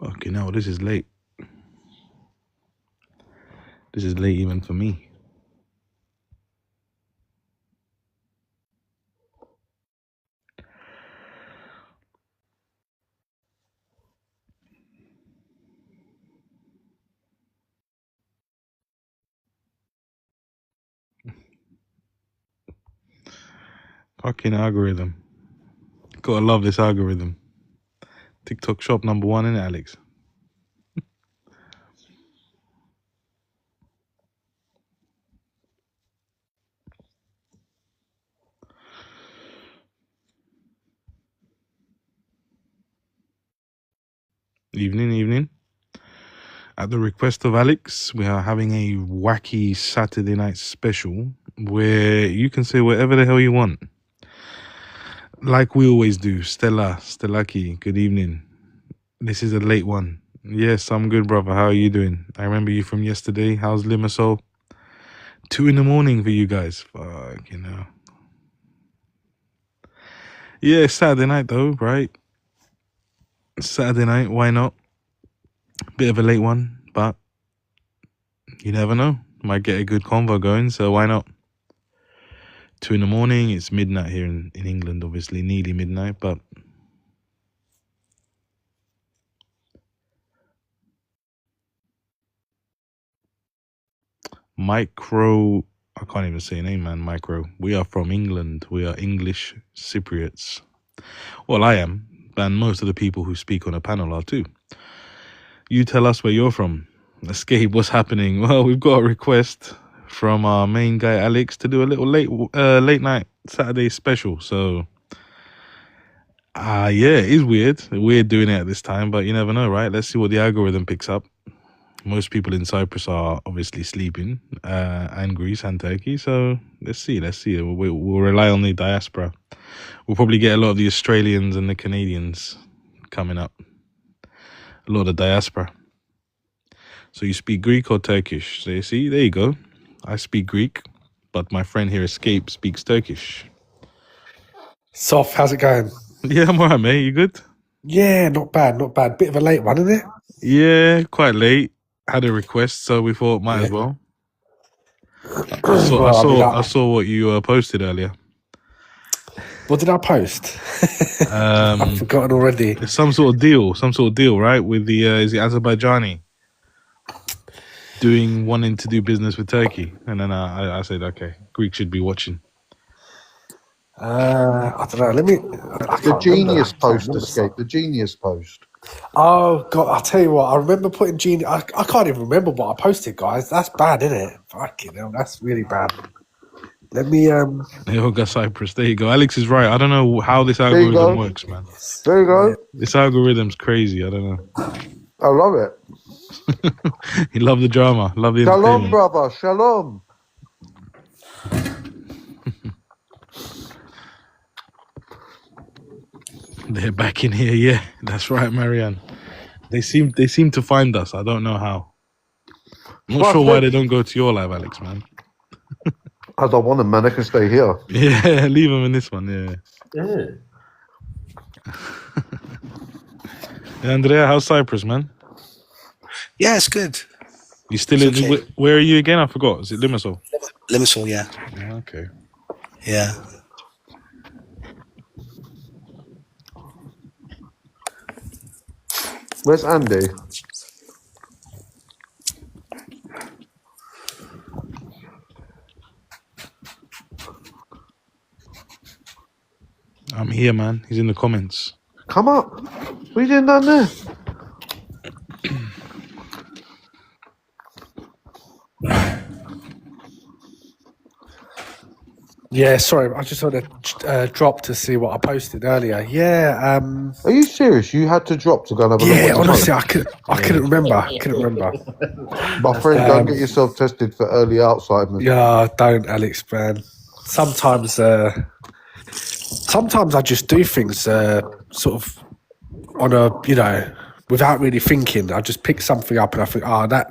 Okay, now this is late. This is late even for me. Fucking algorithm. Gotta love this algorithm. TikTok shop number 1, innit, Alex? Evening. At the request of Alex, we are having a wacky Saturday night special where you can say whatever the hell you want. Like we always do. Stellaki, good evening. This is a late one. Yes, I'm good, brother. How are you doing? I remember you from yesterday. How's Limassol? 2 a.m. for you guys. Fuck, you know. Yeah, it's Saturday night though, right? Saturday night, why not? Bit of a late one, but you never know. Might get a good convo going, so why not? 2 a.m. It's midnight here in England, obviously, nearly midnight, but Micro, I can't even say your name, man. Micro. We are from England. We are English Cypriots. Well, I am, and most of the people who speak on a panel are too. You tell us where you're from. Escape, what's happening? Well, we've got a request from our main guy Alex to do a little late night Saturday special. So, yeah, it is weird. Weird doing it at this time, but you never know, right? Let's see what the algorithm picks up. Most people in Cyprus are obviously sleeping, and Greece and Turkey. So let's see. We'll rely on the diaspora. We'll probably get a lot of the Australians and the Canadians coming up. A lot of diaspora. So you speak Greek or Turkish? So you see, there you go. I speak Greek, but my friend here, Escape, speaks Turkish. Soft, how's it going? Yeah, I'm alright, mate. You good? Yeah, not bad. Bit of a late one, isn't it? Yeah, quite late. Had a request, so we thought might as well. I saw what you posted earlier. What did I post? I've forgotten already. It's some sort of deal, right? With the is it Azerbaijani wanting to do business with Turkey, and then I said, okay, Greek should be watching. I don't know. The genius post, Escape. The genius post. Oh God! I'll tell you what. I remember putting genius. I can't even remember what I posted, guys. That's bad, isn't it? Fucking hell, that's really bad. Let me. Yoga Cyprus. There you go. Alex is right. I don't know how this algorithm works, man. There you go. This algorithm's crazy. I don't know. I love it. You love the drama. Love the Shalom, brother. Shalom. They're back in here. Yeah, that's right, Marianne. They seem to find us. I don't know how. I'm not sure why they don't go to your live, Alex, man. I don't want them, man. They can stay here. Yeah, leave them in this one. Yeah. Andrea, how's Cyprus, man? Yeah, it's good. You still in? Okay. Where are you again? I forgot. Is it Limassol? Limassol, yeah. Okay. Yeah. Where's Andy? I'm here, man. He's in the comments. Come up. What are you doing down there? Yeah, sorry. I just sort of dropped to see what I posted earlier. Yeah. Are you serious? You had to drop to go and have a look? Yeah, honestly, I couldn't remember. My friend, don't get yourself tested for early Alzheimer's. Yeah, don't, Alex, man. Sometimes I just do things sort of on a, without really thinking. I just pick something up and I think,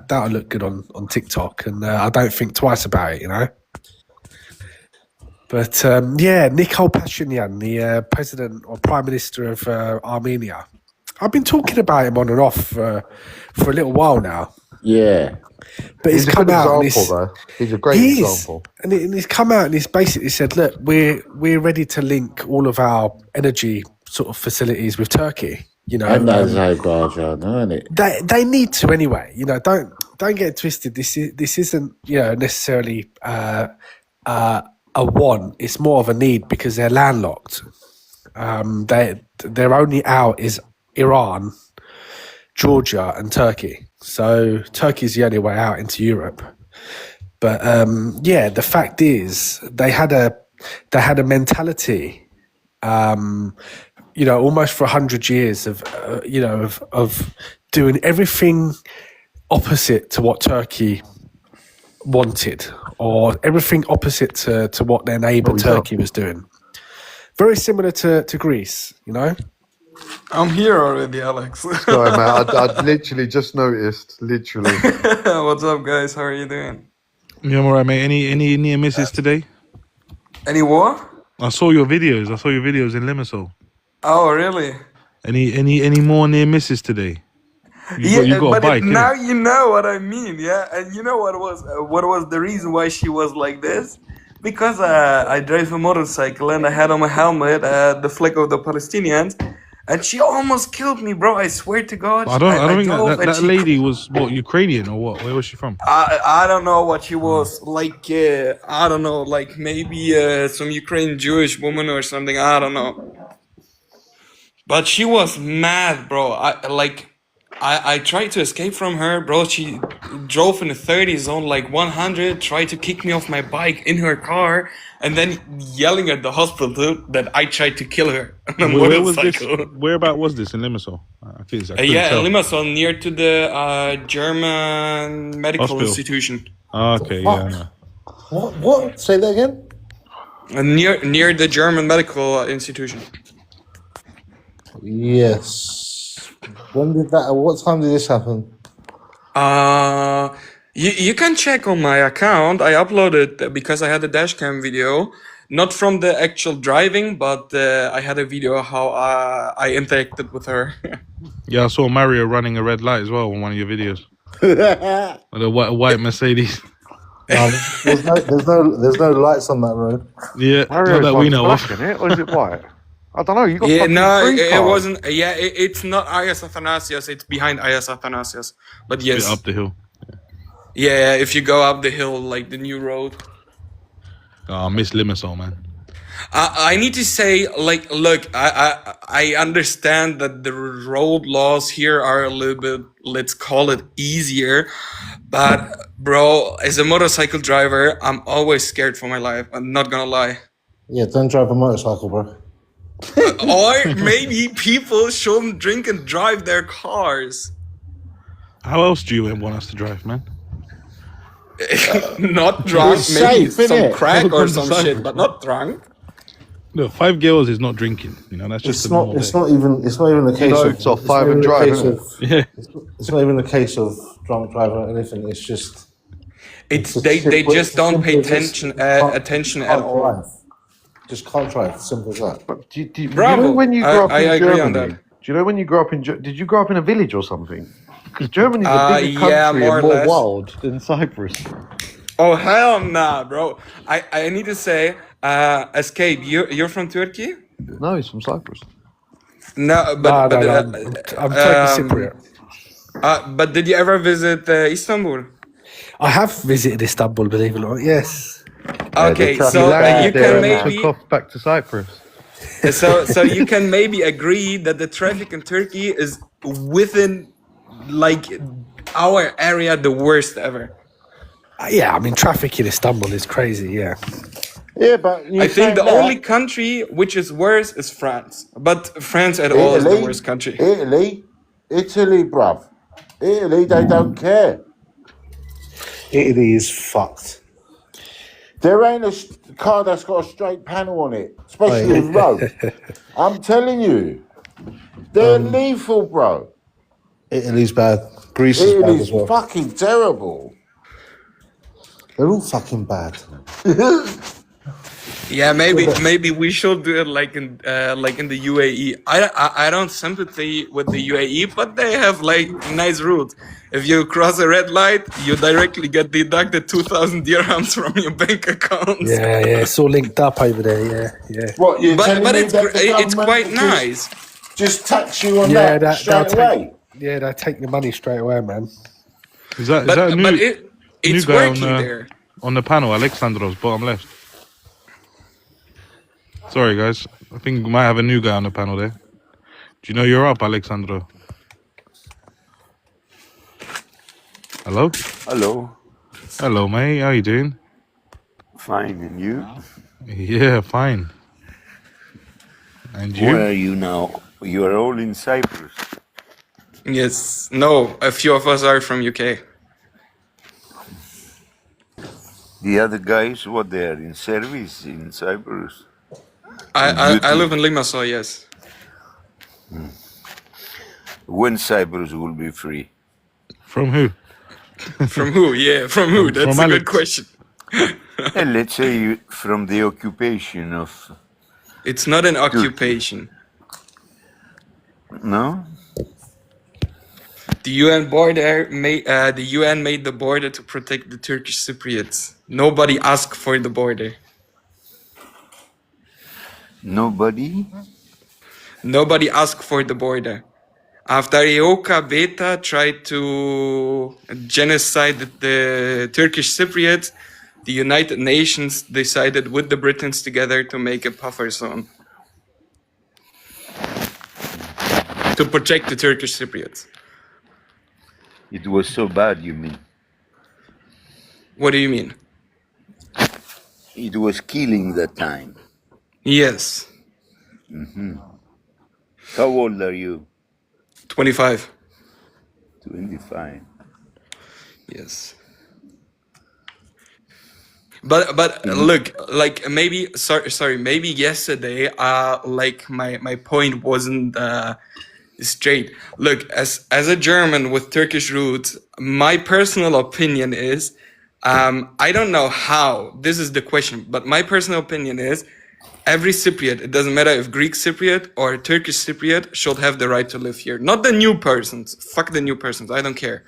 that'll look good on TikTok, and I don't think twice about it, But Nikol Pashinyan, the president or prime minister of Armenia, I've been talking about him on and off for a little while now. Yeah. But He's he's a come good out and example, though. He's a great he is. example. And he's come out and he's basically said, look, we're ready to link all of our energy sort of facilities with Turkey. You know, And Azerbaijan, isn't it? they need to anyway. You know, don't get it twisted. This isn't necessarily a want. It's more of a need because they're landlocked. Their only out is Iran, Georgia, and Turkey. So Turkey's the only way out into Europe. But the fact is they had a mentality. Almost for 100 years of doing everything opposite to what Turkey wanted, or everything opposite to what their neighbour Turkey was doing. Very similar to Greece, you know. I'm here already, Alex. Sorry, man. I literally just noticed. Literally. What's up, guys? How are you doing? Yeah, I'm alright, mate. Any near misses today? Any war? I saw your videos. In Limassol. Oh, really? Any more near misses today? You got a bike. Now you know what I mean, yeah. And you know what was the reason why she was like this? Because I drive a motorcycle and I had on my helmet the flag of the Palestinians, and she almost killed me, bro. I swear to God. I don't think that lady was Ukrainian or what? Where was she from? I don't know what she was like. I don't know, like maybe some Ukrainian Jewish woman or something. I don't know. But she was mad, bro. I tried to escape from her, bro. She drove in the 30 zone, like 100, tried to kick me off my bike in her car, and then yelling at the hospital that I tried to kill her on a Where was this? motorcycle. Whereabout was this in Limassol? I couldn't Yeah, tell. in Limassol, near to the German medical Hospital. institution. Okay, yeah. I know. What? Say that again? Near the German medical institution. Yes. When did that? What time did this happen? You can check on my account. I uploaded because I had a dashcam video, not from the actual driving, but I had a video how I interacted with her. Yeah, I saw Mario running a red light as well on one of your videos. With a white Mercedes. There's no lights on that road. Yeah, Mario's not that we know black, of. isn't it? Or is it white? I don't know. You got Yeah, fucking no, three it cars. wasn't. Yeah, it's not Ayas Athanasios. It's behind Ayas Athanasios. But Bit yes, up the hill. yeah. If you go up the hill, like the new road. Oh, I miss Limassol, man. I need to say, like, look, I understand that the road laws here are a little bit, let's call it easier, but bro, as a motorcycle driver, I'm always scared for my life. I'm not gonna lie. Yeah, don't drive a motorcycle, bro. Or maybe people shouldn't drink and drive their cars. How else do you want us to drive, man? Not drunk, It's maybe safe, some innit? crack or Welcome to some Cyprus, shit, but not drunk. No, 5 girls is not drinking. You know, that's just It's a normal not. day. It's not even a case of. it's off it's five not and even a drive, case isn't of- Yeah. It's not even a case of drunk driving or anything. It's just. It's as they simple- just it's don't as pay simple as this. attention at Can't all. drive. Just can't drive. Simple as that. But do you Bravo. know when you grew up I in agree on Germany? that. Do you know when you grew up in? Did you grow up in a village or something? Because Germany's a bigger country yeah, more or and more less. wild than Cyprus. Oh hell nah, bro. I need to say, Escape, you're from Turkey? No, he's from Cyprus. No, but I'm Turkish Cypriot. but did you ever visit Istanbul? I have visited Istanbul, believe it or not. Yes. Okay, He so landed you there can and maybe took off back to Cyprus. so you can maybe agree that the traffic in Turkey is within like our area the worst ever. Yeah, I mean, traffic in Istanbul is crazy, yeah. Yeah, but I think the only country which is worse is France. But France at all is the worst country. Italy, bruv. Italy, they don't care. Italy is fucked. There ain't a car that's got a straight panel on it, especially in road. I'm telling you, they're lethal, bro. Italy's bad. Greece is bad as well. Fucking terrible. They're all fucking bad. Yeah, maybe we should do it like in the UAE. I don't sympathy with the UAE, but they have like nice rules. If you cross a red light, you directly get deducted 2,000 dirhams from your bank account. Yeah, it's all linked up over there. Yeah. What, you're telling But me that the it's government quite will nice. just tax you on Yeah, that straight away? They take the money straight away, man. Is that But a new it's guy working there. on the panel? Alexandros, bottom left. Sorry, guys. I think we might have a new guy on the panel there. Do you know you're up, Alexandro? Hello? Hello. Hello, mate. How you doing? Fine, and you? Yeah, fine. And you? Where are you now? You are all in Cyprus. Yes. No, a few of us are from UK. The other guys, what they are in service in Cyprus? I live in Limassol, yes. When Cyprus will be free? From who? From who? Yeah, from who? That's From a good Alex. question. And let's say from the occupation of... It's not an occupation. No? The UN made the border to protect the Turkish Cypriots. Nobody asked for the border. Nobody? Nobody asked for the border. After Eoka Beta tried to genocide the Turkish Cypriots, the United Nations decided with the Britons together to make a buffer zone to protect the Turkish Cypriots. It was so bad, you mean? What do you mean? It was killing that time. Yes. How old are you? 25. 25. Yes. But look, like maybe sorry, maybe yesterday like my point wasn't straight. Look, as a German with Turkish roots, my personal opinion is I don't know how, this is the question, but my personal opinion is every Cypriot, it doesn't matter if Greek Cypriot or Turkish Cypriot, should have the right to live here. Not the new persons. Fuck the new persons. I don't care.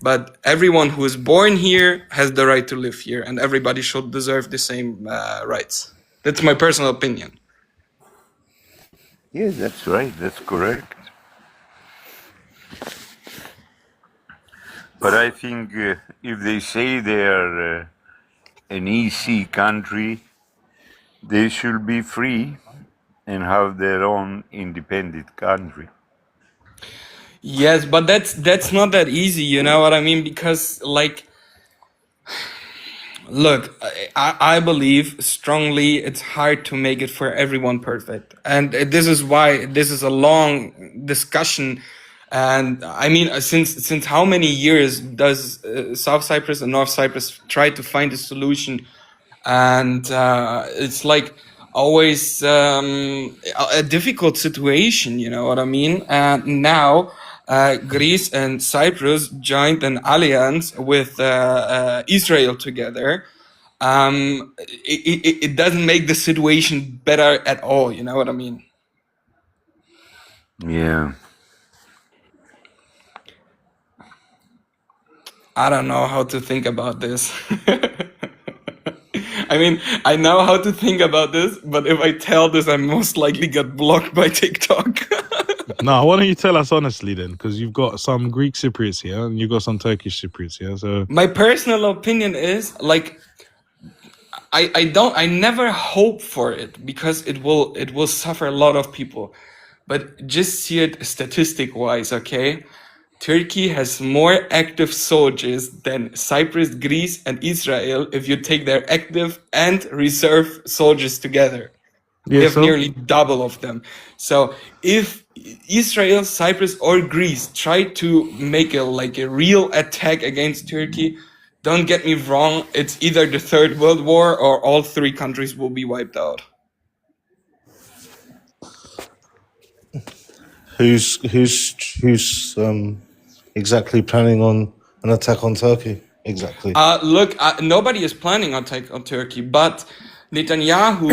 But everyone who is born here has the right to live here, and everybody should deserve the same rights. That's my personal opinion. Yes, that's right. That's correct. But I think if they say they are an EC country, they should be free and have their own independent country. Yes, but that's not that easy, you know what I mean? Because like, look, I believe strongly it's hard to make it for everyone perfect, and this is why this is a long discussion. And I mean, since how many years does South Cyprus and North Cyprus try to find a solution? And it's like always a difficult situation, you know what I mean? And now Greece and Cyprus joined an alliance with Israel together. It doesn't make the situation better at all, you know what I mean? Yeah. I don't know how to think about this. I mean, I know how to think about this, but if I tell this, I most likely get blocked by TikTok. No, why don't you tell us honestly then? Because you've got some Greek Cypriots here and you've got some Turkish Cypriots here. So My personal opinion is like I never hope for it because it will suffer a lot of people. But just see it statistic wise, okay? Turkey has more active soldiers than Cyprus, Greece, and Israel if you take their active and reserve soldiers together. We yeah, have so nearly double of them. So if Israel, Cyprus, or Greece try to make a real attack against Turkey, don't get me wrong, it's either the Third World War or all three countries will be wiped out. Who's exactly planning on an attack on Turkey? Exactly. Look, nobody is planning on attack on Turkey, but Netanyahu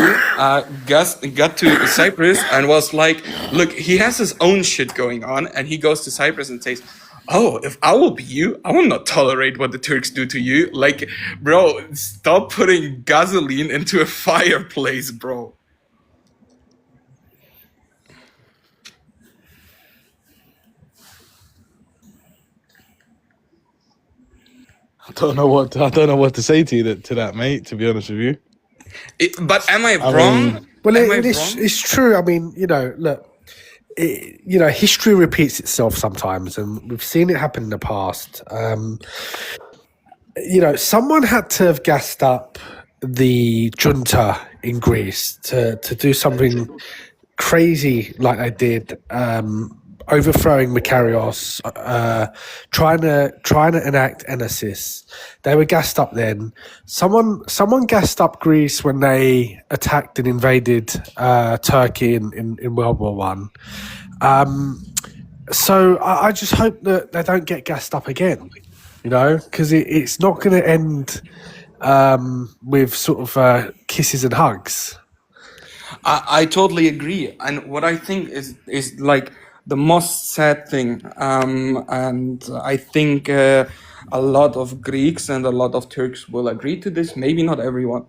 got to Cyprus and was like, look, he has his own shit going on, and he goes to Cyprus and says, oh, if I will be you, I will not tolerate what the Turks do to you. Like, bro, stop putting gasoline into a fireplace, bro. I don't know what to say to that, mate. To be honest with you, But am I I wrong? mean, Well, Am I it's true. I mean, look, history repeats itself sometimes, and we've seen it happen in the past. Someone had to have gassed up the junta in Greece to do something crazy like they did, overthrowing Makarios, trying to enact Enosis. They were gassed up then. Someone gassed up Greece when they attacked and invaded Turkey in World War One. So I just hope that they don't get gassed up again, because it's not going to end with sort of kisses and hugs. I totally agree, and what I think is like the most sad thing, and I think a lot of Greeks and a lot of Turks will agree to this. Maybe not everyone,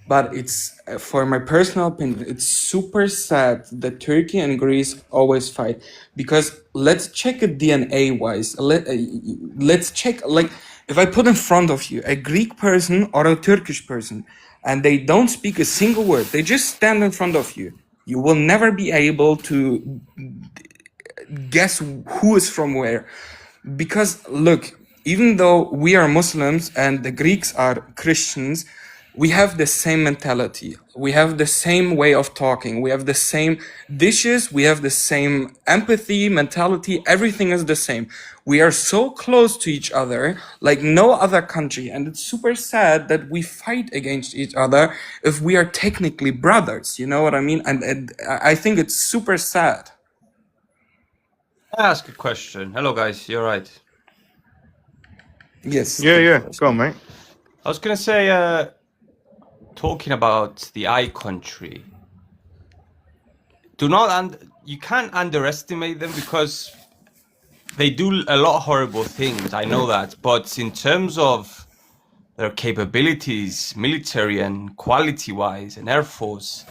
but it's for my personal opinion, it's super sad that Turkey and Greece always fight, because let's check it DNA wise. Let's check, like, if I put in front of you a Greek person or a Turkish person, and they don't speak a single word, they just stand in front of you, you will never be able to guess who is from where. Because look, even though we are Muslims and the Greeks are Christians, we have the same mentality, we have the same way of talking, we have the same dishes, we have the same empathy, mentality, everything is the same. We are so close to each other like no other country, and it's super sad that we fight against each other if we are technically brothers, you know what I mean? And I think it's super sad. Can I ask a question? Hello, guys. You're right. Yes. yeah. Go on, mate. I was gonna say, talking about the I country. You can't underestimate them, because they do a lot of horrible things. I know that, but in terms of their capabilities, military and quality-wise, and air force,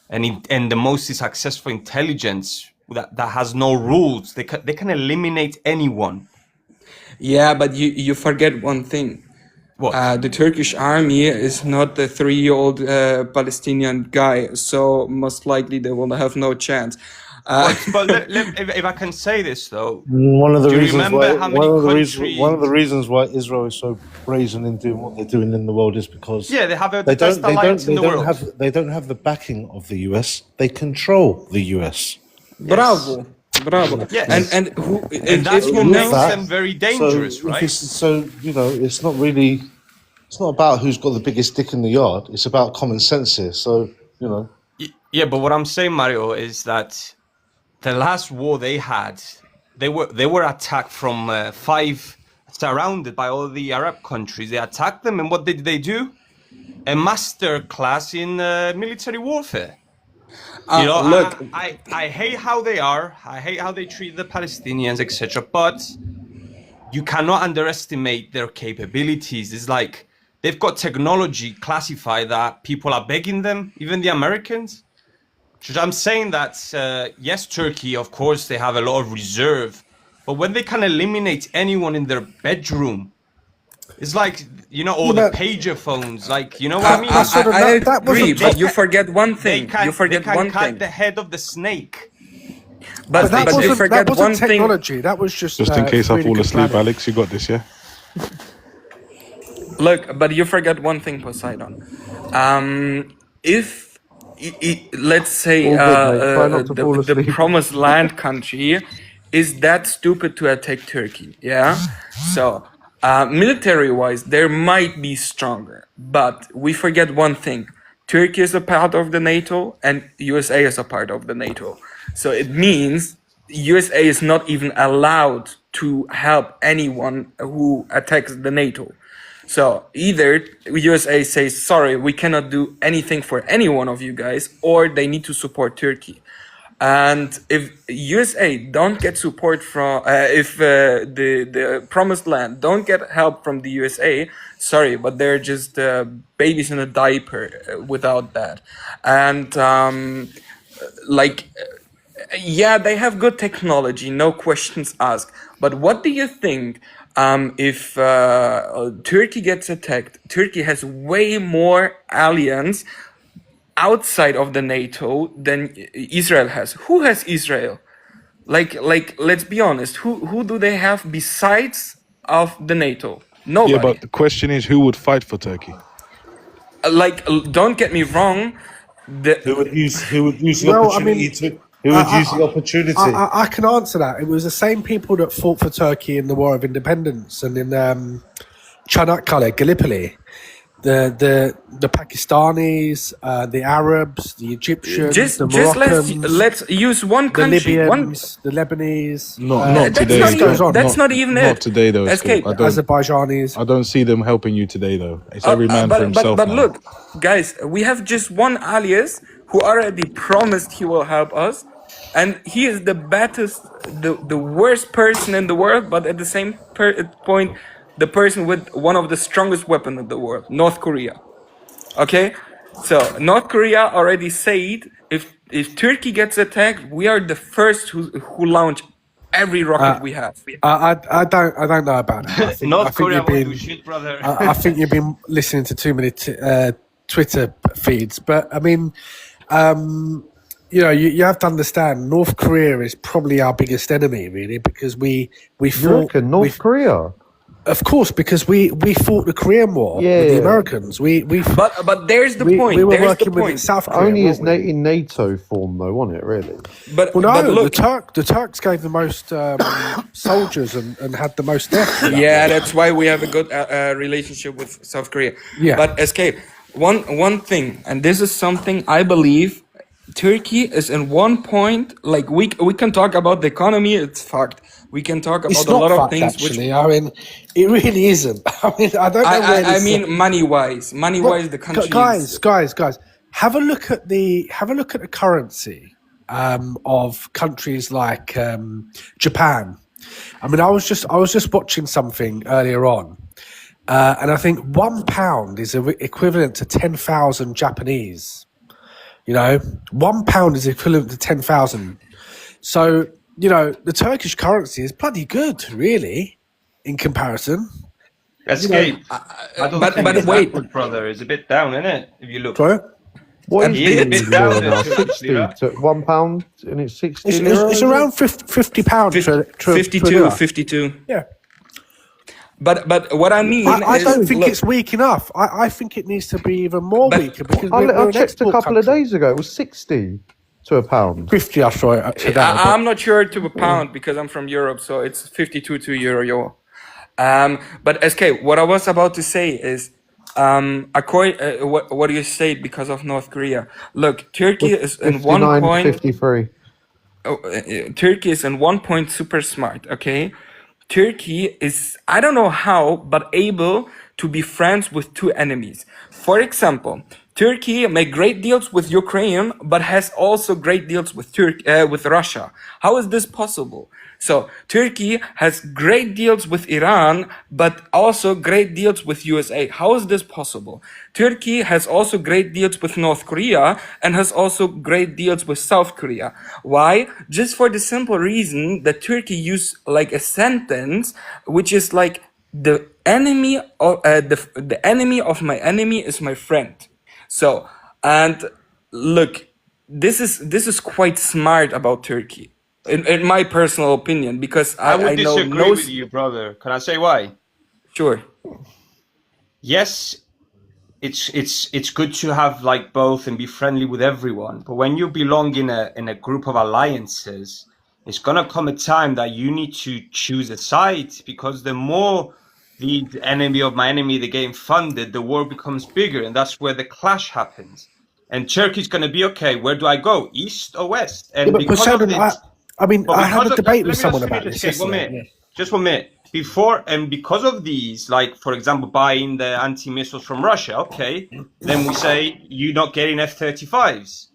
and the most successful intelligence that has no rules, they can eliminate anyone. Yeah, but you forget one thing. What? The Turkish army is not the 3-year-old Palestinian guy, so most likely they will have no chance. But if I can say this though, One of the do you reasons remember why how many one of the countries? reasons why Israel is so brazen in doing what they're doing in the world is because Yeah, they have the best alliance in the world. they don't have the backing of the US. They control the US. Bravo. Yes. And who? And that's what makes that- them very dangerous, right? It's not really. It's not about who's got the biggest dick in the yard. It's about common sense here. So Yeah, but what I'm saying, Mario, is that the last war they had, they were attacked from 5, surrounded by all the Arab countries. They attacked them, and what did they do? A master class in military warfare. Look, I hate how they are. I hate how they treat the Palestinians, etc. But you cannot underestimate their capabilities. It's like they've got technology classified that people are begging them, even the Americans. So I'm saying that, yes, Turkey, of course, they have a lot of reserve, but when they can eliminate anyone in their bedroom, it's like, all the pager phones, like, you know what I mean? I agree, but you forget one thing. You forget they can one cut thing. the head of the snake. But you forget that wasn't one thing. technology. That was just Just in case I really fall good asleep, planning. Alex, you got this, yeah? Look, but you forget one thing, Poseidon. If let's say All good, mate. Try not to fall the asleep. promised land country is that stupid to attack Turkey, yeah? So military-wise, they might be stronger, but we forget one thing. Turkey is a part of the NATO, and USA is a part of the NATO. So it means USA is not even allowed to help anyone who attacks the NATO. So either USA says, sorry, we cannot do anything for any one of you guys, or they need to support Turkey. And if USA don't get support from, if the promised land don't get help from the USA, sorry, but they're just babies in a diaper without that. And like, yeah, they have good technology, no questions asked. But what do you think if Turkey gets attacked? Turkey has way more allies outside of the NATO than Israel has. Who has Israel? Like, let's be honest. Who do they have besides of the NATO? Nobody. Yeah, but the question is, who would fight for Turkey? Like, don't get me wrong. Who would use the Well, I opportunity mean, to? Who would use the opportunity? I can answer that. It was the same people that fought for Turkey in the War of Independence and in Çanakkale, Gallipoli. The Pakistanis, the Arabs, the Egyptians, the Moroccans, let's use one the country. Libyans, the Lebanese. Not That's today. not even, that's not, not even not it. today though. Escape. I don't. Azerbaijanis. I don't see them helping you today though. It's every man for But himself. but man. look, guys, we have just one alias who already promised he will help us, and he is the baddest, the worst person in the world, but at the same point, the person with one of the strongest weapons in the world, North Korea. Okay, so North Korea already said if Turkey gets attacked, we are the first who launch every rocket we have. I don't know about that. North Korea will do shit, brother. I think you've been listening to too many Twitter feeds, but I mean, you know, you have to understand North Korea is probably our biggest enemy, really, because we fought North Korea. Of course, because we fought the Korean War with the Americans. But there's the point. We were there's working the point. with South Korea. Only in NATO form, though, wasn't it? Really? But Well, no, but look, the Turks gave the most soldiers and had the most deaths. yeah, that's why we have a good relationship with South Korea. Yeah. But escape. One thing, and this is something I believe. Turkey is in one point, like we can talk about the economy, it's fucked. We can talk about It's a not lot of fucked, things actually. I mean, it really isn't. I mean, I don't know where I this. mean money wise, the country is, guys, have a look at the currency of countries like Japan. I mean, I was just watching something earlier on, and I think £1 is equivalent to 10,000 Japanese. You know, £1 is equivalent to 10,000. So, you know, the Turkish currency is bloody good, really, in comparison. Escape. I don't think but it's wait. that good, brother. It's a bit down, isn't it? If you look. Sorry? What is It is a bit down now? there, 60 lira. to £1, and it's 60 It's lira. around £50 to 52. Yeah. But what I mean I is, don't think look, it's weak enough. I think it needs to be even more weaker because I we're an checked a export couple of country. days ago. It was 60 to a pound. 50, I saw it today. I'm not sure to a pound because I'm from Europe, so it's 52 to euro. But SK, what I was about to say is, what you say because of North Korea. Look, Turkey is in 1 point. 53. Turkey is in 1 point super smart. Okay, Turkey is, I don't know how, but able to be friends with two enemies. For example, Turkey make great deals with Ukraine, but has also great deals with with Russia. How is this possible? So Turkey has great deals with Iran, but also great deals with USA. How is this possible? Turkey has also great deals with North Korea and has also great deals with South Korea. Why? Just for the simple reason that Turkey use like a sentence which is like the enemy of the enemy of my enemy is my friend. So, and look, this is quite smart about Turkey. In my personal opinion, because I would I know disagree with you, brother. Can I say why? Sure. Yes, it's good to have like both and be friendly with everyone. But when you belong in a group of alliances, it's gonna come a time that you need to choose a side, because the more the enemy of my enemy they're getting funded, the war becomes bigger, and that's where the clash happens. And Turkey's gonna be, okay, where do I go, east or west? And Yeah, but because Poseidon, of this, I mean, but I had because a of debate let with me someone just about finish this this, 1 yesterday. minute. Just 1 minute. before, and because of these, like for example, buying the anti-missiles from Russia, okay, then we say you're not getting F-35s,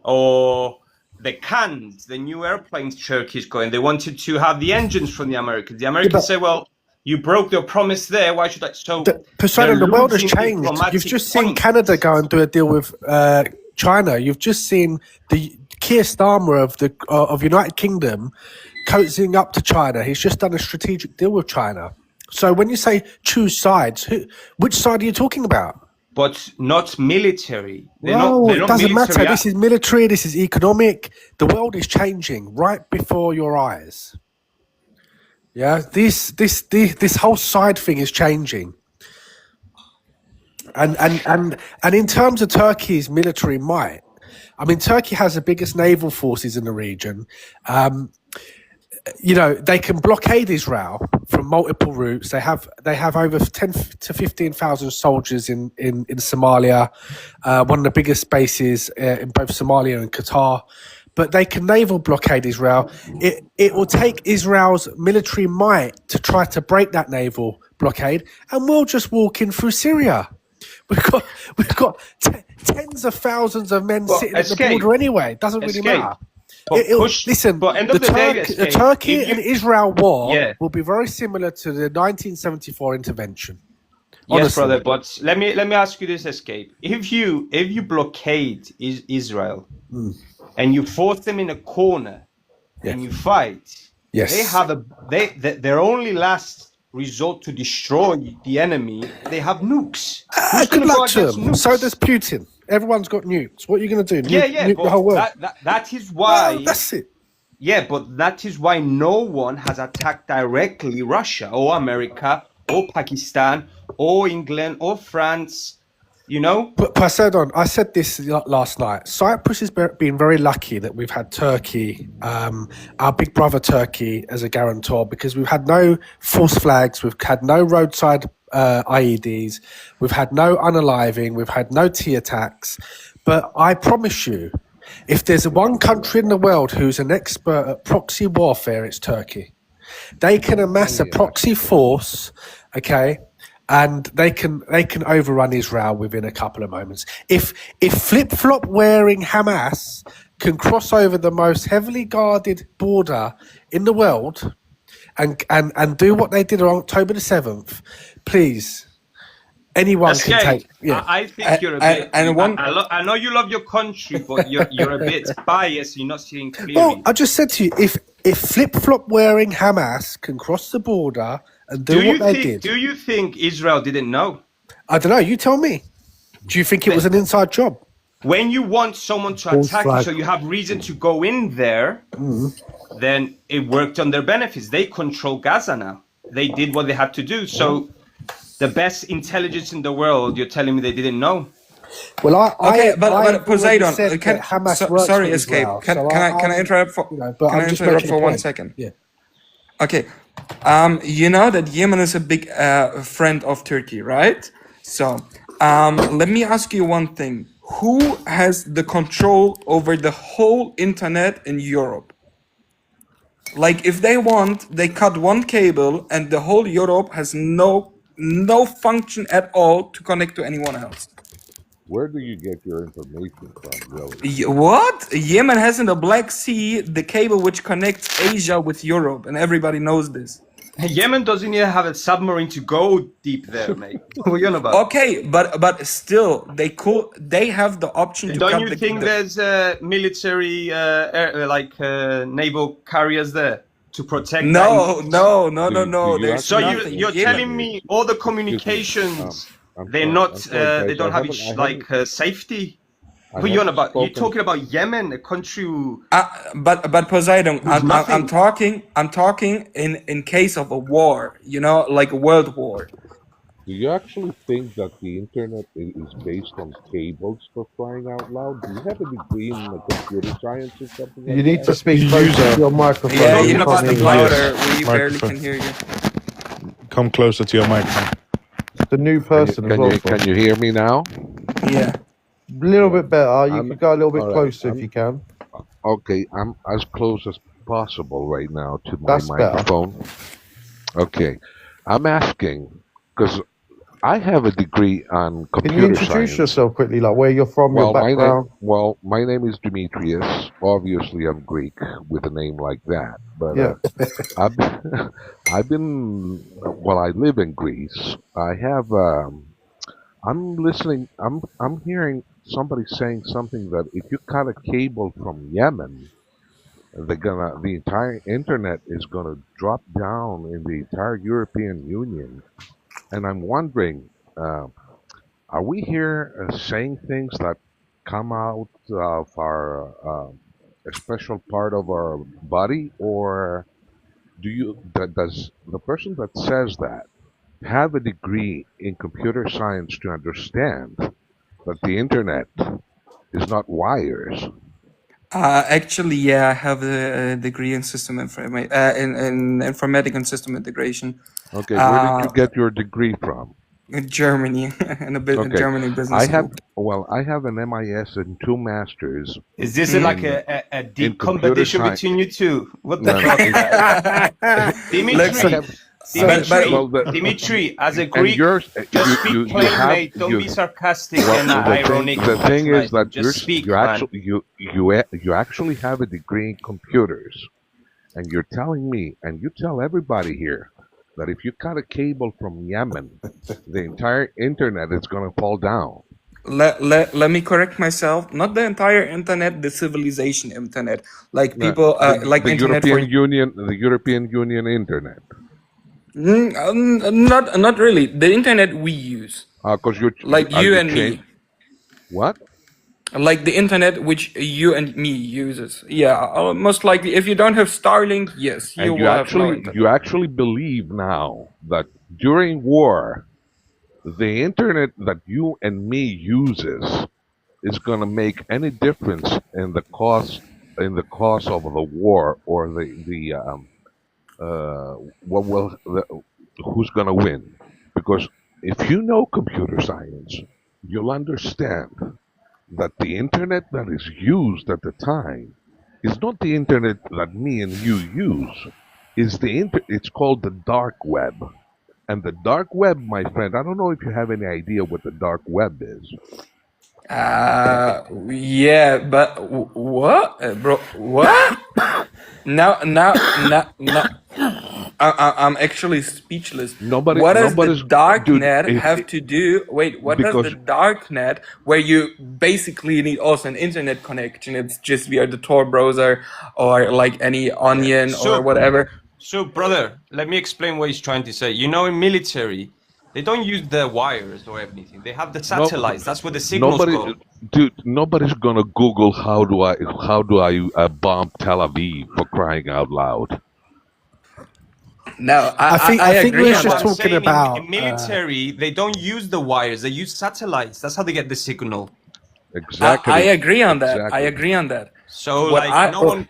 or the cans, the new airplanes Turkey's going. They wanted to have the engines from the Americans. The Americans say, well, you broke your promise there. Why should I? So Poseidon, the world has losing changed. You've diplomatic just seen points. Canada go and do a deal with China. You've just seen the Keir Starmer of United Kingdom cozying up to China. He's just done a strategic deal with China. So when you say choose sides, which side are you talking about? But not military. They're No, not it doesn't military. matter. This is military. This is economic. The world is changing right before your eyes. Yeah, this whole side thing is changing. And in terms of Turkey's military might, I mean, Turkey has the biggest naval forces in the region. They can blockade Israel from multiple routes. They have over 10 to 15,000 soldiers in Somalia, one of the biggest bases in both Somalia and Qatar. But they can naval blockade Israel. It will take Israel's military might to try to break that naval blockade, and we'll just walk in through Syria. We've got tens of thousands of men sitting at the border anyway. It doesn't really matter. Listen, the Turkey and Israel war will be very similar to the 1974 intervention. Yes, Honestly. brother. But let me ask you this, Escape. If you blockade Israel and you force them in a corner and you fight, they have their only last resort to destroy the enemy. They have nukes. Good luck to them. So does Putin. Everyone's got nukes. What are you going to do? Nuke the whole world. That is why. Well, that's it. Yeah, but that is why no one has attacked directly Russia or America or Pakistan or England or France. But Poseidon, I said this last night. Cyprus has been very lucky that we've had Turkey, our big brother Turkey, as a guarantor, because we've had no false flags, we've had no roadside IEDs, we've had no unaliving, we've had no T attacks. But I promise you, if there's one country in the world who's an expert at proxy warfare, it's Turkey. They can amass a proxy force, okay, and they can overrun Israel within a couple of moments. If flip-flop wearing Hamas can cross over the most heavily guarded border in the world and do what they did on October the 7th, please, anyone can take. Yeah, I think you're a bit. I know you love your country, but you're a bit biased. You're not seeing clearly. Well, I just said to you, if flip-flop wearing Hamas can cross the border and do what they did. Do you think Israel didn't know? I don't know. You tell me. Do you think it was an inside job? When you want someone to attack you, so you have reason to go in there, then it worked on their benefits. They control Gaza now. They did what they had to do. So the best intelligence in the world, you're telling me they didn't know? Well, but Poseidon, sorry, Escape. Can I interrupt for? Can I interrupt for 1 second? Yeah. Okay. You know that Yemen is a big friend of Turkey, right? So, let me ask you one thing: who has the control over the whole internet in Europe? Like, if they want, they cut one cable, and the whole Europe has no function at all to connect to anyone else. Where do you get your information from, really? What? Yemen has in the Black Sea the cable which connects Asia with Europe, and everybody knows this. Yemen doesn't even have a submarine to go deep there, mate. What are you on about? Okay, but still, they have the option to. Don't you think there's military, naval carriers there to protect? No. So you're telling me all the communications? They're not. They don't have safety. Who are you on about? You're talking about Yemen, a country. But Poseidon, I'm talking in case of a war. Like a world war. Do you actually think that the internet is based on cables, for crying out loud? Do you have a degree in computer science or something? You need to speak closer to your microphone. Yeah, you need to speak louder. We barely can hear you. Come closer to your microphone. The new person as well. Can you hear me now? Yeah. A little bit better. You could go a little bit closer if you can. Okay, I'm as close as possible right now to my That's microphone. Okay, I'm asking because I have a degree on Can you computer introduce science. yourself quickly, like where you're from, your background? My name is Demetrius. Obviously, I'm Greek with a name like that. But Yeah. I've been, I've been well. I live in Greece. I have. I'm listening. I'm hearing somebody saying something that if you cut a cable from Yemen, the entire internet is gonna drop down in the entire European Union. And I'm wondering, are we here saying things that come out of our a special part of our body, or does the person that says that have a degree in computer science to understand that the internet is not wires? Actually, yeah, I have a degree in in informatic and system integration. Okay, where did you get your degree from? In Germany, in Okay, Germany business school. I have an MIS and 2 masters Is this like a in deep computer competition science. between you two? What the No, fuck, no, guys? Dimitri, as a and Greek, yours, just speak you plain, have mate. Don't be sarcastic and ironic. the thing is that just speak, you man. actually you actually have a degree in computers, and you're telling me, and you tell everybody here, that if you cut a cable from Yemen, the entire internet is going to fall down. Let me correct myself. Not the entire internet, the civilization internet. Like people, like the internet the European Union internet. Not really. The internet we use. Because like you and me. What? Like the internet which you and me uses. Yeah, most likely. If you don't have Starlink, yes, you will have no internet. You actually believe now that during war, the internet that you and me uses is going to make any difference in the cost of the war, or who's going to win? Because if you know computer science, you'll understand that the internet that is used at the time is not the internet that me and you use. It's called the dark web. And the dark web, my friend, I don't know if you have any idea what the dark web is. Yeah, but what, bro? What? now, I'm actually speechless. What does the dark net have to do? Wait, what does the dark net, where you basically need also an internet connection? It's just via the Tor browser or like any Onion or whatever. So, brother, let me explain what he's trying to say. You know, in military, they don't use the wires or anything. They have the satellites. That's where the signals go. Dude, nobody's gonna Google how do I bomb Tel Aviv, for crying out loud. No, I think agree. we're just talking about in military. They don't use the wires. They use satellites. That's how they get the signal. Exactly. I agree on that. I agree on that. So, no one.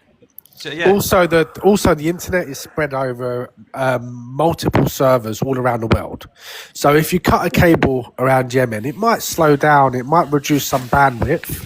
So, yeah. Also, the internet is spread over multiple servers all around the world. So if you cut a cable around Yemen, it might slow down, it might reduce some bandwidth,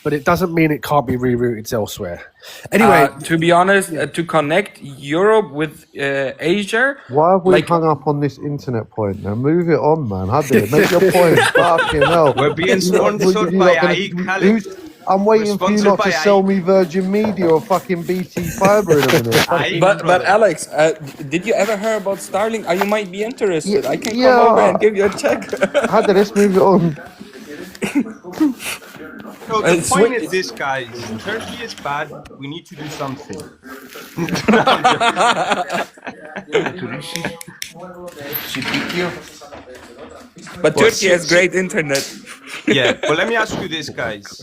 but it doesn't mean it can't be rerouted elsewhere. Anyway, to be honest, to connect Europe with Asia. Why have we hung up on this internet point? Now move it on, man. Hadi, make your point. Fucking hell. We're being sponsored by AI Khaled. I'm waiting for you not to sell me Virgin Media or fucking BT Fiber in a minute. But Alex, did you ever hear about Starlink? You might be interested. I can come over and give you a check. Hadi, let's move it on. So the point is this, guys. Turkey is bad. We need to do something. But Turkey has great internet. Yeah, but let me ask you this, guys.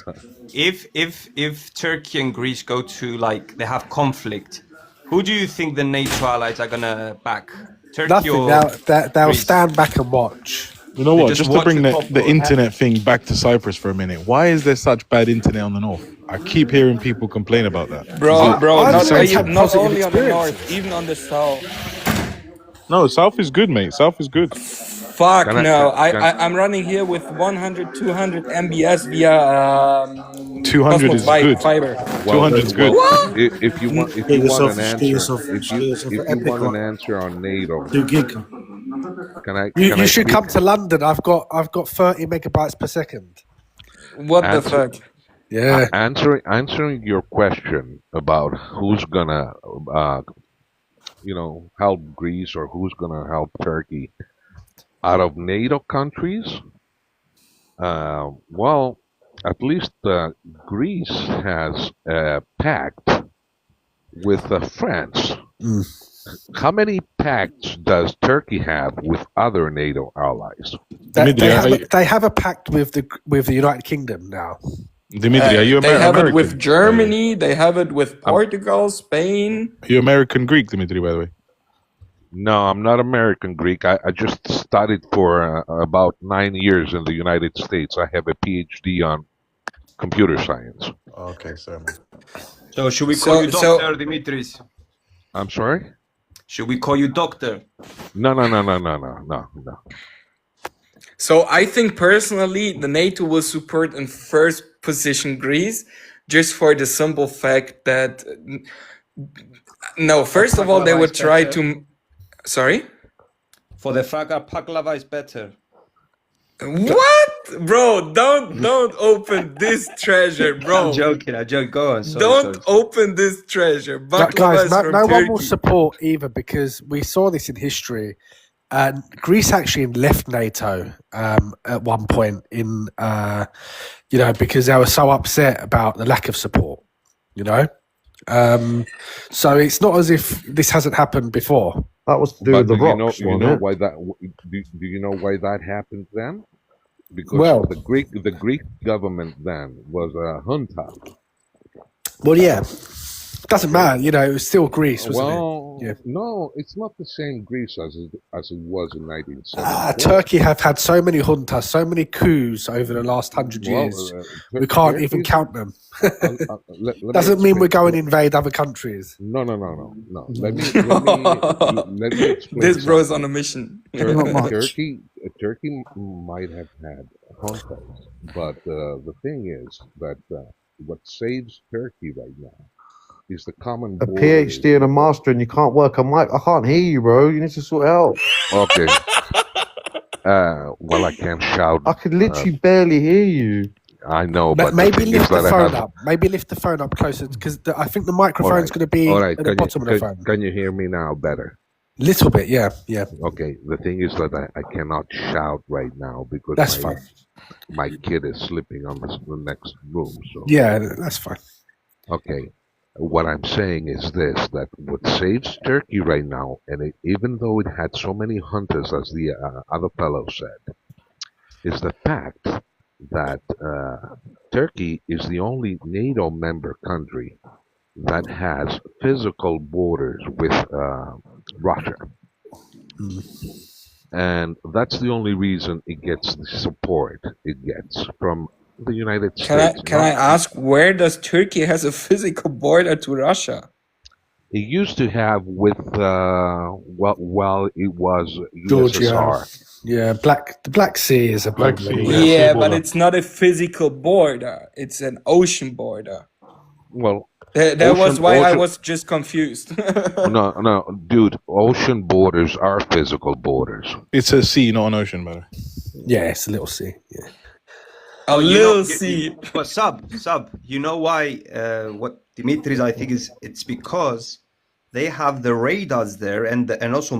If Turkey and Greece go to, like, they have conflict, who do you think the NATO allies are gonna back? Turkey nothing. or They'll Greece? stand back and watch. You know what? Just to bring the couple internet thing back to Cyprus for a minute. Why is there such bad internet on the north? I keep hearing people complain about that. Bro, not positive only on the north, even on the south. No, south is good, mate. South is good. Fuck Can I- no. can- I'm running here with 100, 200 MBS via 200 Cosmos is good. fiber. 200 is good. If you want, Get yourself an answer on NATO, 2 gig. can I? You should speak? come to London. I've got 30 megabytes per second. What the Answer- fuck? Yeah. Answering your question about who's gonna, help Greece or who's gonna help Turkey out of NATO countries. Well, at least Greece has a pact with France. How many pacts does Turkey have with other NATO allies? They have a pact with the United Kingdom now. Dimitri, are you They have American? it with Germany. They have it with Portugal, Spain. Are you American Greek, Dimitri, by the way? No, I'm not American Greek. I just studied for about 9 years in the United States. I have a PhD on computer science. Okay, sorry. So should we call you Doctor Dimitris? I'm sorry? Should we call you Doctor? No. So I think personally the NATO will support in first position Greece just for the simple fact that first of all they would try to sorry? For the fact that baklava is better. What? Bro, don't open this treasure, bro. I'm joking. Go on. Don't open this treasure. Guys, no one will support either because we saw this in history. And Greece actually left NATO at one point because they were so upset about the lack of support, So it's not as if this hasn't happened before. That was to do with the rocks, Do you know why that happened then? Because the Greek government then was a junta. Well, yeah, doesn't matter. It was still Greece, wasn't it? Yeah. No, it's not the same Greece as it was in 1970. Turkey have had so many juntas, so many coups over the last 100 years. We can't even count them. Doesn't mean we're going to invade other countries. No. Let me explain. This bro's on a mission. Turkey might have had juntas, but the thing is that what saves Turkey right now is the common a border. PhD and a master, and you can't work a mic. I can't hear you, bro. You need to sort it out. Okay. Well, I can't shout. I can literally barely hear you. I know, but maybe lift the phone up. Maybe lift the phone up closer because I think the microphone's going to be at the bottom of the phone. Can you hear me now better? Little bit, yeah. Okay. The thing is that I cannot shout right now because that's fine. My kid is sleeping on the next room. So yeah, that's fine. Okay. What I'm saying is this, that what saves Turkey right now, and even though it had so many hunters, as the other fellow said, is the fact that Turkey is the only NATO member country that has physical borders with Russia. And that's the only reason it gets the support it gets from the United States. Can I ask, where does Turkey has a physical border to Russia? It used to have with while it was Georgia. USSR. Yeah, the Black Sea is a Black Sea, Yeah, but it's not a physical border. It's an ocean border. Well, that was why I was just confused. No, dude. Ocean borders are physical borders. It's a sea, not an ocean, brother. Yeah, it's a little sea. Yeah. A little sea. But sub, you know why? What Dimitris, I think it's because they have the radars there and also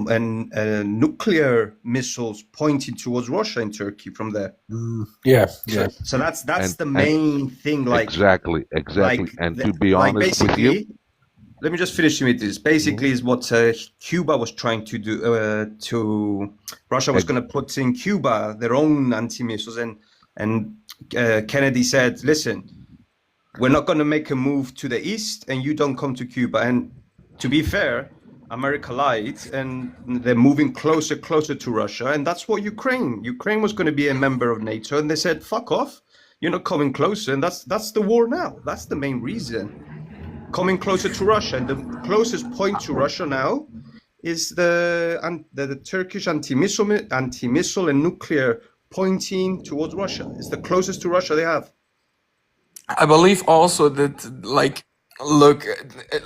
nuclear missiles pointing towards Russia and Turkey from there. Yeah. So that's the main thing. Like exactly. And to be honest with you, let me just finish, Dimitris. Basically, is what Cuba was trying to do. To Russia was going to put in Cuba their own anti-missiles, and Kennedy said, "Listen, we're not going to make a move to the east, and you don't come to Cuba." And to be fair, America lied, and they're moving closer to Russia, and that's what Ukraine was going to be a member of NATO, and they said, "Fuck off, you're not coming closer," and that's the war now. That's the main reason, coming closer to Russia, and the closest point to Russia now is the Turkish anti-missile and nuclear pointing towards Russia. It's the closest to Russia they have. I believe also that, like, look,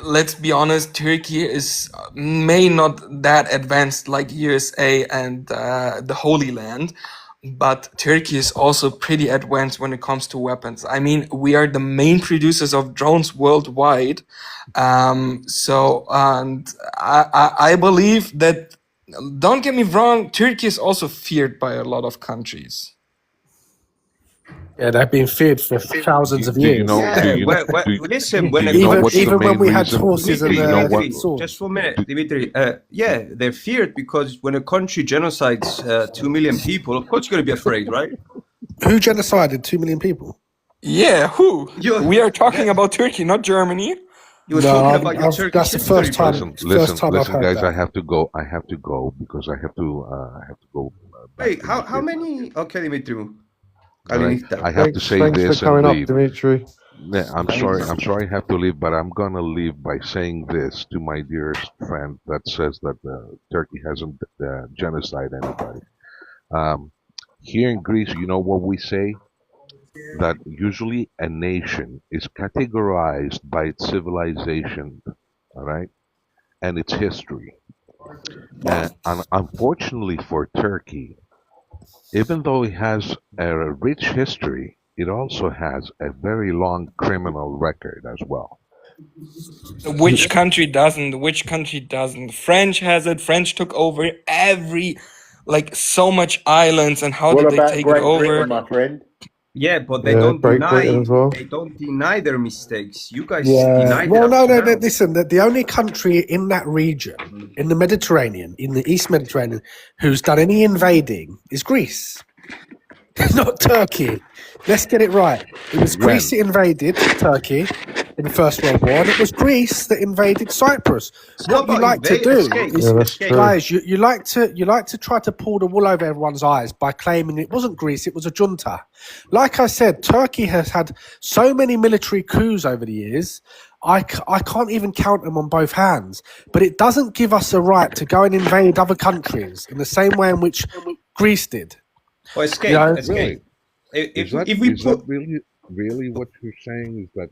let's be honest, Turkey is may not that advanced like USA and the Holy Land, but Turkey is also pretty advanced when it comes to weapons. I mean, we are the main producers of drones worldwide. So, and I believe that, don't get me wrong, Turkey is also feared by a lot of countries. Yeah, they've been feared for thousands of Do you years. know? Yeah, Do you, listen, do when you it know Even what's the even when main we had reason? horses Do and you know what? Dimitri, swords. just for a minute, Dimitri. Yeah, they're feared because when a country genocides 2 million people, of course you're going to be afraid, right? Who genocided 2 million people? Yeah, who? You, We are talking that, about Turkey, not Germany. you were No, talking about your Turkish that's the history, first bro. time. Listen, I've heard guys. that. I have to go. Because I have to go back Wait, to my how kids. many? Okay, Dimitri. All right, Kalinita. I have to say Thanks for this and coming up, leave. Dimitri. Yeah, I'm sorry I have to leave, but I'm gonna leave by saying this to my dearest friend that says that Turkey hasn't genocide anybody. Here in Greece, you know what we say? That usually a nation is categorized by its civilization, all right, and its history. And unfortunately for Turkey, even though it has a rich history, it also has a very long criminal record as well. Which country doesn't? Which country doesn't? French has it. French took over like so much islands, and how What did they about take it Great over? Britain, my friend? Yeah, but they Yeah, don't Great Britain as well. They don't deny their mistakes. You guys Yeah. denied Well, it no. up to now. Listen, the only country in that region, in the Mediterranean, in the East Mediterranean, who's done any invading is Greece. Not Turkey. Let's get it right. It was Greece that invaded Turkey in the First World War, and it was Greece that invaded Cyprus. It's not What you about like to do escape. is, Yeah, that's escape. true. guys, you like to try to pull the wool over everyone's eyes by claiming it wasn't Greece, it was a junta. Like I said, Turkey has had so many military coups over the years. I can't even count them on both hands. But it doesn't give us a right to go and invade other countries in the same way in which Greece did. Or escape. You know, Escape. Is that really what you're saying? Is that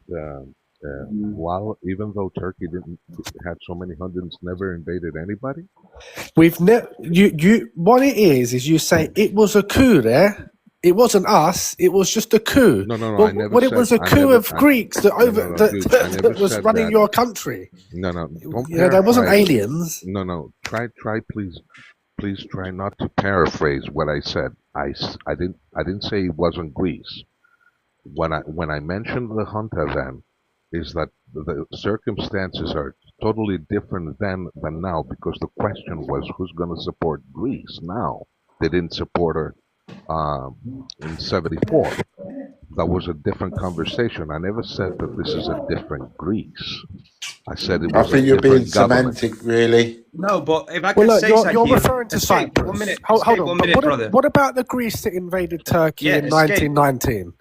while even though Turkey didn't have so many hundreds, never invaded anybody? we've you what it is you say it was a coup there. It wasn't us. It was just a coup. No, Well, I never what it said. was a I coup never, of Greeks that dude, I never that was said running that. your country. No, don't You know, there wasn't paraphrase. aliens. No, try, please try not to paraphrase what I said. I didn't say it wasn't Greece. When I mentioned the junta, then is that the circumstances are totally different then than now, because the question was who's going to support Greece now. They didn't support her in '74. That was a different conversation. I never said that this is a different Greece. I said it I was a think you're being different government. semantic, really. No, but if I Well, can look, say you're something, referring to escape. Cyprus. 1 minute. Hold Escape, on. 1 But minute, brother. what about the Greece that invaded Turkey Yeah, in escape. 1919?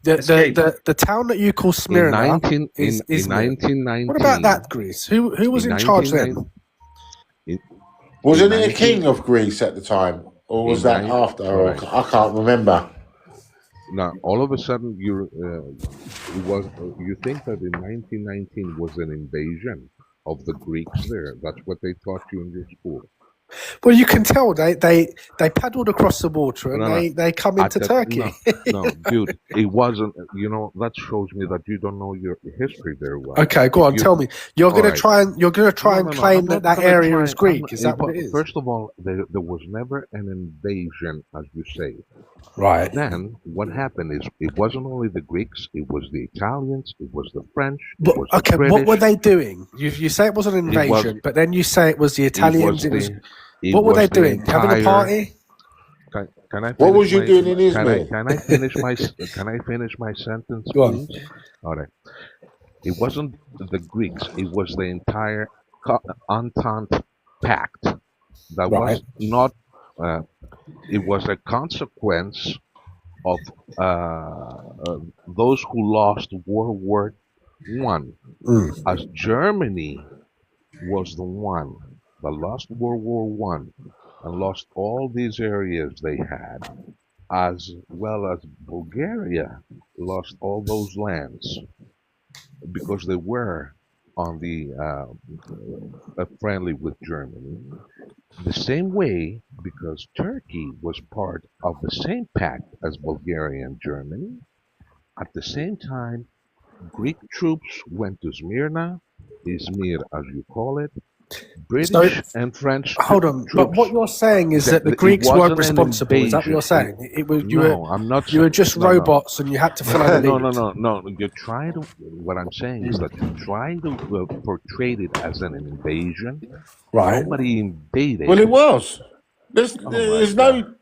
Escape. The town that you call In Smyrna 19 is in Izmir. 1919. What about that Greece? Who was in charge then? 1919 Wasn't in he a 19 king of Greece at the time? Or was in that nine. after? All Or right. I can't remember. Now, all of a sudden, you think that in 1919 was an invasion of the Greeks there. That's what they taught you in your school. Well, you can tell they paddled across the water and No. they come into Turkey. No, dude, it wasn't. That shows me that you don't know your history very well. Okay, go on, tell me. You're going to try and claim I'm that not gonna area try- is Greek. Is that but what it is? First of all, there was never an invasion, as you say. Right. Then what happened is it wasn't only the Greeks; it was the Italians, it was the French, it But was the okay, British. what were they doing? You say it was an invasion, but then you say it was the Italians. What were they doing? Having a party? Can I? What was you doing in Izmir? Can I finish my? Can I finish my sentence, Go on. please? All right. It wasn't the Greeks; it was the entire Entente Pact. That was not. It was a consequence of those who lost World War I, as Germany was the one that lost World War One and lost all these areas they had, as well as Bulgaria lost all those lands because they were on the friendly with Germany. The same way, because Turkey was part of the same pact as Bulgaria and Germany, at the same time, Greek troops went to Smyrna, Izmir as you call it. British and French Hold on, troops. but what you're saying is that the it Greeks weren't wasn't an responsible. Is that what you're invasion. saying? It was No, I'm not you were saying. just No, no. robots and you had to follow the lead. No. You try to. What I'm saying is that you try to portray it as an invasion. Right. Nobody invaded. Well, it was. There's God.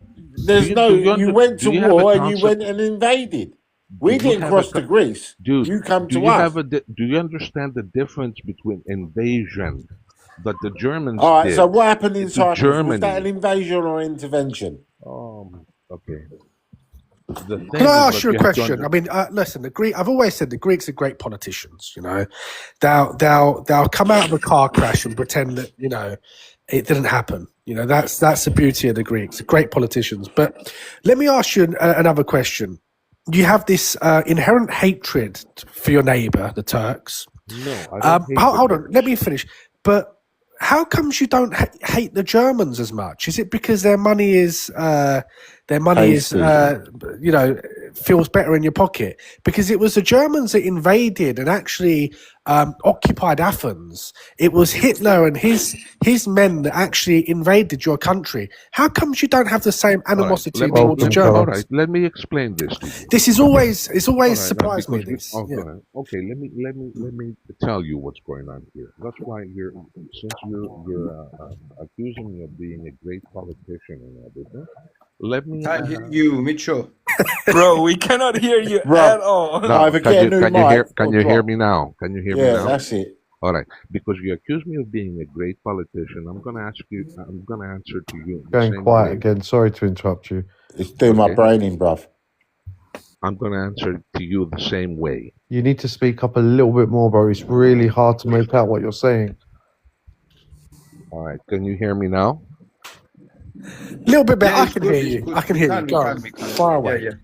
You went to war and you went and invaded. We didn't cross to Greece. Dude, you come to you us. do you understand the difference between invasion that the Germans All right, did so what happened in to Cyprus? Germany? Was that an invasion or intervention? Okay. Can I ask you a question? I mean, listen, I've always said the Greeks are great politicians. You know, they'll come out of a car crash and pretend that it didn't happen. You know, that's the beauty of the Greeks. They're great politicians. But let me ask you another question. You have this inherent hatred for your neighbour, the Turks. No, I don't hate hold on, let me finish. But how comes you don't hate the Germans as much? Is it because their money is feels better in your pocket? Because it was the Germans that invaded and actually occupied Athens. It was Hitler and his men that actually invaded your country. How comes you don't have the same animosity towards the Germans? All right, let me explain this to you. This is always surprised me. Okay, let me tell you what's going on here. That's why since you're accusing me of being a great politician and everything. Let me. Can't hear you, Micho. Bro, we cannot hear you at all. No, can you hear me now? Can you hear me now? Yeah, that's it. All right, because you accuse me of being a great politician, I'm going to answer to you. Going quiet again. Sorry to interrupt you. It's doing my brain in, bruv. I'm going to answer to you the same way. You need to speak up a little bit more, bro. It's really hard to make out what you're saying. All right, can you hear me now? A little bit better. I can hear you. I can hear you. Go on. Far away. Yeah.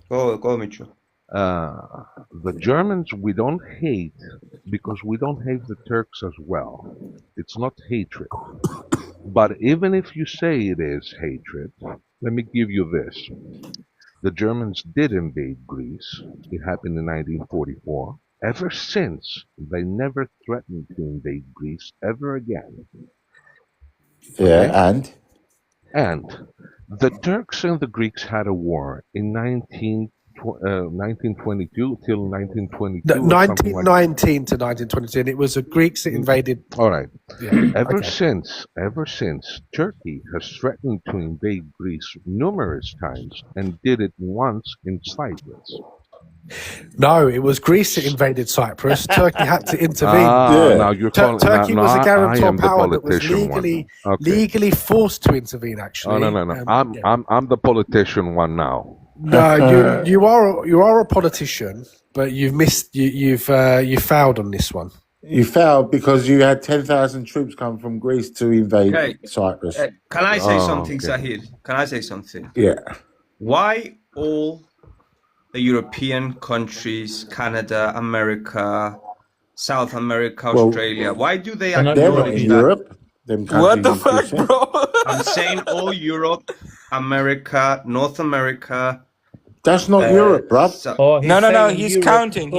Go, Micho. The Germans we don't hate because we don't hate the Turks as well. It's not hatred. But even if you say it is hatred, let me give you this. The Germans did invade Greece. It happened in 1944. Ever since, they never threatened to invade Greece ever again. Yeah, okay? And the Turks and the Greeks had a war in 1922 till 1922. 1919 to 1922, and it was the Greeks that invaded. All right. Yeah. Ever since, Turkey has threatened to invade Greece numerous times and did it once in Cyprus. No, it was Greece that invaded Cyprus. Turkey had to intervene. Now you're Turkey was a guarantor power that was legally forced to intervene. Actually, no. I'm the politician one now. No, you are a politician, but you've missed. You failed on this one. You failed because you had 10,000 troops come from Greece to invade Cyprus. Can I say something, Zahid? Can I say something? Yeah. Why all the European countries, Canada, America, South America, Australia, why do they acknowledge that? Europe? What the fuck, bro? I'm saying all Europe, America, North America. That's not Europe, bruv. No. He's counting.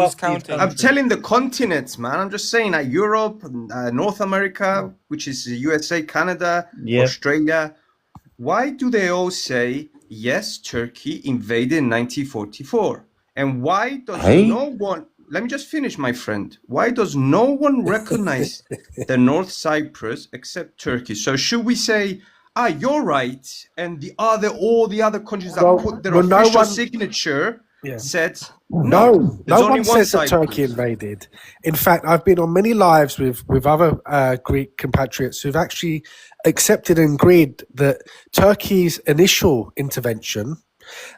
I'm telling the continents, man. I'm just saying that Europe, North America, which is USA, Canada, Australia. Why do they all say, yes, Turkey invaded in 1944? And why does no one... Let me just finish, my friend. Why does no one recognize the North Cyprus except Turkey? So should we say, you're right, and all the other countries that put their official signature said no one says that Turkey invaded. In fact, I've been on many lives with other Greek compatriots who've actually accepted and agreed that Turkey's initial intervention,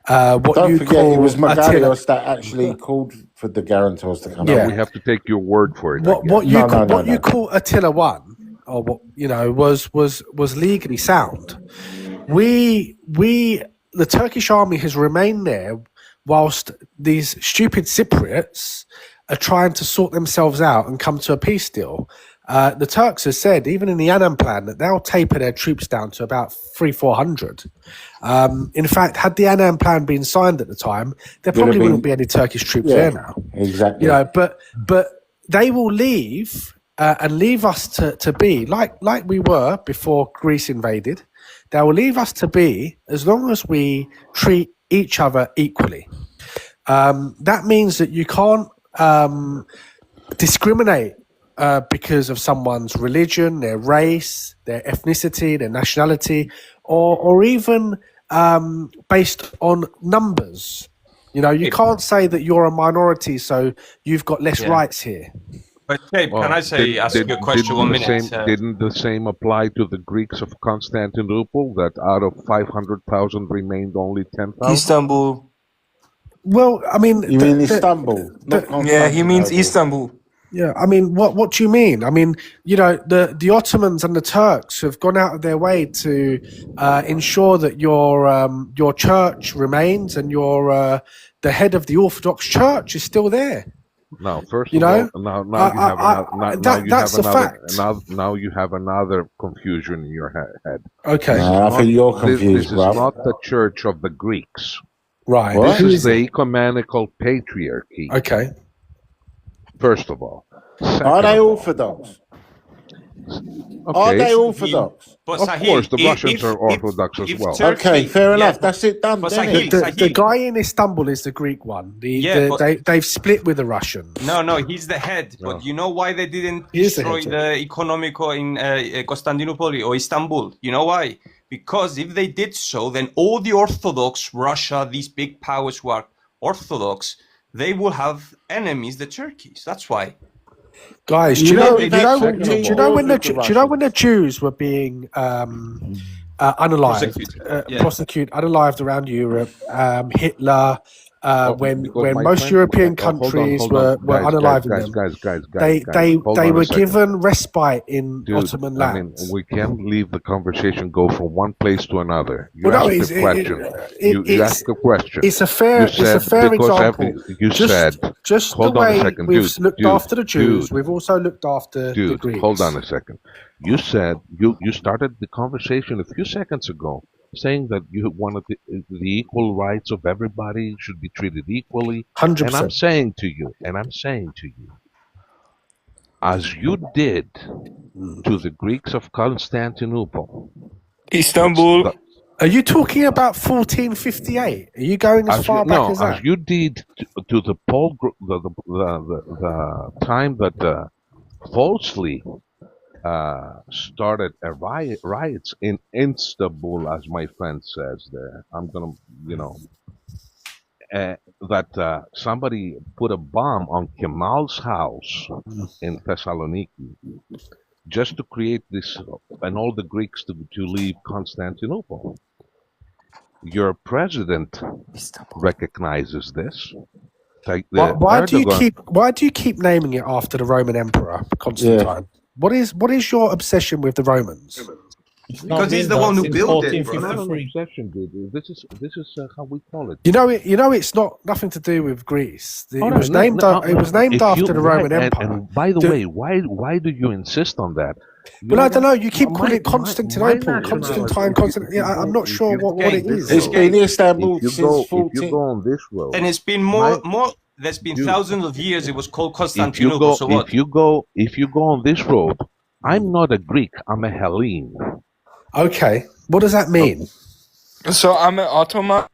Don't forget, it was Magarios that actually called for the guarantors to come out. We have to take your word for it. What you call Attila 1, or what was legally sound. The Turkish army has remained there whilst these stupid Cypriots are trying to sort themselves out and come to a peace deal. The Turks have said, even in the Annan plan, that they'll taper their troops down to about 300-400. In fact, had the Annan plan been signed at the time, there probably wouldn't be any Turkish troops there now. Exactly. But they will leave and leave us to be like we were before Greece invaded. They will leave us to be as long as we treat each other equally. That means that you can't discriminate because of someone's religion, their race, their ethnicity, their nationality, or even based on numbers. You can't say that you're a minority, so you've got less rights here. But Cape, can I ask you a question 1 minute? Didn't the same apply to the Greeks of Constantinople, that out of 500,000 remained only 10,000? Istanbul. Well, I mean... You mean Istanbul? Yeah, he means Istanbul. Yeah, I mean, what do you mean? I mean, the Ottomans and the Turks have gone out of their way to ensure that your church remains and the head of the Orthodox Church is still there. Now, first of all, now you have another confusion in your head. Okay, I think you're confused. This is not the Church of the Greeks. Right. This is the ecumenical patriarchy. Okay. First of all. Are they Orthodox? Okay. Are they Orthodox? Of course, the Russians are Orthodox as well. Okay, fair enough. That's it done. The guy in Istanbul is the Greek one. They've split with the Russians. No, he's the head. But you know why they didn't destroy the economical in Constantinople or Istanbul? You know why? Because if they did so, then all the Orthodox, Russia, these big powers who are Orthodox, they will have enemies, the Turkeys. That's why. Guys, do you know when the Jews were being unalived around Europe, Hitler, when most European countries were unaliving them, they were given respite in Ottoman lands. I mean, we can't leave the conversation go from one place to another. You asked a question. You asked a question. It's a fair example. Just the way we've looked after the Jews, we've also looked after the Greeks. Hold on a second. You said you started the conversation a few seconds ago, saying that you wanted the equal rights of everybody should be treated equally. 100%. And I'm saying to you, as you did to the Greeks of Constantinople, Istanbul. Are you talking about 1458? Are you going as far back as that? As you did to the time that falsely started riots in Istanbul, as my friend says there. I'm gonna, that somebody put a bomb on Kemal's house in Thessaloniki, just to create this, and all the Greeks to leave Constantinople. Your president recognizes this. Why do you keep naming it after the Roman Emperor Constantine? Yeah. What is your obsession with the Romans? Because he's the one who built it. Obsession, dude. This is how we call it. You know, it's nothing to do with Greece. It was named after the Roman Empire. And by the way, why do you insist on that? Well, I don't know. You keep calling it Constantinople, Constantine. Yeah, I'm not sure what it is. It's been Istanbul since 14. If you go on this road, and it's been more. There's been thousands of years. It was called Constantinople. If you go on this road, I'm not a Greek. I'm a Hellene. Okay, what does that mean? So I'm an Ottoman.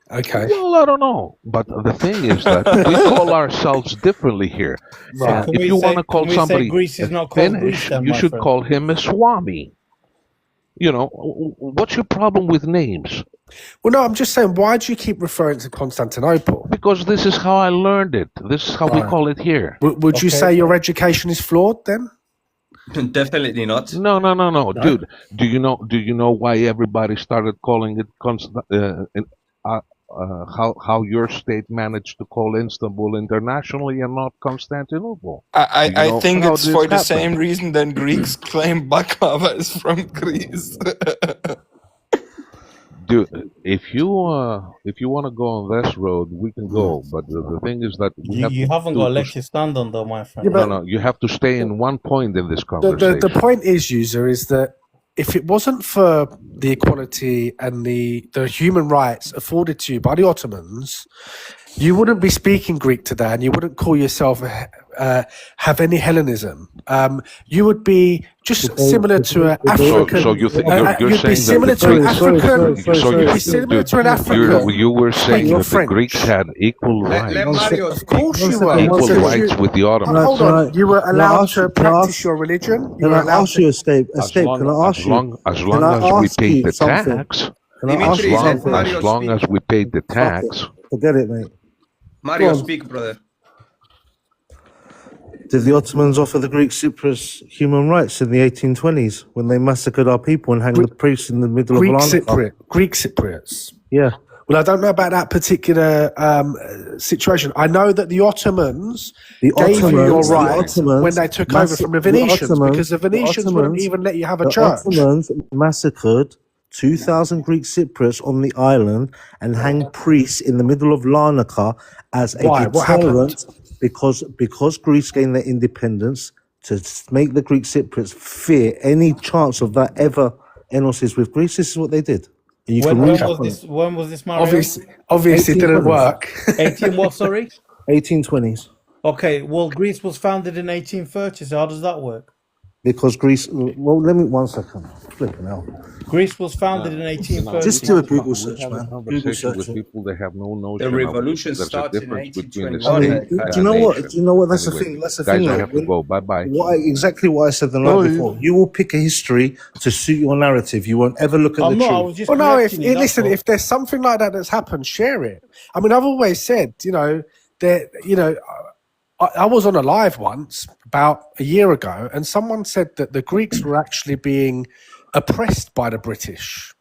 Okay. Well, I don't know, but the thing is that we call ourselves differently here. Right. If you want to call somebody Finnish, you should call him a Swami. What's your problem with names? Well, no, I'm just saying, why do you keep referring to Constantinople? Because this is how I learned it. This is how we call it here. Would you say your education is flawed then? Definitely not. No, dude. Do you know why everybody started calling it how your state managed to call Istanbul internationally and not Constantinople. I think how it's this for the happened. same reason that Greeks claim baklava is from Greece. Dude, if you want to go on this road, we can go. But the thing is that we have You haven't got a leg to to stand on, though, my friend. Yeah, no, you have to stay in one point in this the conversation. point is, user, is that if it wasn't for the equality and the human rights afforded to you by the Ottomans, you wouldn't be speaking Greek today, and you wouldn't call yourself have any Hellenism. You would be just similar to an African. So you're you'd be saying similar that to an African. You'd be similar to an African. you were saying You're that the Greeks had equal rights. Let Mario Of speak. course you were. Equal rights with the Ottomans. Hold on. You were allowed to practice your religion. You Can were I allowed ask you, Escape? Escape, can I ask you? As Can long I as we ask paid you the something? tax, Can I ask Dimitri, you let something? Mario as long speak. as we paid the Fuck tax. it. Forget it, mate. Mario, Go on. speak, brother. Did the Ottomans offer the Greek Cyprus human rights in the 1820s when they massacred our people and hanged the priests in the middle Greek of Larnaca? Greek Cypriots. Yeah. Well, I don't know about that particular situation. I know that the Ottomans gave you your rights when they took over from the Venetians, because the Venetians wouldn't even let you have a church. The Ottomans massacred 2,000 Greek Cypriots on the island and hanged priests in the middle of Larnaca as a Why? What happened? deterrent because Greece gained their independence to make the Greek Cypriots fear any chance of that ever Enos with Greece. This is what they did. And you can read up on it. When was this, Mario? Obviously it didn't 1820s. work. 18 what, sorry? 1820s. Okay, well, Greece was founded in 1830, so how does that work? Because Greece, well, let me, 1 second. Flipping hell. Greece was founded in 1830. Just do a Google search, We have a man. Google conversation search with it. people that have no notion. The revolution there's a started in difference between the 1821. state Do you know what? nation. Do you know what? That's the Anyway, thing. That's the guys, thing. I Like, have to go. Bye bye. exactly what I said the night before. You will pick a history to suit your narrative. You won't ever look at the I truth. was just Well, no, correcting you, that's listen, all. if there's something like that that's happened, share it. I mean, I've always said, that, I was on a live once about a year ago, and someone said that the Greeks were actually being oppressed by the British.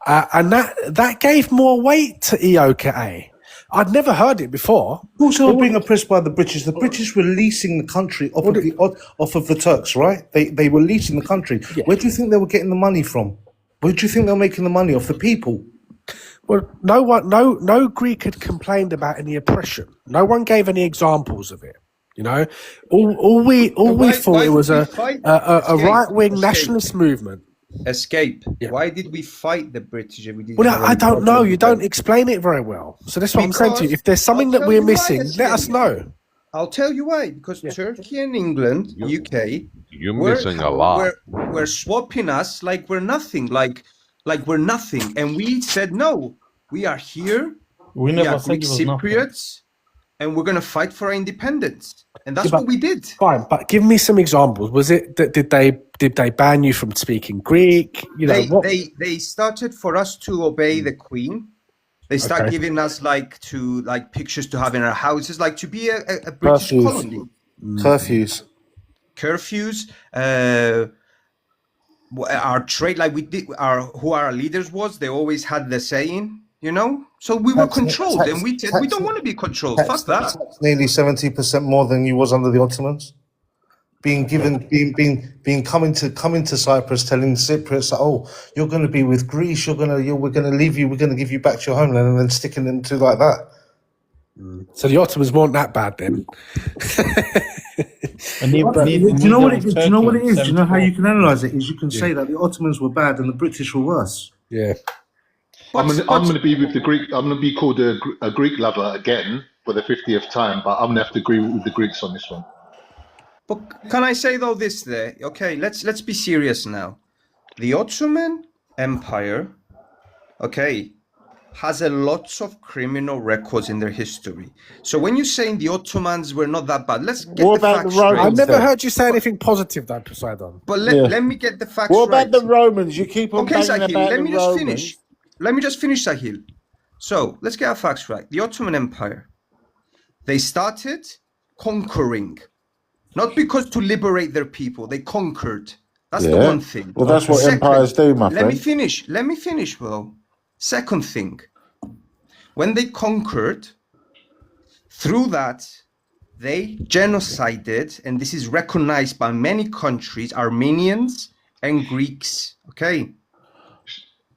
And that gave more weight to EOKA. I'd never heard it before. Also, being oppressed by the British. The British were leasing the country off of the Turks, right? They were leasing the country. Yeah. Where do you think they were getting the money from? Where do you think they were making the money off? The people. Well, no Greek had complained about any oppression. No one gave any examples of it. All we thought it was a right-wing nationalist movement. Escape. Yeah. Why did we fight the British if we didn't? Well, have I any don't know. problem You with don't them? explain it very well. So that's what I'm saying to you. Because If there's something I'll that tell we're you why, missing, let us Escape. know. I'll tell you why. Because Turkey and England, UK, You're missing a lot. We're swapping us like we're nothing, like we're nothing, and we said no. We are here. We We never are said Greek it was nothing. Cypriots, and we're gonna fight for our independence, and that's Yeah, but- what we did. Fine, but give me some examples. Was it that did they ban you from speaking Greek? They started for us to obey the Queen. They start Okay. giving us like pictures to have in our houses, like to be a British Curfews. colony. Curfews. Curfews. Our trade, like we did, who our leaders was, they always had the saying, So we were controlled, and we don't want to be controlled. Fuck that. Nearly 70% more than you was under the Ottomans. Being coming to Cyprus, telling Cypriots, oh, you're going to be with Greece, we're going to leave you, we're going to give you back to your homeland, and then sticking them to like that. So the Ottomans weren't that bad then. And Do you know what it is? Do you know what it is? Do you know how you can analyze it? Is you can say that the Ottomans were bad and the British were worse. Yeah. I'm going to be with the Greek. I'm going to be called a Greek lover again for the 50th time, but I'm going to have to agree with the Greeks on this one. But can I say though this there? Okay, let's be serious now. The Ottoman Empire, has a lots of criminal records in their history. So when you're saying the Ottomans were not that bad, let's get What the about facts the Romans? straight. I've never heard you say anything positive though, Poseidon. But let me get the facts What right. about the Romans? You keep on Okay, banging Sahil, about let the me just Romans. finish. Let me just finish, Sahil. So let's get our facts right. The Ottoman Empire, they started conquering, not because to liberate their people. They conquered. That's the one thing. Well, that's what empires do, my Let me friend. finish. Let me finish, bro. Second thing, When they conquered, through that, they genocided, and this is recognized by many countries, Armenians and Greeks. Okay?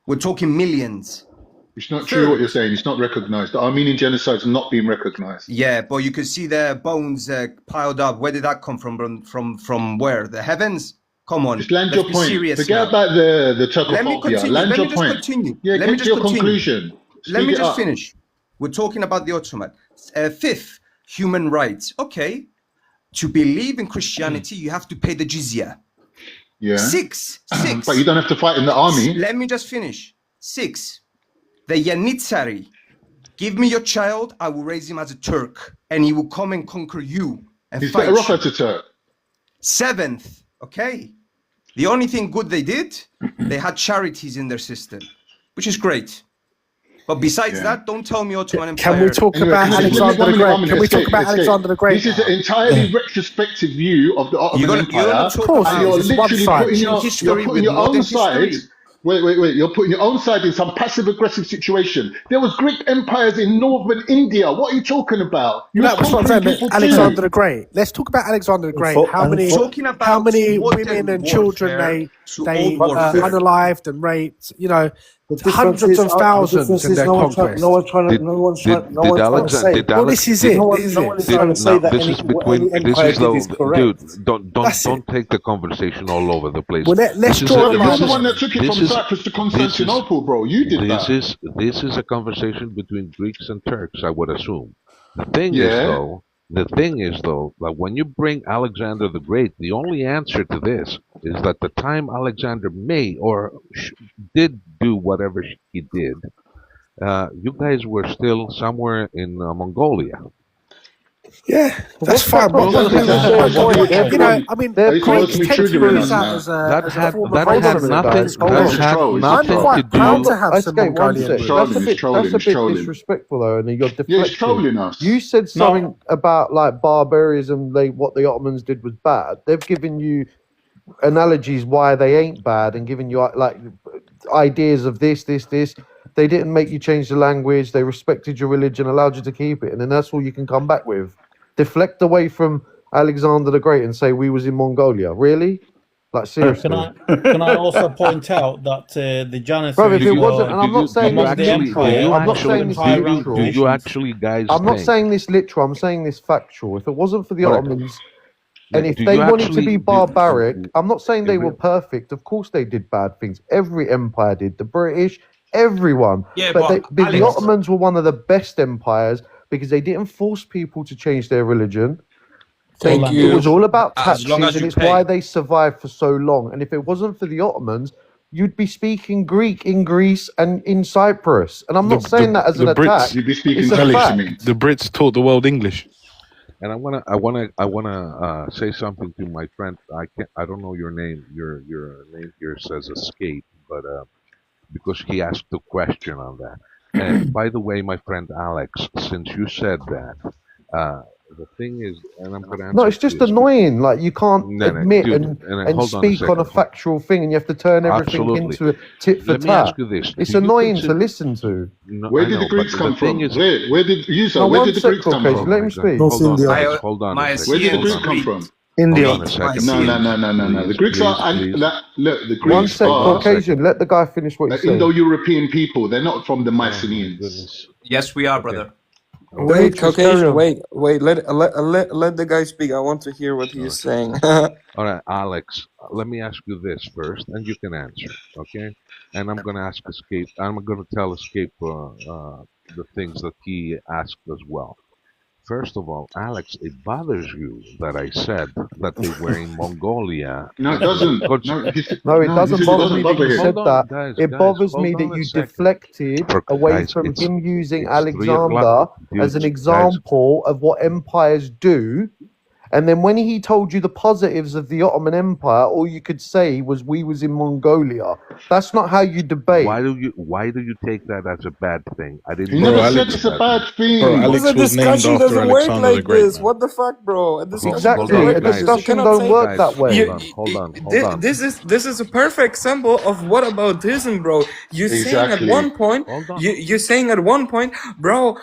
We're talking millions. It's not true what you're saying. It's not recognized. The Armenian genocide is not being recognized. Yeah, but you can see their bones piled up. Where did that come from? From where? The heavens? Come on. Just land let's your be point. serious Forget now. about the Turkophobia. Let me continue. Land Let your me just point. continue. Yeah, Let me get just to your continue. conclusion. Let me Speed it just up. finish. We're talking about the Ottoman. Fifth, human rights. Okay. To believe in Christianity, you have to pay the jizya. Yeah. Six. But you don't have to fight in the army. Let me just finish. 6, the Yanitsari. Give me your child, I will raise him as a Turk, and he will come and conquer you and He's fight better off you. as a Turk. 7th, okay. The only thing good they did, they had charities in their system, which is great. But besides that, don't tell me Ottoman Empire. Can we talk about Alexander the Great? Can we talk about Alexander the Great? This is an entirely retrospective view of the Ottoman Empire. Of course, and you're literally putting your own side. Wait. You're putting your own side in some passive-aggressive situation. There was Greek empires in northern India. What are you talking about? You That's what I'm saying. people Alexander too. the Great. Let's talk about Alexander the Great. How many women and children they unalived and raped? You know, hundreds of thousands in their conquest. No one's trying to say. Well, this is it. No one is trying to say that any empire did is correct. Dude, don't take the conversation all over the place. Well, let's draw the You're the one that took it from Cyprus to Constantinople, bro. You did that. This is a conversation between Greeks and Turks, I would assume. The thing is though, that when you bring Alexander the Great, the only answer to this is that the time Alexander may or did do whatever he did, you guys were still somewhere in Mongolia. Yeah, that's fine. You know, I mean, Greek tend to use that as a form of I'm quite proud to have some Mongolian. That's a bit disrespectful, though, and you're deflecting. Yeah, he's trolling us. You said something about like barbarism. What the Ottomans did was bad. They've given you analogies why they ain't bad, and given you like ideas of this. They didn't make you change the language. They respected your religion, allowed you to keep it, and then that's all you can come back with. Deflect away from Alexander the Great and say we was in Mongolia. Really? Like seriously? Can I also point out that the Janissaries? Bro, if it wasn't, and I'm not saying this literal. Do you actually, guys? I'm not saying this literal. I'm saying this factual. If it wasn't for the Ottomans, and if they wanted to be barbaric, I'm not saying they were perfect. Of course, they did bad things. Every empire did. The British, everyone. Yeah, but the Ottomans were one of the best empires because they didn't force people to change their religion. Thank you. It was all about taxes, long as and you it's pay. why they survived for so long. And if it wasn't for the Ottomans, you'd be speaking Greek in Greece and in Cyprus. And I'm not saying that as an attack. You'd be speaking It's a Galish to fact. me. The Brits taught the world English. And I wanna say something to my friend. I don't know your name. Your name here says escape, but because he asked a question on that. And by the way, my friend Alex, since you said that, the thing is, and I'm gonna answer. No, it's just annoying. Like you can't admit dude, and speak on a factual thing, and you have to turn everything into a tit for tat. Let me ask you this: It's annoying to listen to. Where did the Greeks come from? Where did the Greeks come from? Let me speak. Hold on. Where did the Greeks come from? India. Hold on a second. No. The Greeks are look. The Greeks One sec, Caucasian. Let the guy finish what he's saying. Indo-European people. They're not from the Mycenaeans. Yes, we are, brother. Wait, Caucasian, wait. Let the guy speak. I want to hear what he is saying. All right, Alex. Let me ask you this first, and you can answer. Okay? And I'm gonna ask Escape. I'm gonna tell Escape the things that he asked as well. First of all, Alex, it bothers you that I said that they were in Mongolia. No, it doesn't. No, it doesn't bother me that you said that. Guys, it bothers me that you deflected away from him using Alexander as an example of what empires do, And then when he told you the positives of the Ottoman Empire, all you could say was we was in Mongolia. That's not how you debate. Why do you take that as a bad thing? I didn't. He Bro, never said Alex- it's a bad Bro, thing. Alex a was named discussion after doesn't work Alexander like the Great, this. man. What the fuck, bro? A discussion Exactly. doesn't work A like this. You discussion cannot don't say work Guys, that way. hold on. this is a perfect example of whataboutism, bro. You're saying at Exactly. one point, Hold on. you're saying at one point, bro,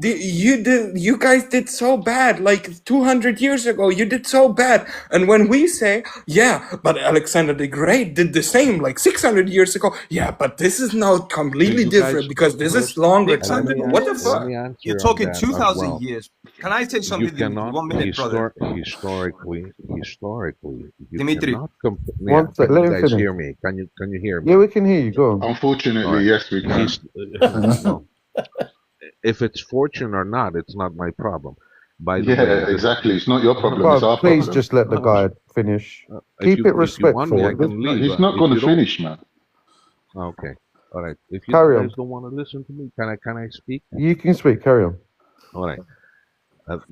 you guys did so bad, like 200 years ago, you did so bad. And when we say, yeah, but Alexander the Great did the same, like 600 years ago, yeah, but this is now completely You different guys- because this is longer Let time. me What the answer- fuck? let me answer You're on talking that as 2,000 well. years. Can I say You something, Dimitri? cannot 1 minute, brother. historically, you Dimitri. cannot compare. One sec, can let you him guys finish. hear me? Can you hear me? Yeah, we can hear you. Go on. Unfortunately, All right. yes, we can. Well, if it's fortune or not, it's not my problem. By the way, Yeah, exactly. It's not your problem. It's Bro, our please problem. just let the guy finish. if Keep you it if you respectful. want me, I can No, leave. he's not If going you to don't- finish, man. Okay, all right. If you Carry guys on. don't want to listen to me, can I speak? You can speak. Carry on. All right.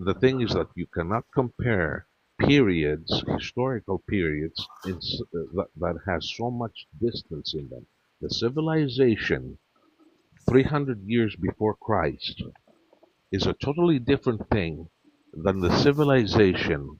The thing is that you cannot compare periods, historical periods, that has so much distance in them. The civilization 300 years before Christ is a totally different thing than the civilization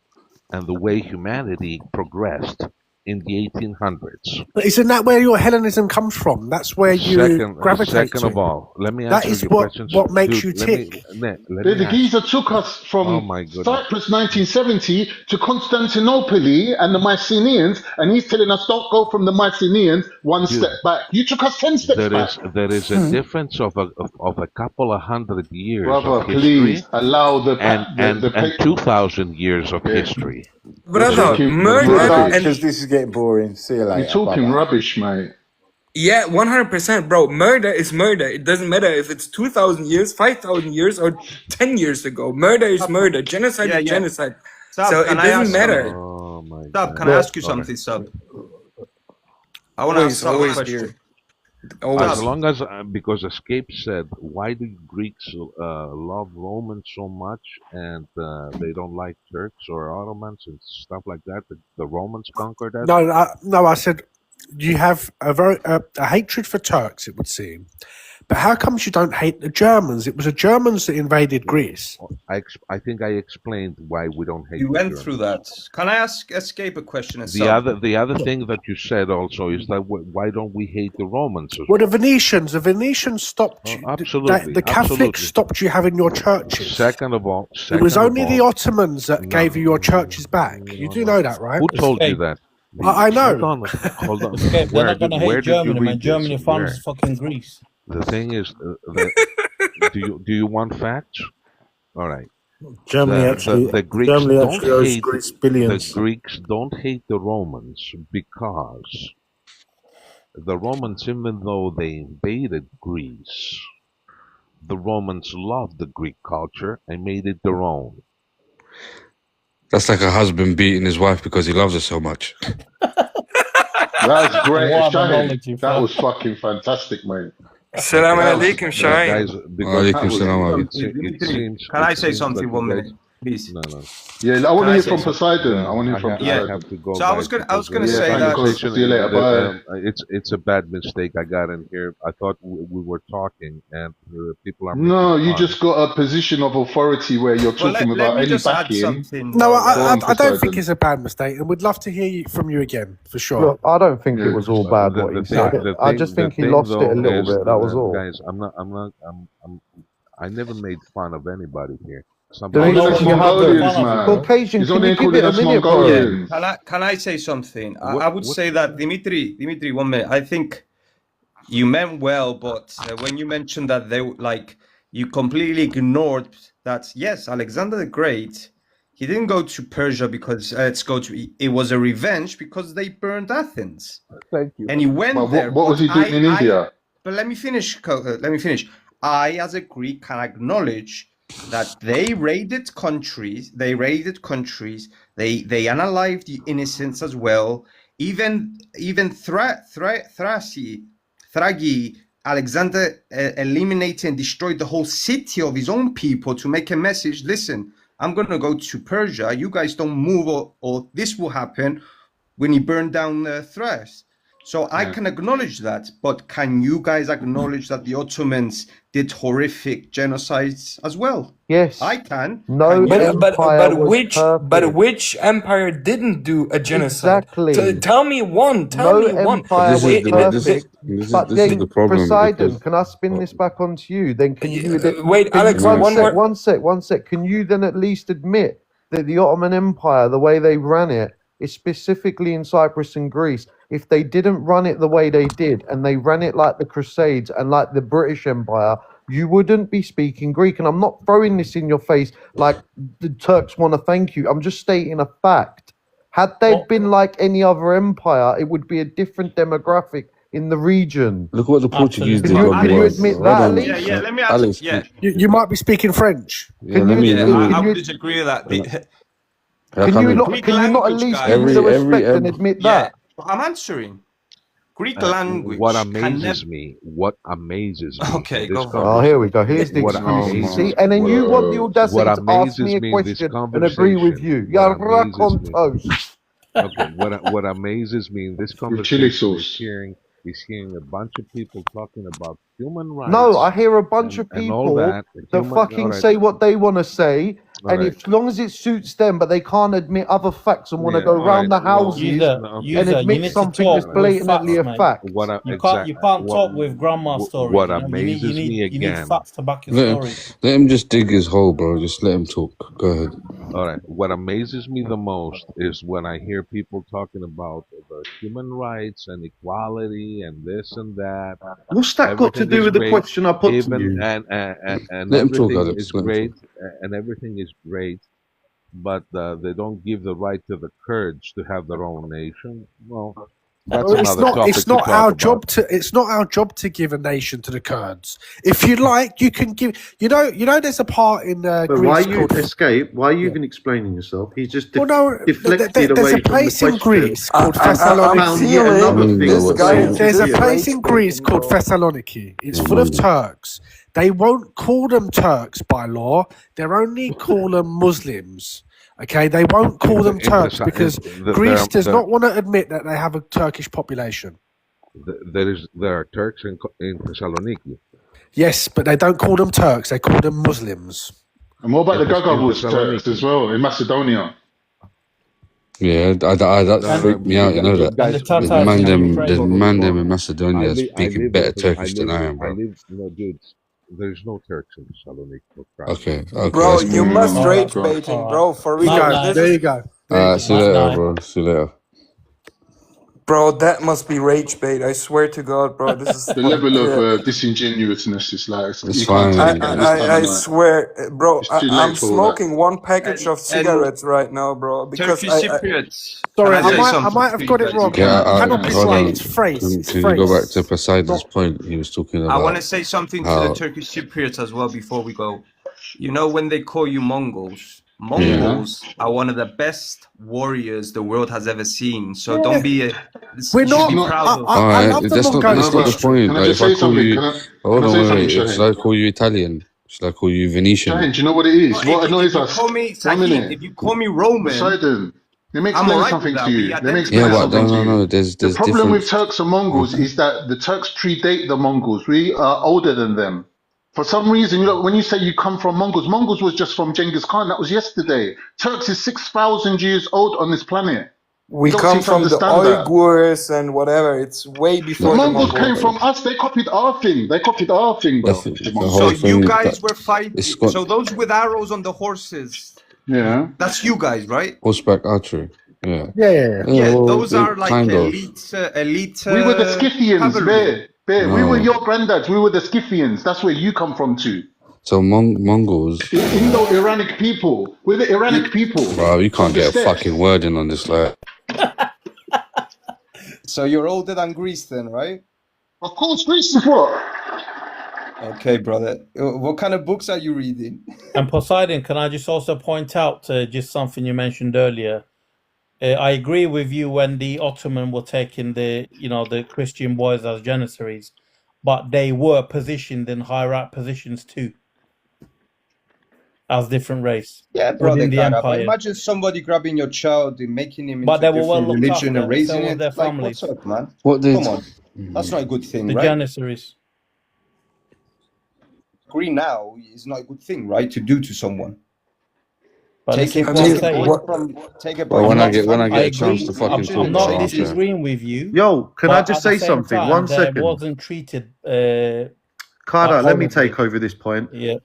and the way humanity progressed in the 1800s. But isn't that where your Hellenism comes from? That's where you gravitate Second to. of all, let me That answer is your what questions. makes Dude, you let me- tick. let The me ask- geezer took us from Oh my goodness. Cyprus 1970 to Constantinople and the Mycenaeans, and he's telling us don't go from the Mycenaeans one Dude, step back. You took us 10 steps back. There is a difference of a couple of hundred years Brother, of history please allow and 2,000 years of history. Brother, talking murder rubbish. and Because this is getting boring. See you later. You're talking Bye-bye. rubbish, mate. yeah, 100%, bro. Murder is murder. It doesn't matter if it's 2,000 years, 5,000 years, or 10 years ago. Murder is murder. Genocide is genocide. Sab, so can it I doesn't ask matter. something? Oh my Sab, God. can I ask you Okay. something, Sab? I want to ask Sab a Always, question. dear. Always. As long as, because Escape said, why do Greeks love Romans so much and they don't like Turks or Ottomans and stuff like that? The Romans conquered that? No, I said you have a hatred for Turks, it would seem. But how comes you don't hate the Germans? It was the Germans that invaded Greece. I think I explained why we don't hate You the went Germans. through that. Can I ask Escape a question? The other thing that you said also is that why don't we hate the Romans as Well, well? the Venetians stopped you. Absolutely, The Catholics absolutely. stopped you having your churches. Second of all, It was only the Ottomans that gave you your churches back. You do know that, right? Who told you that? I know. Hold on. Escape. They're not going to hate Where did you Germany, man. read Germany this? funds Where? fucking Greece. The thing is, do you want facts? All right. Germany The Greeks Germany don't actually owes hate Greece billions. the Greeks don't hate the Romans because the Romans, even though they invaded Greece, the Romans loved the Greek culture and made it their own. That's like a husband beating his wife because he loves her so much. That's great, What Shahid. analogy, That fam. was fucking fantastic, mate. Salam That was- alaikum, Shahid. Guys, because Alaikum salam. it seems. Can I it say seems something that 1 you minute, guys- please? No. Yeah, I want Can to I hear say from something? Poseidon. I want to hear from I Poseidon. have to go. So I was guys, gonna because say thank that. you. See you later. Bye. It's a bad mistake I got in here. I thought we were talking, and people are. No, making you fun. just got a position of authority where you're Well, talking let without me any just add backing. something. No, Go I on, don't think Poseidon. it's a bad mistake, and we'd love to hear from you again for sure. Look, I don't think it was all bad The- what the he thing- said. the I thing- just the think he thing, lost it a though, little is, bit. That was all. Guys, I never made fun of anybody here. Calling Dimitri, us you have Mongolians, the- man. Caucasian, He's can only you give calling it a us minute, bro? Mongolians. Can I say something? I What- would what- say that Dimitri, 1 minute. I think you meant well, but when you mentioned that you completely ignored that. Yes, Alexander the Great, he didn't go to Persia because it was a revenge because they burned Athens, Thank you. and he went Well, there. what was he doing in India? But let me finish. Let me finish. I, as a Greek, can acknowledge that they raided countries. They unalived the innocents as well. Even Thragi, Alexander eliminated and destroyed the whole city of his own people to make a message. Listen, I'm going to go to Persia. You guys don't move, or this will happen when he burned down Thrace. So I can acknowledge that, but can you guys acknowledge that the Ottomans did horrific genocides as well? Yes. I can. No Can you? empire was perfect. which empire didn't do a genocide? Exactly. Tell me one. No empire This was is perfect. But this is then, the problem Poseidon, because can I spin this back onto you? Then can you... wait, can Alex, you, one one sec, more. one sec. Can you then at least admit that the Ottoman Empire, the way they ran it, is specifically in Cyprus and Greece, if they didn't run it the way they did, and they ran it like the Crusades and like the British Empire, you wouldn't be speaking Greek. And I'm not throwing this in your face like the Turks want to thank you. I'm just stating a fact. Had they been like any other empire, it would be a different demographic in the region. look what the Portuguese did. Can you admit that at least? Yeah, let me answer. Alex, Yeah. You might be speaking French. yeah, let me. I would disagree with that. Can you not at least give me the respect and admit that? I'm answering. Greek language. What amazes me. What amazes me. Okay, go for it. Oh, here we go. Here's the What excuse. amazes See, and then you want the what audacity to ask amazes me a me in this question and agree with you. what You're amazes on me- toast. Okay, what amazes me in this chili conversation sauce. is hearing a bunch of people talking about human rights. No, I hear a bunch of and all people that, that fucking say what they want to say, and Alright. as long as it suits them, but they can't admit other facts and want to Yeah, go alright, round the well, houses User, and you admit need to something talk that's with blatantly facts, a mate. fact. You can't talk with grandma stories. What amazes me you need again. facts to back your Let him, story. let him just dig his hole, bro. Just let him talk. Go ahead. All right. What amazes me the most is when I hear people talking about the human rights and equality and this and that. What's that got to Everything do is with the great, question I put to even you? and Let him talk, everything Alex. is Let him great, and everything is great, but they don't give the right to the Kurds to have their own nation. Well, that's Well, another topic it's to not talk our about. job to it's not our job to give a nation to the Kurds. If you like, you can give. You know, there's a part in But Greece why you called. escape? Why are you Yeah. even explaining yourself? He's just Well, no, deflected there's away a from the place in question. Greece called And Thessaloniki. found yet another thing This to guy say. is There's a Yeah. place in Greece called Thessaloniki. It's full of Turks. They won't call them Turks by law. They're only call them Muslims. Okay, they won't call them Turks because Greece does not want to admit that they have a Turkish population. There are Turks in Thessaloniki. Yes, but they don't call them Turks. They call them Muslims. And what about the In Gagavuz Turks Thessaloniki. as well in Macedonia? Yeah, that freaked me out. You know that. And the There's Tatars man in them, Ukraine. there's man them in Macedonia I speaking live better in- Turkish than I am, I bro. live, no, dude. There's no Turks in Thessaloniki. For crap. Okay, Bro, that's you cool. must Alright, rage baiting, alright. bro. For There you real. go. Night, There you go. See you later, Night. bro. See you later. Bro, that must be rage bait. I swear to God, bro. This is The like, level of disingenuousness is like It's you can't fine. take it at this time I of night. swear, bro. It's too I'm late for all that. smoking one package of cigarettes right now, bro. Because Turkish Cypriots. Sorry, Can I say I something might have to got you it guys? wrong. Yeah, Cannot be hold right. on. It's phrase. It's Can you go back phrase. to Poseidon's point? He was talking I want to about say something to how the Turkish Cypriots as well before we go. You know, when they call you Mongols, yeah. Mongols are one of the best warriors the world has ever seen. So don't be a. We're You should not. be not- proud of. I Alright, love the that's not Mongolian the history. point. Can I Like, just if I say call something? you, Can I hold say on, something, wait. Should I Shaheen? call you Italian? Should I call you Venetian? Shaheen, do you know what it is? What If annoys you us? call me One Sahim, minute. if you call me Roman, Poseidon. Let me I'm explain alright with something that. to We you. Let me identify explain Yeah, as but something to you. no. There's The problem with different. Turks and Mongols is that the Turks predate the Mongols. We are older than them. For some reason, you know, when you say you come from Mongols, Mongols was just from Genghis Khan. That was yesterday. Turks is 6,000 years old on this planet. we You don't come seem to from the understand that. Uyghurs and whatever. It's way The before the Mongols came Mongols. from us. They copied our thing. They copied our thing, bro. The The so whole Mongols. thing. you guys were fighting. It's got So those with arrows on the horses, Yeah. that's you guys, right? horseback archery. Yeah. Yeah. Yeah, well, those are like kind of. elite. We were the Scythians, cavalry. Bear. We were No. your granddads. We were the Scythians. That's where you come from too. So Mongols, Indo-Iranic people. We're the Iranic people. bro, you From can't the get a steppes. fucking word in on this. Like, So you're older than Greece, then, right? Of course, Greece is what? Okay, brother. What kind of books are you reading? And Poseidon, can I just also point out just something you mentioned earlier? I agree with you when the Ottoman were taking the Christian boys as janissaries, but they were positioned in higher up positions too. as different race Yeah, within brother the Cara, but empire. imagine somebody grabbing your child and making him But into they were well different looked religion after, and and so raising was it. their Like, what's families. up, man? What did? Come on. That's not a good thing, The right? Janissaries. Agree now is not a good thing, right? To do to someone. But this is Take what I'm a saying. boy from take a boy Well, from his when I family. get I a chance agree. to fucking I'm talk, bro, not I'll say. disagreeing with you. Yo, can I But just at the say same something? time, One there second. wasn't treated Carter, let me horribly. take over this point. Yeah.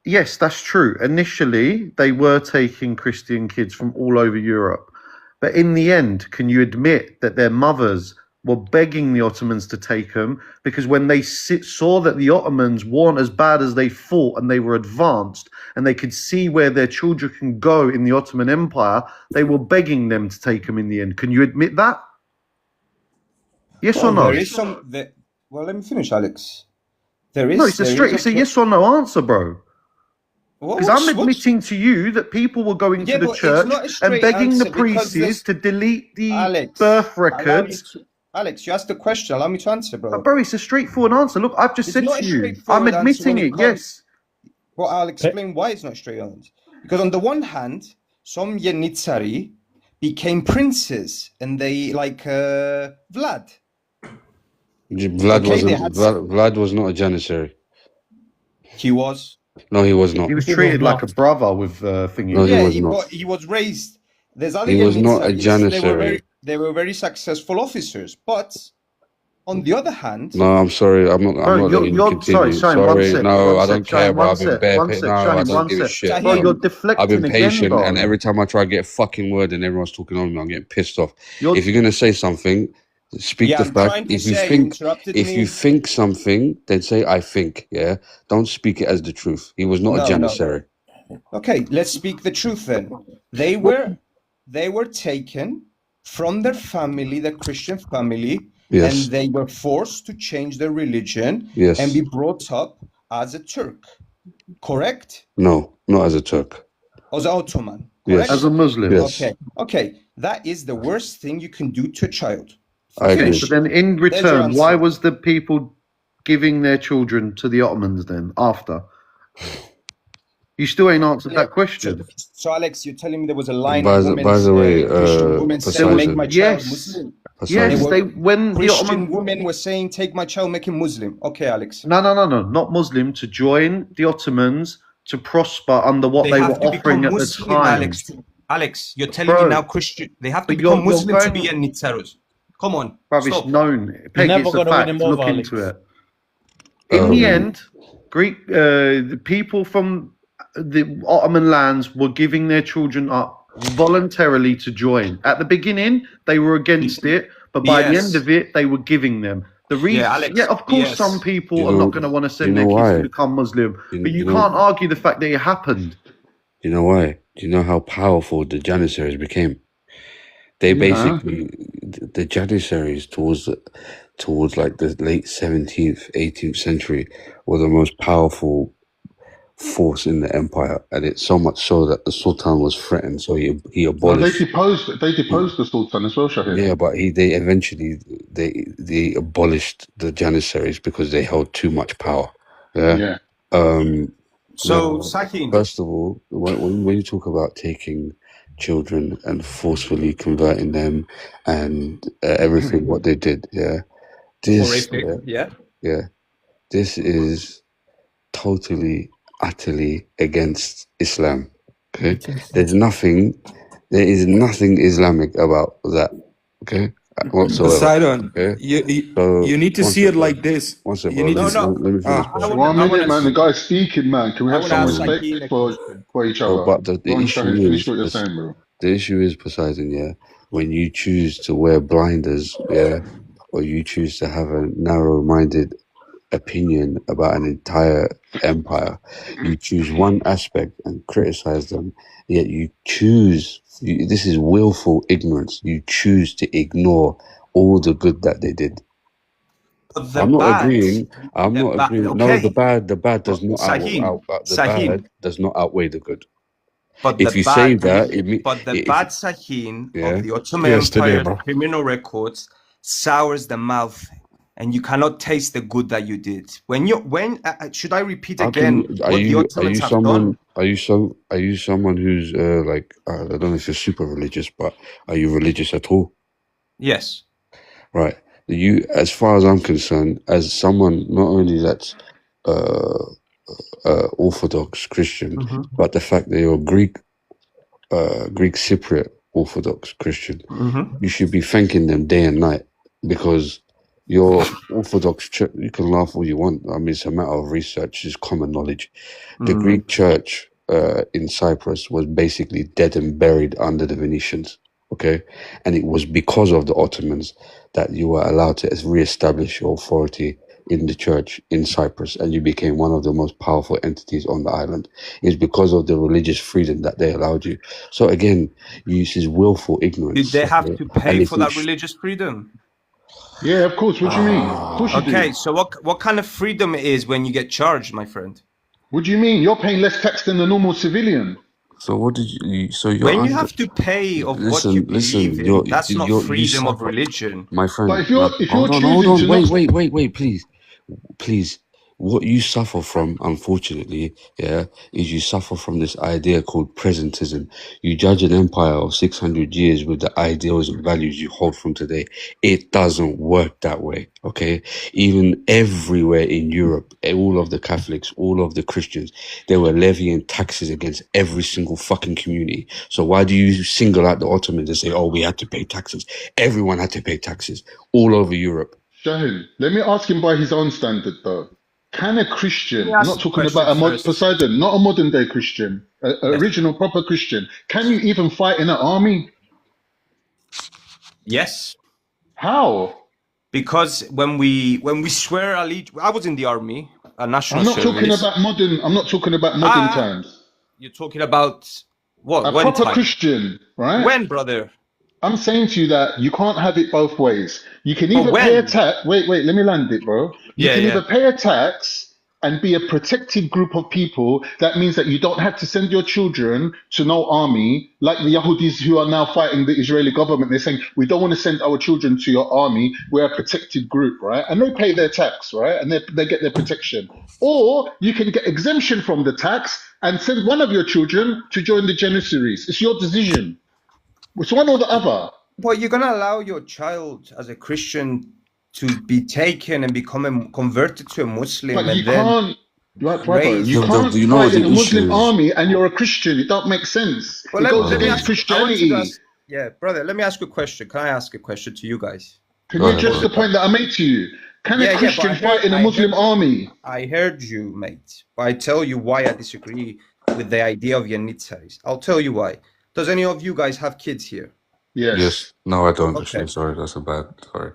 Yes, that's true. Initially, they were taking Christian kids from all over Europe. But in the end, can you admit that their mothers were begging the Ottomans to take them? Because when they saw that the Ottomans weren't as bad as they thought and they were advanced and they could see where their children can go in the Ottoman Empire, they were begging them to take them in the end. Can you admit that? Yes or no? There is some. Well, let me finish, Alex. No, it's a yes or no answer, bro. Because I'm admitting to you that people were going to the church and begging the priests to delete the birth records. Alex, you asked the question. Allow me to answer, brother. But bro, it's a straightforward answer. Look, I've just said to you, I'm admitting it. Yes. Well, I'll explain why it's not straight on. Because on the one hand, some Janitsari became princes, and they like Vlad. Vlad was not a Janissary. He was. No, he was not. He was treated like a brother with thingy. No, he was not. But he was raised. There's other He was not a Janitsaris, Janissary. They were very successful officers, but on the other hand, No, I'm sorry. I'm not letting you continue. Sorry, no, I don't care, bro. I've been bare patient. No, I don't give a shit. Bro, you're deflecting I've been patient, again, and every time I try to get a fucking word and everyone's talking on me, I'm getting pissed off. If you're gonna say something, speak the fact. If you think something, then say I think. Yeah, don't speak it as the truth. He was not a Janissary. Okay, let's speak the truth then. They were taken from their family, the Christian family, and they were forced to change their religion and be brought up as a Turk. Correct? No, not as a Turk. As an Ottoman. Yes. As a Muslim. Yes. Okay. That is the worst thing you can do to a child. I agree. But then in return, why was the people giving their children to the Ottomans then after? You still ain't answered that question. So Alex, you're telling me there was a line by of women, the way, Christian women saying, make my child Muslim? Yes, when the Christian women were saying, take my child, make him Muslim. Okay, Alex. No, not Muslim, to join the Ottomans to prosper under what they were offering at the time. Alex, you're telling me now Christian, they have to become Muslim to be a Nitsaros. Come on, bruv, it's known. Peg, it's a fact. Look into it. In the end, Greek, the people from the Ottoman lands were giving their children up voluntarily to join. At the beginning, they were against it, but by the end of it, they were giving them. The reason, of course, some people are not going to want to send their kids to become Muslim, but you can't argue the fact that it happened. You know why? Do you know how powerful the Janissaries became? They basically, the Janissaries towards like the late 17th, 18th century were the most powerful force in the empire, and it's so much so that the Sultan was threatened, so he abolished. They deposed the Sultan as well, Shahid. Yeah, but they eventually abolished the Janissaries because they held too much power. Yeah. So, Sahin. First of all, when you talk about taking children and forcefully converting them and everything what they did, this is totally, utterly against Islam. Okay, there is nothing Islamic about that. Okay, whatsoever. Poseidon, okay? you need to see it like this. One second, you need to let me finish. 1 minute, man. The guy's speaking, man. Can we have some respect for each other? But the issue finish what you're saying, bro. The issue is, Poseidon, when you choose to wear blinders, or you choose to have a narrow-minded opinion about an entire empire, you choose one aspect and criticize them, yet this is willful ignorance. You choose to ignore all the good that they did. I'm not agreeing. No, the bad does not does not outweigh the good. But if you say that, bad Sahin of the Ottoman Empire's criminal records sours the mouth, and you cannot taste the good that you did. Should I repeat again what the Ottomans have done? Are you someone who's like I don't know if you're super religious, but are you religious at all? Yes. Right. You, as far as I'm concerned, as someone not only that's Orthodox Christian, Mm-hmm. but the fact that you're Greek Cypriot Orthodox Christian, Mm-hmm. you should be thanking them day and night, because your Orthodox Church, you can laugh all you want. I mean, it's a matter of research, it's common knowledge. The Greek Church in Cyprus was basically dead and buried under the Venetians, okay? And it was because of the Ottomans that you were allowed to re-establish your authority in the church in Cyprus, and you became one of the most powerful entities on the island. It's because of the religious freedom that they allowed you. So again, this is willful ignorance. Did they have to pay And for that religious freedom? Yeah, of course. What do you mean? Of course you Okay, do. so what kind of freedom it is when you get charged, my friend? What do you mean? You're paying less tax than the normal civilian. So what did you? So you're When you under. have to pay of what you Listen, believe in, that's not you freedom of suffer, religion. my friend. But if you're Hold on, choosing to not, wait, please. What you suffer from, unfortunately, is you suffer from this idea called presentism. You judge an empire of 600 years with the ideals and values you hold from today. It doesn't work that way, okay? Even everywhere in Europe, all of the Catholics, all of the Christians, they were levying taxes against every single fucking community. So why do you single out the Ottomans and say, oh, we had to pay taxes? Everyone had to pay taxes all over Europe. Shahil, let me ask him by his own standard though. Can a Let me Christian, I'm ask not you a talking question about a first. Poseidon, not a modern day Christian, a Yes. original proper Christian, can you even fight in an army? Yes. How? Because when we swear allegiance, I was in the army, a national I'm not talking service. about modern times. You're talking about what? A When proper time? Christian, right? When, brother? I'm saying to you that you can't have it both ways. You can But either pay a when? tax. Wait, let me land it, bro. You Yeah, can yeah. either pay a tax and be a protected group of people. That means that you don't have to send your children to no army, like the Yahudis who are now fighting the Israeli government. They're saying, we don't want to send our children to your army. We're a protected group, right? And they pay their tax, right? And they get their protection. Or you can get exemption from the tax and send one of your children to join the Janissaries. It's your decision. It's one or the other. Well, you're gonna allow your child as a Christian to be taken and become converted to a Muslim, But you and then can't, like brother, raised. you can't You know fight what in the a Muslim issue is? army and you're a Christian. It don't make sense. Well, It goes let me against ask. I wanted to Christianity. ask. Yeah, brother. Let me ask you a question. Can I ask a question to you guys? Can Go you ahead, address the brother. point that I made to you? Can a Yeah, but Christian fight in a Muslim army? I heard you, mate. But I tell you why I disagree with the idea of Yanitsaris. I'll tell you why. Does any of you guys have kids here? Yes. No, I don't Okay. actually. Sorry, that's a bad. Sorry.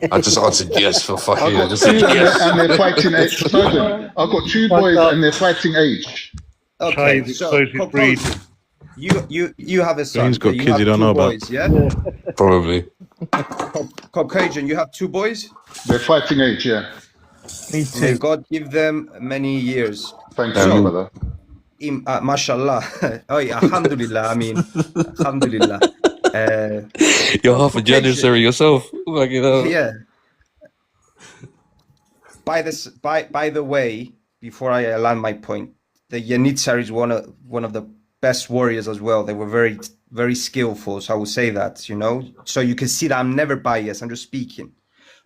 I just answered yes for fucking. I've I got just two said yes. and they're fighting age. Poseidon, I've got two boys and they're fighting age. Okay, Shahid so exposed his breed. Caucasian, you have a son. He's got you kids have you don't two know about. boys, yeah? Probably. Caucasian, you have two boys? They're fighting age, yeah. Me May too. God give them many years. Thank you, So, brother. mashallah. Oh, yeah, alhamdulillah, I mean, alhamdulillah. You're half a Caucasian, Janissary yourself. Fucking hell. yeah. By the way, before I land my point, the Yanitsar is one of the best warriors as well. They were very, very skillful. So I will say that, you know, so you can see that I'm never biased. I'm just speaking.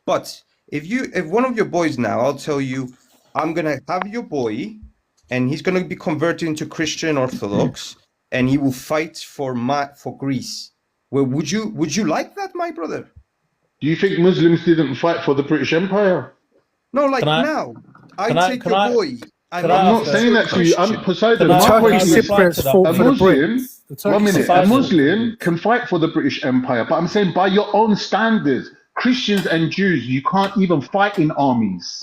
But if one of your boys now, I'll tell you, I'm gonna have your boy, and he's gonna be converted into Christian Orthodox, and he will fight for Greece. Well, would you like that, my brother? Do you think Muslims didn't fight for the British Empire? No, like Can I- now. can I I- take can your I- boy. I'm not saying that to you. I'm Poseidon. Can I- My can I question is, reply to Cypriots that, fought a for the Muslim, Brits. The one Turkish minute, a society- Muslim can fight for the British Empire, but I'm saying by your own standards, Christians and Jews, you can't even fight in armies.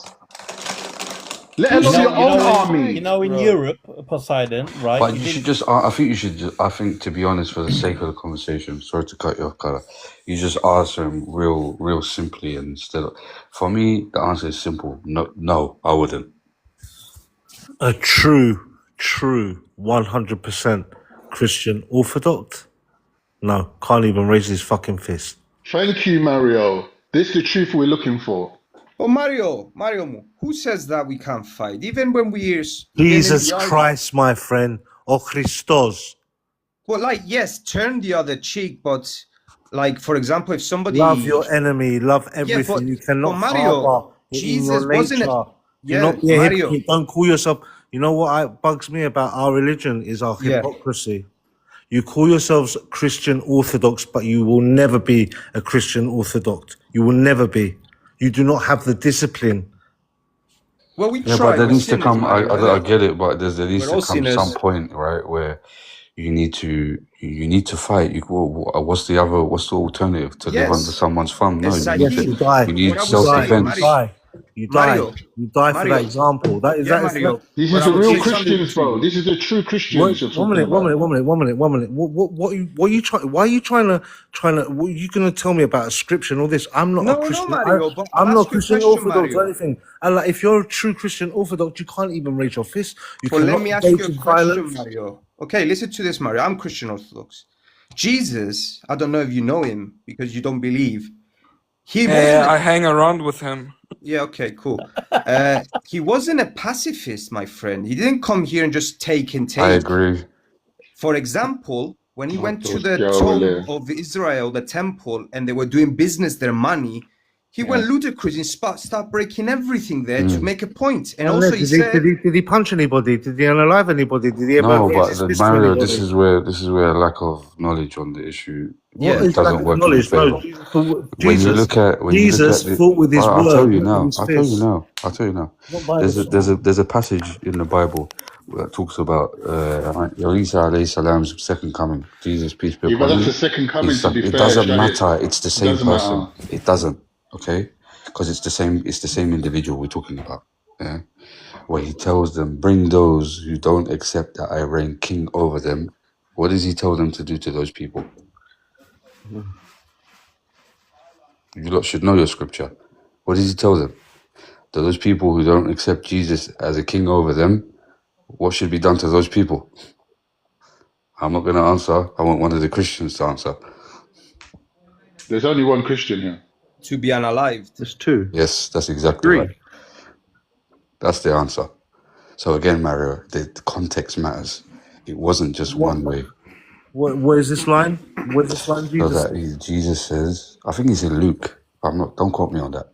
Let alone your own army. You know, in Bro. Europe, Poseidon, right? But you you did- should just. I think you should. I think, to be honest, for the sake of the conversation, sorry to cut you off, Kara. You just answer him real simply, and instead of. For me, the answer is simple. No, I wouldn't. A true 100% Christian Orthodox? No, can't even raise his fucking fist. Thank you, Mario. This is the truth we're looking for. Oh, Mario, who says that we can't fight? Even when we're Jesus Christ, my friend, or Christos. Well, like, yes, turn the other cheek, but like, for example, if somebody Love your enemy, love yeah, everything. You cannot Mario, harbor it in your Jesus wasn't nature. Do yeah, not be a Mario, hypocrite. Don't call yourself. You know what bugs me about our religion is our yeah. hypocrisy. You call yourselves Christian Orthodox, but you will never be a Christian Orthodox. You will never be. You do not have the discipline. Well, we Yeah, try. but there We're needs to sinners, come. Mario, I innit? get it, but there needs We're to all come some sinners. point, right, where you need to fight. What's the alternative to live under Yes. someone's thumb? No, Yes, you die. you What need I was self saying, You defense. die. You die. Mario, You die for that Mario. example. That is Yeah, that is that. Mario. This But is I the will real say something Christians, to bro. you. This is the true Christians you're talking about. One minute. What are you trying? Why are you trying to? What are you going to tell me about a scripture and all this? I'm not a No, Christian. Mario, but I'll I'm not ask you a Christian question, Orthodox or Mario. anything. And like, if you're a true Christian Orthodox, you can't even raise your fist. You Well, let cannot me ask you engage a in question, violence. Mario. Okay, listen to this, Mario. I'm Christian Orthodox. Jesus, I don't know if you know him because you don't believe. He wasn't. I hang around with him. Yeah, okay, cool. He wasn't a pacifist, my friend. He didn't come here and just take and I take. agree. For example, when he went to those the girl tomb there. of Israel, the temple, and they were doing business, their money, he went ludicrous and start breaking everything there to make a point. And also he said, Did he punch anybody? Did he unalive anybody? Did he ever No, raise his but fist to Mario, anybody? this is where lack of knowledge on the issue What it is lack doesn't of work in your knowledge? No, favor. Jesus The, fought with his I'll word, tell you not with now. his I'll tell you fist. now. I'll tell you now. Not by the sword. There's a passage in the Bible that talks about Isa alayhi salam's second coming. Jesus, peace be Yeah, but upon that's him. the second coming, to be It fair, doesn't Shahid. matter. It's the It same doesn't person. matter. It doesn't. Okay, because it's the same. It's the same individual we're talking about. Yeah, where he tells them, "Bring those who don't accept that I reign king over them." What does he tell them to do to those people? You lot should know your scripture. What does he tell them? To those people who don't accept Jesus as a king over them, what should be done to those people? I'm not going to answer. I want one of the Christians to answer. There's only one Christian here. to be unalived. There's two. Yes, that's exactly Three. right. That's the answer. So again, Mario, the context matters. It wasn't just one way. What is this line? What is this line? So Jesus. that Jesus says, I think it's in Luke. Don't quote me on that.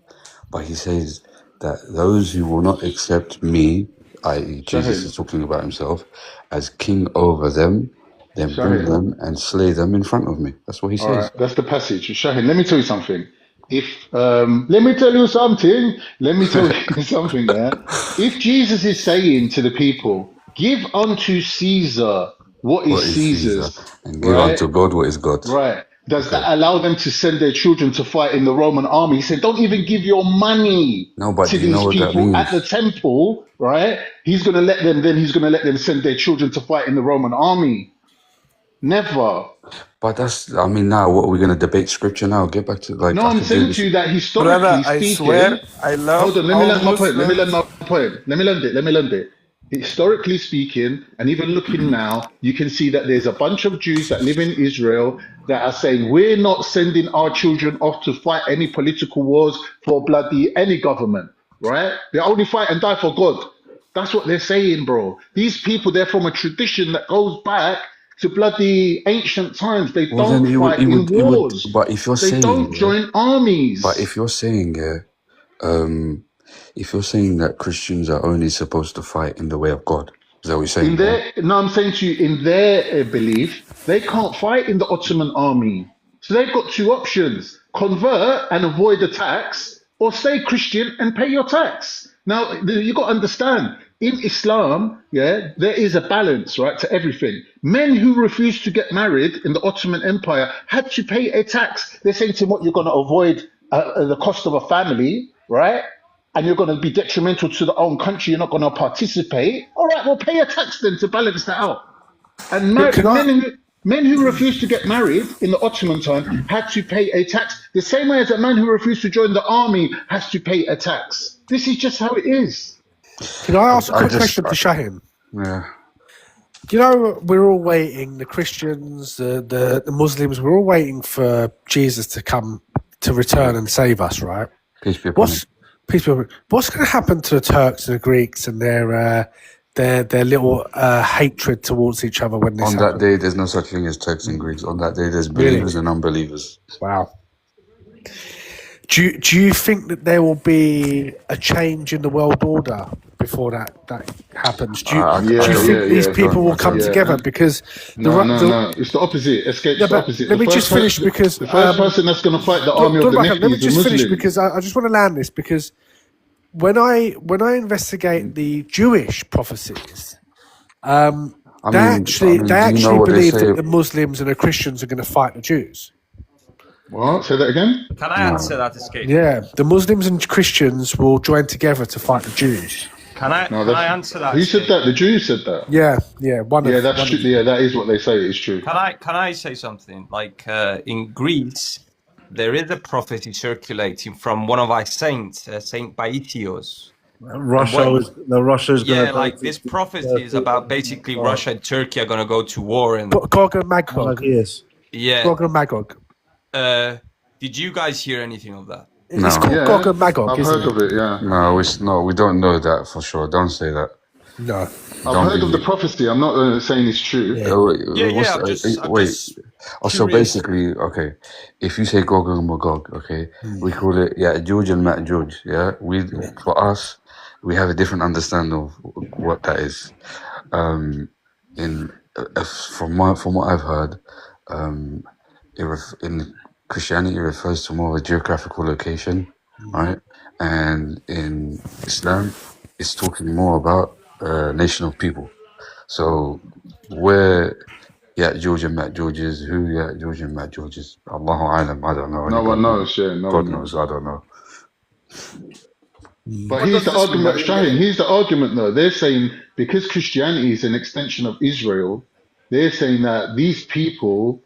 But he says that those who will not accept me, i.e. Jesus Shahid. is talking about himself, as king over them, then bring Shahid. them and slay them in front of me. That's what he All says. right, that's the passage. Shahid, let me tell you something. If let me tell you something. Let me tell you something. Yeah. If Jesus is saying to the people, "Give unto Caesar what is What is Caesar? Caesar's," And give right? unto God what is God's. Right. Does Okay. that allow them to send their children to fight in the Roman army? He said, "Don't even give your money No, but to do you know these what that people at the means? temple." Right. He's gonna let them. Then he's gonna let them send their children to fight in the Roman army. Never. But now what are we going to debate scripture now? Get back to, No, I I'm could do saying this. to you that Brother, historically I speaking, swear, I love hold on, let me all land my point. Let me land Muslims. my point. Let me land it. Historically speaking, and even looking now, you can see that there's a bunch of Jews that live in Israel that are saying, we're not sending our children off to fight any political wars for bloody any government, right? They only fight and die for God. That's what they're saying, bro. These people, they're from a tradition that goes back to bloody ancient times. They Well, then don't fight in it would. wars. But if you're They saying, don't join armies. but if you're saying, if you're saying that Christians are only supposed to fight in the way of God, is that what you're saying? In their, no, I'm saying to you, in their belief, they can't fight in the Ottoman army. So they've got two options: convert and avoid the tax, or stay Christian and pay your tax. Now, you got to understand, in Islam, yeah, there is a balance, right, to everything. Men who refused to get married in the Ottoman Empire had to pay a tax. They're saying to them, what, you're going to avoid the cost of a family, right? And you're going to be detrimental to the own country, you're not going to participate. All right, well, pay a tax then to balance that out. And men who refused to get married in the Ottoman time had to pay a tax, the same way as a man who refused to join the army has to pay a tax. This is just how it is. Can I ask a quick question to Shahim? Yeah. You know, we're all waiting, the Christians, the Muslims, we're all waiting for Jesus to come, to return and save us, right? Peace be upon him. Peace be upon you. What's going to happen to the Turks and the Greeks and their little hatred towards each other when this On happens? that day, there's no such thing as Turks and Greeks. On that day, there's believers and unbelievers. Wow. Do you think that there will be a change in the world order before that happens? Do you think these people will come together? Because no, it's the opposite. Escape's the opposite. Let me just finish because the first person that's going to fight the army of the Mahdi let me is a just finish Muslim. because I just want to land this because when I investigate the Jewish prophecies, they actually believe that the Muslims and the Christians are going to fight the Jews. What? Say that again? Can I answer that, Escape? Yeah, the Muslims and Christians will join together to fight the Jews. Can I answer that? Who said that? The Jews said that. Yeah, that's true. Yeah, that is what they say. It's true. Can I say something? Like in Greece, there is a prophecy circulating from one of our saints, Saint Paisios. Russia's going to like this prophecy is about basically Russia and Turkey are going to go to war and Gog and Magog. Yes. Yeah. Gog and Magog. Did you guys hear anything of that? No. It's called Gog and Magog. I've heard of it. Yeah. No, we don't know that for sure. Don't say that. No. I've heard of the prophecy. I'm not saying it's true. So basically, okay, if you say Gog and Magog, okay, we call it George and George. Yeah, for us, we have a different understanding of what that is. From what I've heard, in Christianity, it refers to more of a geographical location, right? And in Islam, it's talking more about a nation of people. So where George and Matt Georges, George and Matt Georges, Allahu Alam, I don't know. No one knows, God knows, I don't know. But here's the argument, Shaheen. Here's the argument, though. They're saying because Christianity is an extension of Israel, they're saying that these people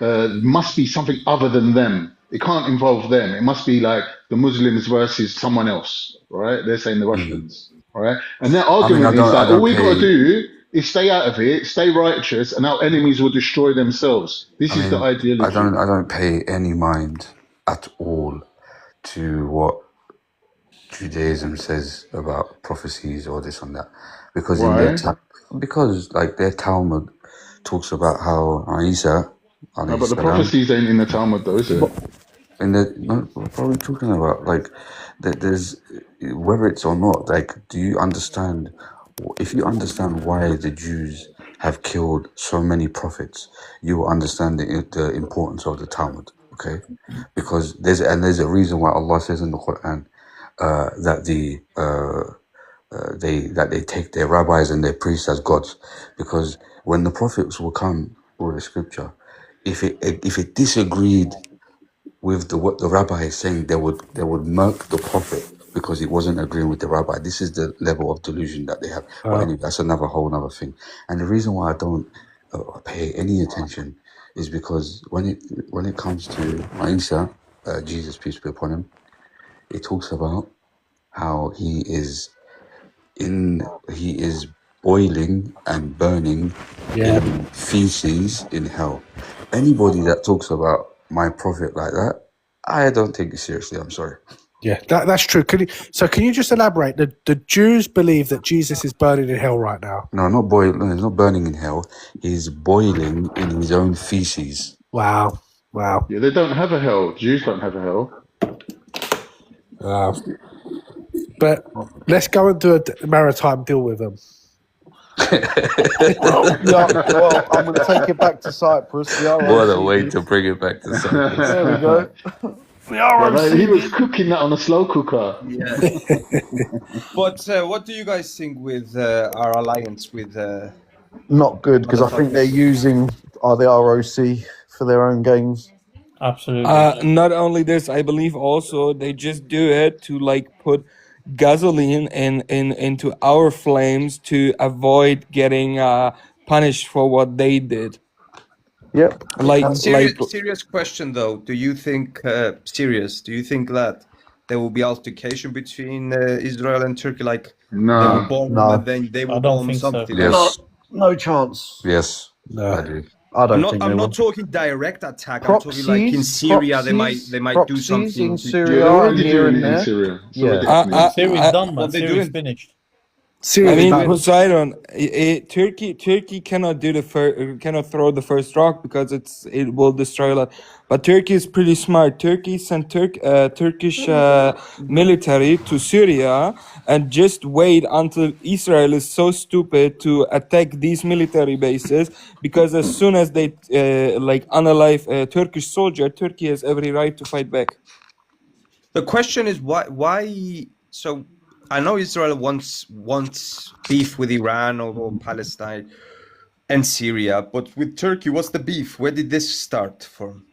must be something other than them. It can't involve them. It must be like the Muslims versus someone else, right? They're saying the Russians, right? And their argument is that all we got to do is stay out of it, stay righteous, and our enemies will destroy themselves. This is the ideology. I don't pay any mind at all to what Judaism says about prophecies or this and that, because because their Talmud talks about how Isa. No, but the prophecies ain't in the Talmud, though, is it? What are we talking about? There's whether it's or not. Do you understand? If you understand why the Jews have killed so many prophets, you will understand the importance of the Talmud. Okay, because there's a reason why Allah says in the Quran that they take their rabbis and their priests as gods, because when the prophets will come with the scripture, if it disagreed with what the rabbi is saying, they would murk the prophet because it wasn't agreeing with the rabbi. This is the level of delusion that they have. But anyway, that's whole other thing. And the reason why I don't pay any attention is because when it comes to Isa, Jesus, peace be upon him, it talks about how he is boiling and burning in feces in hell. Anybody that talks about my prophet like that, I don't take it seriously. I'm sorry. Yeah, that's true. Can you just elaborate? The Jews believe that Jesus is burning in hell right now. No, not boiling. No, he's not burning in hell. He's boiling in his own feces. Wow. Yeah, they don't have a hell. Jews don't have a hell. But let's go and do a maritime deal with them. Well, I'm going to take it back to Cyprus. What a way to bring it back to Cyprus. There we go. He was cooking that on a slow cooker. Yeah. But what do you guys think with our alliance with? Not good, because I think they're using the ROC for their own gains. Absolutely. Not only this, I believe also they just do it to put gasoline into our flames to avoid getting punished for what they did. Yep. Serious question though. Do you think that there will be altercation between Israel and Turkey? They will bomb and then they will bomb something? Yes. No chance. Yes. No. I do. I don't think I'm they not will. talking direct attack. I'm talking like in Syria they might do proxies something. in to- Syria Yeah, they're already here doing and it in there. Syria. It's Yeah. already happening in Syria. Syria's done, man. What they Syria's doing? finished. Syria I is mean, done. Poseidon, Turkey cannot do cannot throw the first rock because it will destroy a lot. But Turkey is pretty smart. Turkey sent Turkish military to Syria and just wait until Israel is so stupid to attack these military bases, because as soon as they like unalive a Turkish soldier, Turkey has every right to fight back. The question is why so I know Israel wants beef with Iran or Palestine and Syria, but with Turkey, what's the beef? Where did this start from?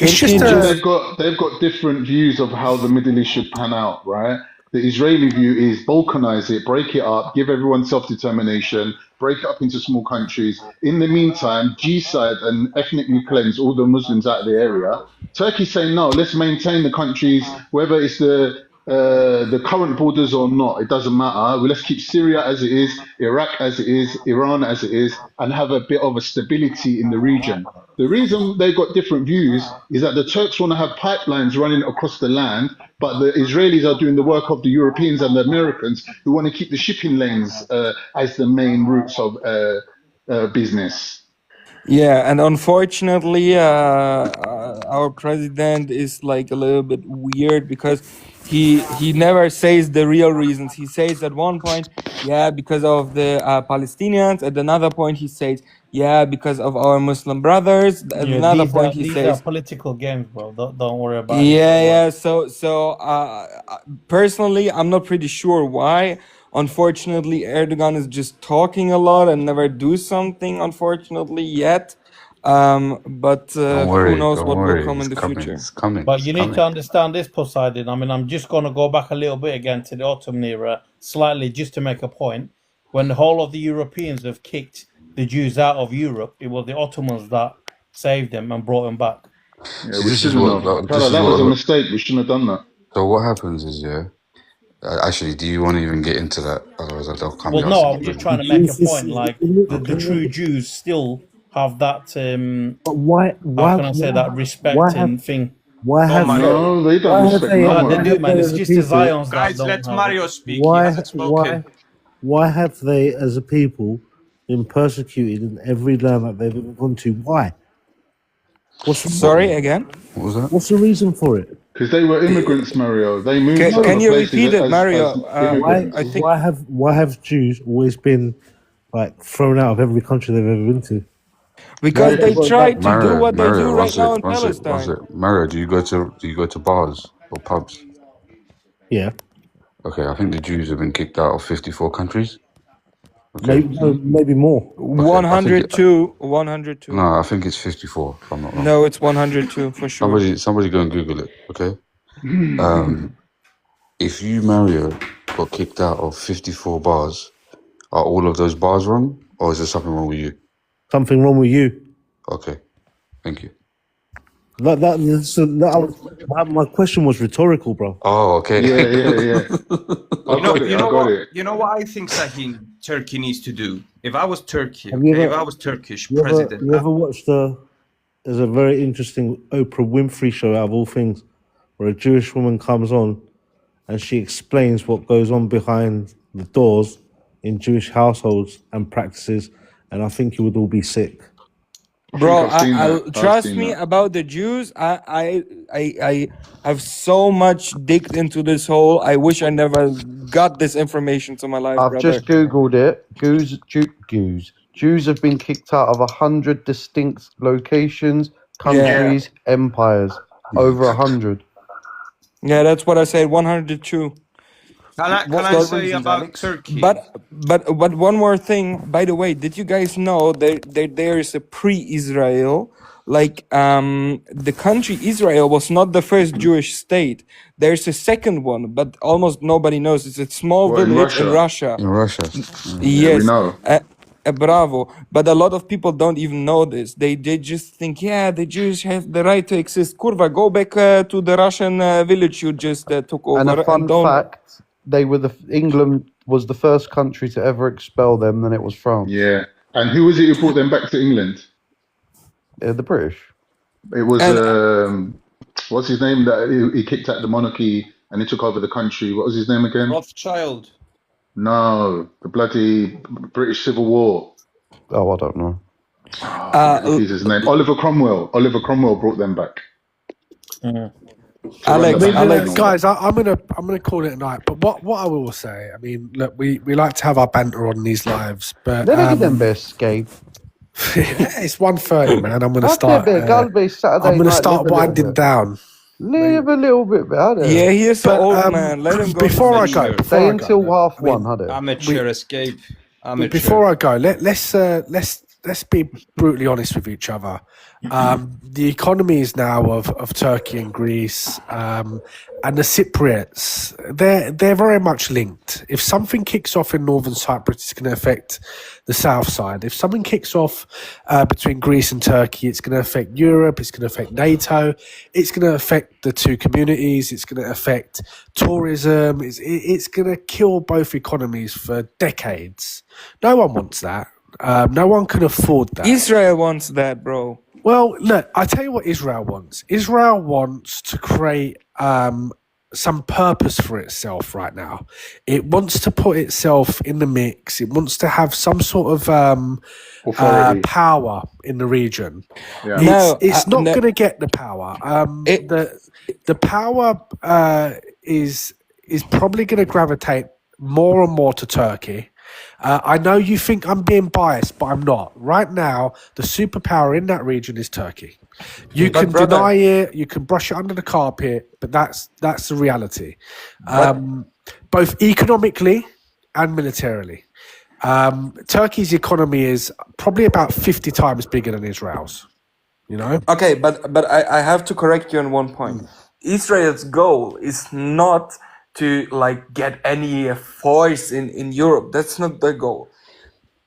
It's just Turkey Because just they've got different views of how the Middle East should pan out, right? The Israeli view is balkanize it, break it up, give everyone self-determination, break it up into small countries. In the meantime, G-side and ethnically cleanse all the Muslims out of the area. Turkey's saying no, let's maintain the countries, whether it's the current borders or not, it doesn't matter. Well, let's keep Syria as it is, Iraq as it is, Iran as it is, and have a bit of a stability in the region. The reason they got different views is that the Turks want to have pipelines running across the land, but the Israelis are doing the work of the Europeans and the Americans who want to keep the shipping lanes as the main routes of business. Yeah, and unfortunately, our president is like a little bit weird because he never says the real reasons. He says at one point, yeah, because of the Palestinians. At another point, he says, yeah, because of our Muslim brothers. At Yeah, another point, he these are says, political games, bro. Don't worry about his yeah, work. yeah. So, personally, I'm not pretty sure why. Unfortunately, Erdogan is just talking a lot and never do something. Unfortunately, yet. But who knows Don't what will worry. come It's in the coming. future? It's coming. But It's you need coming. to understand this, Poseidon. I mean, I'm just going to go back a little bit again to the Ottoman era, slightly, just to make a point. When the whole of the Europeans have kicked the Jews out of Europe, it was the Ottomans that saved them and brought them back. Yeah, See, we this is shouldn't what. have. This Brother, is that was a what. mistake. We shouldn't have done that. So what happens is, yeah. Actually, do you want to even get into that? Otherwise, I'll come Well, be no, asking I you. was just Really. trying to make a Jews is point. Like the Okay. true Jews still have that. But why? How Why? can I say that Why respect have? and thing? Why Go, have they? Mario. No, they don't Why have respect they? no No, they Why one. do, have man. they It's as a just the people? Zions that Guys, don't let have it. Mario speak. He Why? hasn't spoken. Why have they, as a people, been persecuted in every land that they've ever gone to? Why? What's Sorry again. What was that? What's the reason for it? Because they were immigrants, Mario. They moved to Can other you places repeat it, Mario? as immigrants. I think Why have Jews always been like thrown out of every country they've ever been to? Why because have they they got tried to do what they Mario, do right was now it? in Was it? Was Palestine. it? Mario, do you go to bars or pubs? Yeah, Okay, I think the Jews have been kicked out of 54 countries. Okay. maybe no, maybe more. Okay, I think 102, 102. no, I think it's 54. If I'm not wrong. No, it's 102 for sure. Somebody go and Google it. Okay. If you, Mario, got kicked out of 54 bars, are all of those bars wrong, or is there something wrong with you? Something wrong with you. Okay, thank you. My question was rhetorical, bro. Oh, okay. Yeah. I got it. You know what I think Sahin Turkey needs to do? If I was Turkey, Have you okay, ever- if I was Turkish You president, ever watched there's a very interesting Oprah Winfrey show out of all things, where a Jewish woman comes on and she explains what goes on behind the doors in Jewish households and practices, and I think you would all be sick. Bro, I've seen that. trust me about the Jews. I have so much digged into this hole. I wish I never got this information to my life, I've brother. just googled it. Jews have been kicked out of 100 distinct locations, countries, empires. Over 100. Yeah, that's what I said. 102. can I say about Turkey? But one more thing. By the way, did you guys know there is a pre-Israel? Like the country Israel was not the first Jewish state. There's a second one, but almost nobody knows. It's a small What, in village in Russia? Russia. In Russia. Yes. we know. Bravo. But a lot of people don't even know this. They just think, yeah, the Jews have the right to exist. Kurva, go back to the Russian village you just took over. And a fun don't... fact, England was the first country to ever expel them, then it was France. Yeah. And who was it who brought them back to England? The British. It was And what's his name that he kicked out the monarchy and he took over the country. What was his name again? Rothschild. No, the bloody British Civil War. Oh, I don't know. I forget his name. Oliver Cromwell. Oliver Cromwell brought them back. Alex, Guys, I'm gonna call it a night. But what I will say, I mean, look, we like to have our banter on these lives, but Let me them best escape. it's 1:30, man. I'm gonna I'll start. be a Galway Saturday I'm gonna night, start live a little winding bit. down. Live a little bit better. yeah, he is an But, old man. Let him go. before to I sleep. go, before Stay I until go, half I mean, one, had it? Amateur escape. Amateur. Before I go, let's be brutally honest with each other. The economies now of Turkey and Greece and the Cypriots, they're very much linked. If something kicks off in northern Cyprus, it's going to affect the south side. If something kicks off between Greece and Turkey, it's going to affect Europe. It's going to affect NATO. It's going to affect the two communities. It's going to affect tourism. It's going to kill both economies for decades. No one wants that. No one can afford that. Israel wants that, bro. Well, look, I tell you what Israel wants. Israel wants to create some purpose for itself right now. It wants to put itself in the mix. It wants to have some sort of Authority. power in the region. Yeah. It's not going to get the power. The power is probably going to gravitate more and more to Turkey. I know you think I'm being biased, but I'm not. Right now, the superpower in that region is Turkey. You can deny it, you can brush it under the carpet, but that's the reality. Both economically and militarily. Turkey's economy is probably about 50 times bigger than Israel's. You know? Okay, but I have to correct you on one point. Israel's goal is not to like get any force in Europe. That's not their goal.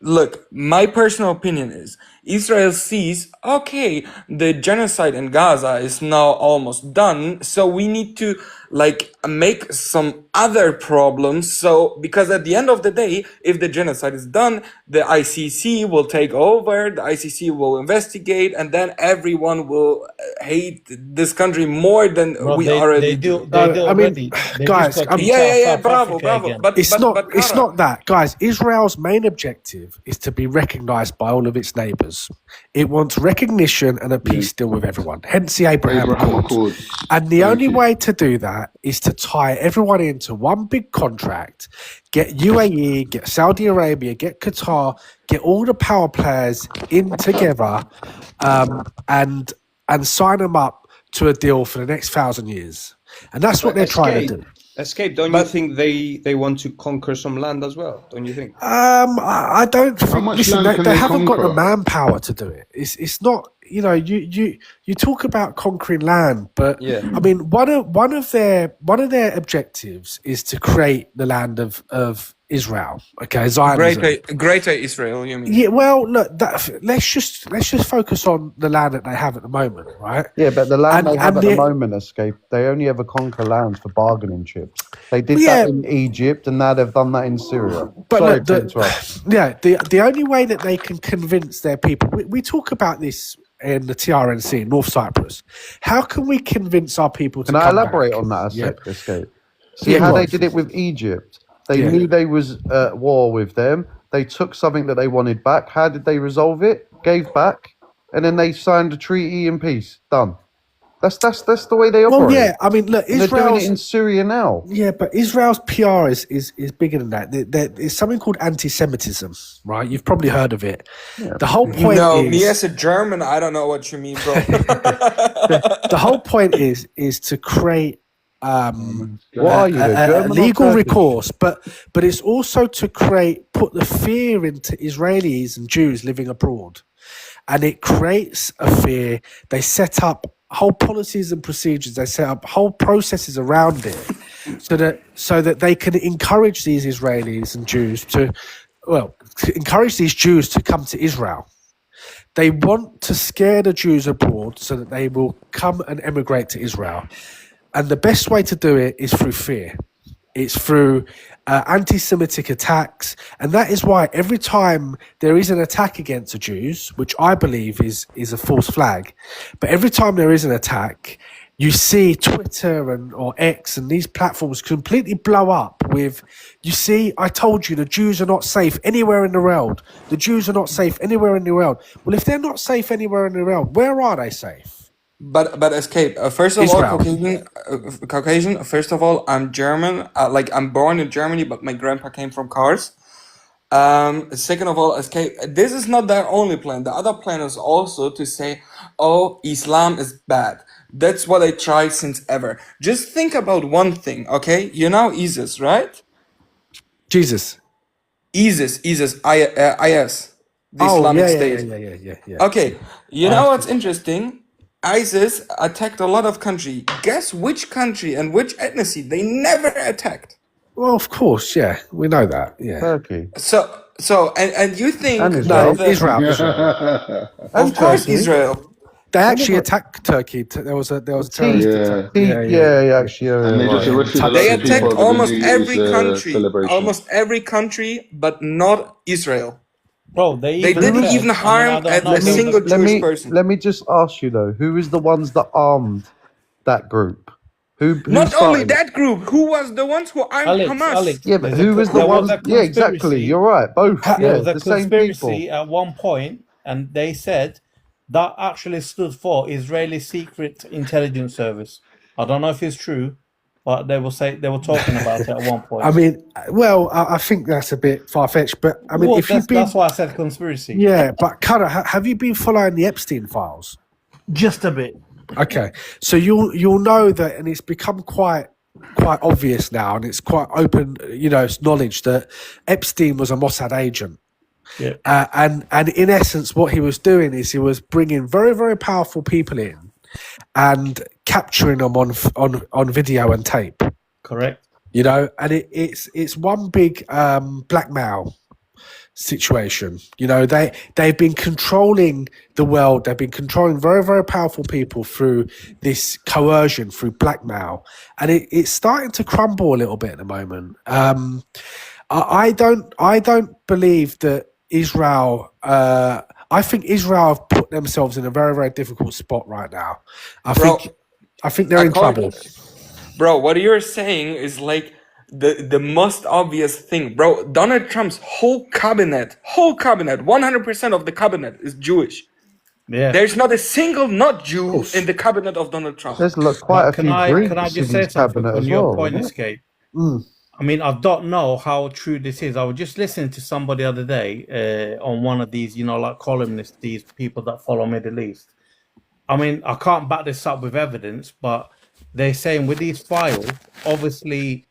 Look, my personal opinion is Israel sees, okay, the genocide in Gaza is now almost done, so we need to like make some other problems. So, because at the end of the day, if the genocide is done, the ICC will take over, the ICC will investigate, and then everyone will hate this country more than we already do. Guys, bravo. But it's not that, guys. Israel's main objective is to be recognized by all of its neighbors. It wants recognition and a peace deal with everyone. Hence the Abraham Accords. And the only way to do that is to tie everyone into one big contract. Get UAE, get Saudi Arabia, get Qatar, get all the power players in together, and sign them up to a deal for the next 1,000 years. And that's what they're trying to do. Escape, don't you think they want to conquer some land as well? Don't you think? I don't think. Listen, they haven't got the conquer? manpower to do it. It's not. You know, you talk about conquering land, but I mean, one of their objectives is to create the land of Israel. Okay, Zionism. Greater Israel, you mean? Yeah, well, look, let's just focus on the land that they have at the moment, right? Yeah, but the land they have at the the- moment, Escape, they only ever conquer lands for bargaining chips. They did Yeah. that in Egypt, and now they've done that in Syria. But Sorry look, to interrupt. the only way that they can convince their people, we talk about this in the TRNC, North Cyprus. How can we convince our people to Can I come elaborate back? on that Yeah. Escape? See Yeah, how go they on. did it with Egypt? They Yeah. knew they was at war with them. They took something that they wanted back. How did they resolve it? Gave back, and then they signed a treaty in peace. Done. That's the way they operate. Well, yeah, I mean, look, And they're doing Israel's it in Syria now. Yeah, but Israel's PR is bigger than that. There's something called anti-Semitism, right? You've probably heard of it. The whole point No, is me as a German, I don't know what you mean, bro. the whole point is to create What are you, a German or legal Turkish? recourse, but it's also to put the fear into Israelis and Jews living abroad, and it creates a fear. They set up whole policies and procedures. They set up whole processes around it, so that they can encourage these Israelis and Jews to encourage these Jews to come to Israel. They want to scare the Jews abroad so that they will come and emigrate to Israel. And the best way to do it is through fear. It's through anti-Semitic attacks, and that is why every time there is an attack against the Jews, which I believe is a false flag, but every time there is an attack, you see Twitter or X and these platforms completely blow up with, you see, I told you the Jews are not safe anywhere in the world. The Jews are not safe anywhere in the world. Well, if they're not safe anywhere in the world, where are they safe? But escape. First of all, Israel. Caucasian. First of all, I'm German. Like I'm born in Germany, but my grandpa came from Kars. Second of all, escape. This is not their only plan. The other plan is also to say, "Oh, Islam is bad." That's what I tried since ever. Just think about one thing, okay? You know ISIS, right? Jesus. ISIS, IS, the Oh, Islamic yeah. State. Okay, you know what's interesting? ISIS attacked a lot of countries. Guess which country and which ethnicity they never attacked? Well, of course, yeah. We know that, yeah. Turkey. And you think And Israel. that Israel. of course Turkey. Israel. They actually attacked Turkey. There was a terrorist attack. And they just arrested a lot They of people attacked over almost the New every Year's country, celebration. but not Israel. Bro, They didn't even harm a single Jewish person. Let me just ask you though, who is the ones that armed that group? Who Not only started it? that group, who was the ones who armed Hamas? Yeah, but who was the one? Yeah, exactly. You're right. Both. There Yeah, was a the same conspiracy people. at one point, and they said that actually stood for Israeli Secret Intelligence Service. I don't know if it's true, but they were talking about it at one point. I mean, well, I think that's a bit far-fetched, but I mean, Well, if you've been... that's why I said conspiracy. Yeah, but Kara, have you been following the Epstein files? Just a bit. Okay, so you'll know that, and it's become quite obvious now, and it's quite open, it's knowledge that Epstein was a Mossad agent. Yeah. And in essence, what he was doing is he was bringing very, very powerful people in and capturing them on video and tape. Correct. And it's one big blackmail situation. They've been controlling the world. They've been controlling very, very powerful people through this coercion, through blackmail, and it's starting to crumble a little bit at the moment. I don't believe that Israel. I think Israel have put themselves in a very, very difficult spot right now. I think they're in trouble. Bro, what you're saying is like the most obvious thing. Bro, Donald Trump's whole cabinet, 100% of the cabinet is Jewish. Yeah. There's not a single not Jew in the cabinet of Donald Trump. There's quite a few Greeks Can I just in say his something cabinet on as your well. point, Escape? I mean, I don't know how true this is. I was just listening to somebody the other day on one of these, like columnists, these people that follow Middle East. I mean, I can't back this up with evidence, but they're saying with these files, obviously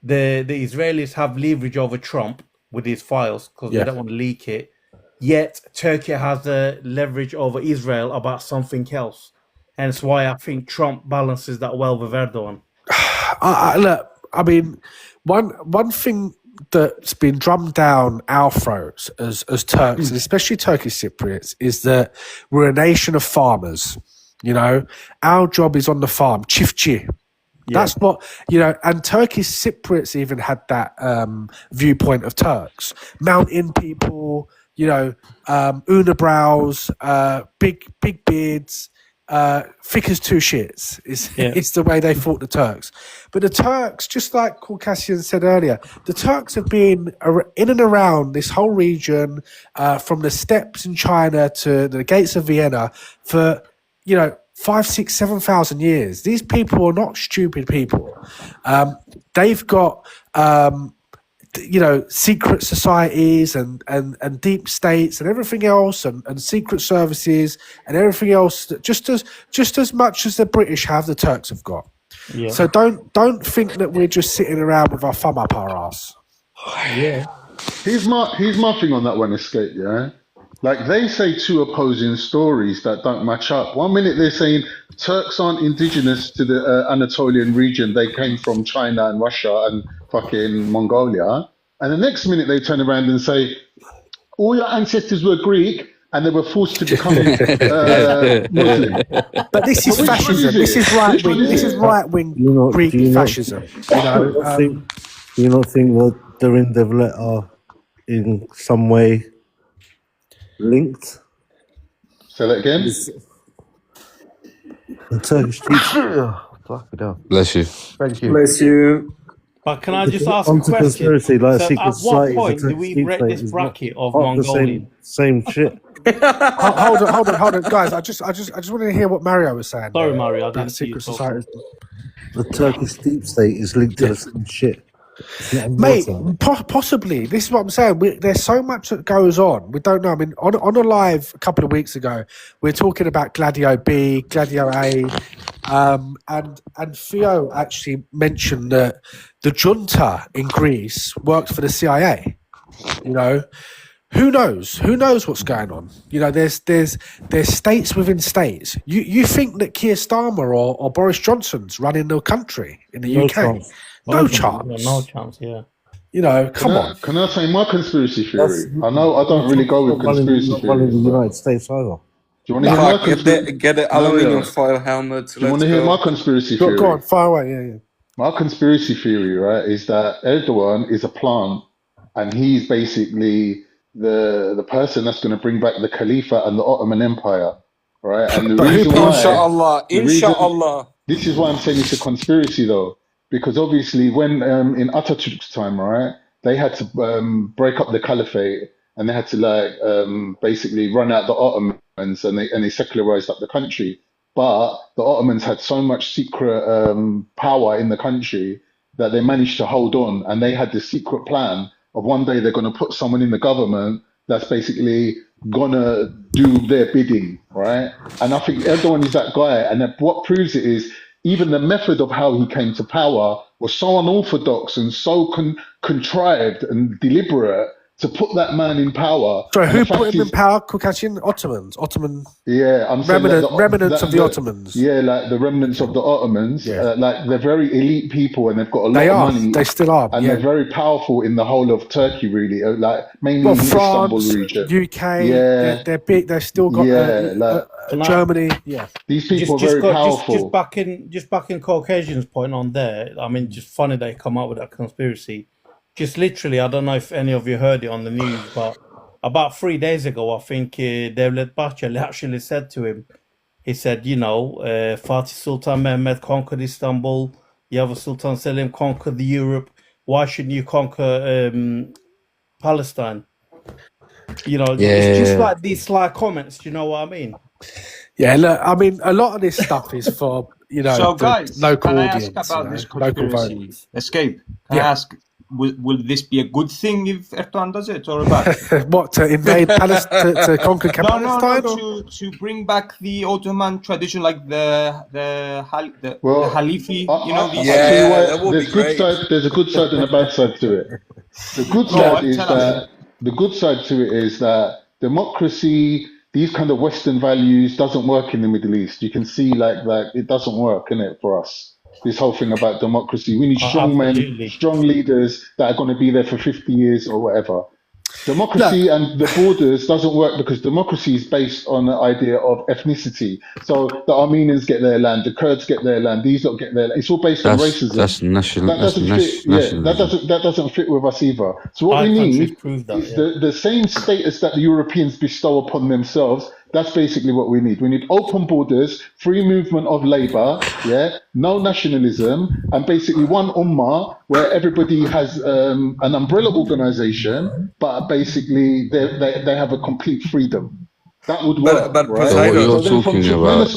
the Israelis have leverage over Trump with these files because they don't want to leak it. Yet Turkey has a leverage over Israel about something else. Hence why I think Trump balances that well with Erdogan. Look, I mean, one thing that's been drummed down our throats as Turks, and especially Turkish Cypriots, is that we're a nation of farmers. Our job is on the farm, çiftçi. That's what, and Turkish Cypriots even had that viewpoint of Turks. Mountain people, unibrows, big beards, thick as two shits is the way they fought the Turks. But the Turks, just like Caucasian said earlier, the Turks have been in and around this whole region, from the steppes in China to the gates of Vienna for, 5, 6, 7,000 years. These people are not stupid people. They've got, secret societies and deep states and everything else, and secret services and everything else that just as much as the British have, the Turks have got. Yeah. So don't think that we're just sitting around with our thumb up our ass. Yeah. Here's my thing on that one, Escape, yeah? Like, they say two opposing stories that don't match up. One minute they're saying Turks aren't indigenous to the Anatolian region. They came from China and Russia and fucking Mongolia. And the next minute they turn around and say, all your ancestors were Greek, and they were forced to become Muslim. But this is But which one fascism. is This it? is right Which one wing. is This is it? right wing Do you not? Greek Do you not? fascism. Do you not think? Do you not think that they're in the letter in some way linked? Say that again. The Turkish teacher. Fuck it up. Bless you. Thank you. Bless you. But can I just ask a Onto question? conspiracy, like So secret at what societies, the point do Turkish we deep break state this is not bracket of part of the Mongolian? same shit. Hold on, guys. I just wanted to hear what Mario was saying. Sorry, Mario, I about didn't see you secret talking. societies. The Turkish deep state is linked to the same shit. It's not Mate, water. possibly. This is what I'm saying. There's so much that goes on. We don't know. I mean, on a live a couple of weeks ago, we were talking about Gladio B, Gladio A, and Theo actually mentioned that the junta in Greece worked for the CIA. You know, who knows? Who knows what's going on? You know, there's states within states. You think that Keir Starmer or Boris Johnson's running the country in the No UK? chance. No Yeah, chance. no chance, yeah. You know, come on. Can I say my conspiracy That's, theory? I know I don't really go with not running conspiracy not running theories, the but United States either. do you want to hear my Fuck, get the aluminium foil helmet. Do you want to Let's hear go. my conspiracy Go theory? on, far away. Yeah. My conspiracy theory, right, is that Erdogan is a plant, and he's basically the person that's going to bring back the Khalifa and the Ottoman Empire, right? And the But who reason plants why, Inshallah, the reason, inshallah. this is why I'm saying it's a conspiracy, though, because obviously when in Atatürk's time, right, they had to break up the caliphate and they had to basically run out the Ottomans and they secularized up the country. But the Ottomans had so much secret power in the country that they managed to hold on, and they had this secret plan of one day they're going to put someone in the government that's basically gonna do their bidding, right? And I think Erdogan is that guy. And what proves it is even the method of how he came to power was so unorthodox and so contrived and deliberate to put that man in power. So And who the fact put him in is, power? Kukachin? Ottoman. yeah, I'm saying Remnants of the Ottomans. Yeah, like the remnants of the Ottomans. Yeah. Like they're very elite people and they've got a lot They of are. money. They still are. And Yeah. they're very powerful in the whole of Turkey, really. Like mainly Well, in the Istanbul France, region. UK. Yeah, They're big. They've still got yeah. Like Germany. Yeah. these people are very powerful. Just back in Caucasian's point on there. I mean, just funny they come up with that conspiracy. Just literally, I don't know if any of you heard it on the news, but about 3 days ago, I think Devlet Bahçeli actually said to him, he said, you know, Fatih Sultan Mehmet conquered Istanbul, Yavuz Sultan Selim conquered Europe. Why shouldn't you conquer Palestine? You know, it's just like these sly comments. Do you know what I mean? Yeah, look, I mean, a lot of this stuff is for, you know, So, the guys, local can I audience. ask about this local conspiracy? voters. Escape. Can I ask, will this be a good thing if Erdogan does it or a bad thing? What, to invade Palestine, to conquer Palestine? No, to bring back the Ottoman tradition, like the Halifi, you know, these There's a good side and a bad side to it. The good side is that the good side to it is that democracy, these kind of Western values, doesn't work in the Middle East. You can see like it doesn't work, innit, for us. This whole thing about democracy. We need strong men, strong leaders that are going to be there for 50 years or whatever. Democracy and the borders doesn't work because democracy is based on the idea of ethnicity. So the Armenians get their land, the Kurds get their land, these don't get their land. It's all based on racism. That's national. That doesn't fit. Yeah, that doesn't fit with us either. So what we need is the same status that the Europeans bestow upon themselves. That's basically what we need. We need open borders, free movement of labor, no nationalism, and basically one ummah where everybody has an umbrella organization, but basically they have a complete freedom. That would work, right? So what you're talking about?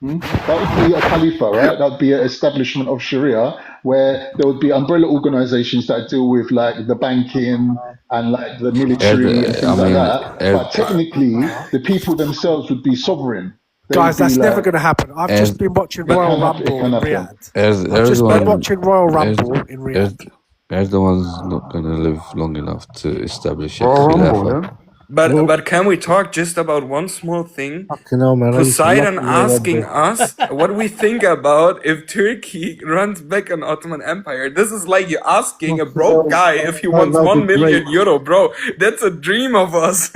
That would be a khalifa, right? That would be an establishment of Sharia where there would be umbrella organizations that deal with like the banking and like the military and things like that. But technically, the people themselves would be sovereign. Guys, that's never going to happen. I've just been watching Royal Rumble in Riyadh. I've just been watching Royal Rumble in Riyadh. Erdogan's not going to live long enough to establish a Royal Rumble, khilafah. But can we talk just about one small thing? Hell, man, Poseidon asking us what we think about if Turkey runs back an Ottoman Empire. This is like you asking a broke guy if he wants €1 million, bro. That's a dream of us.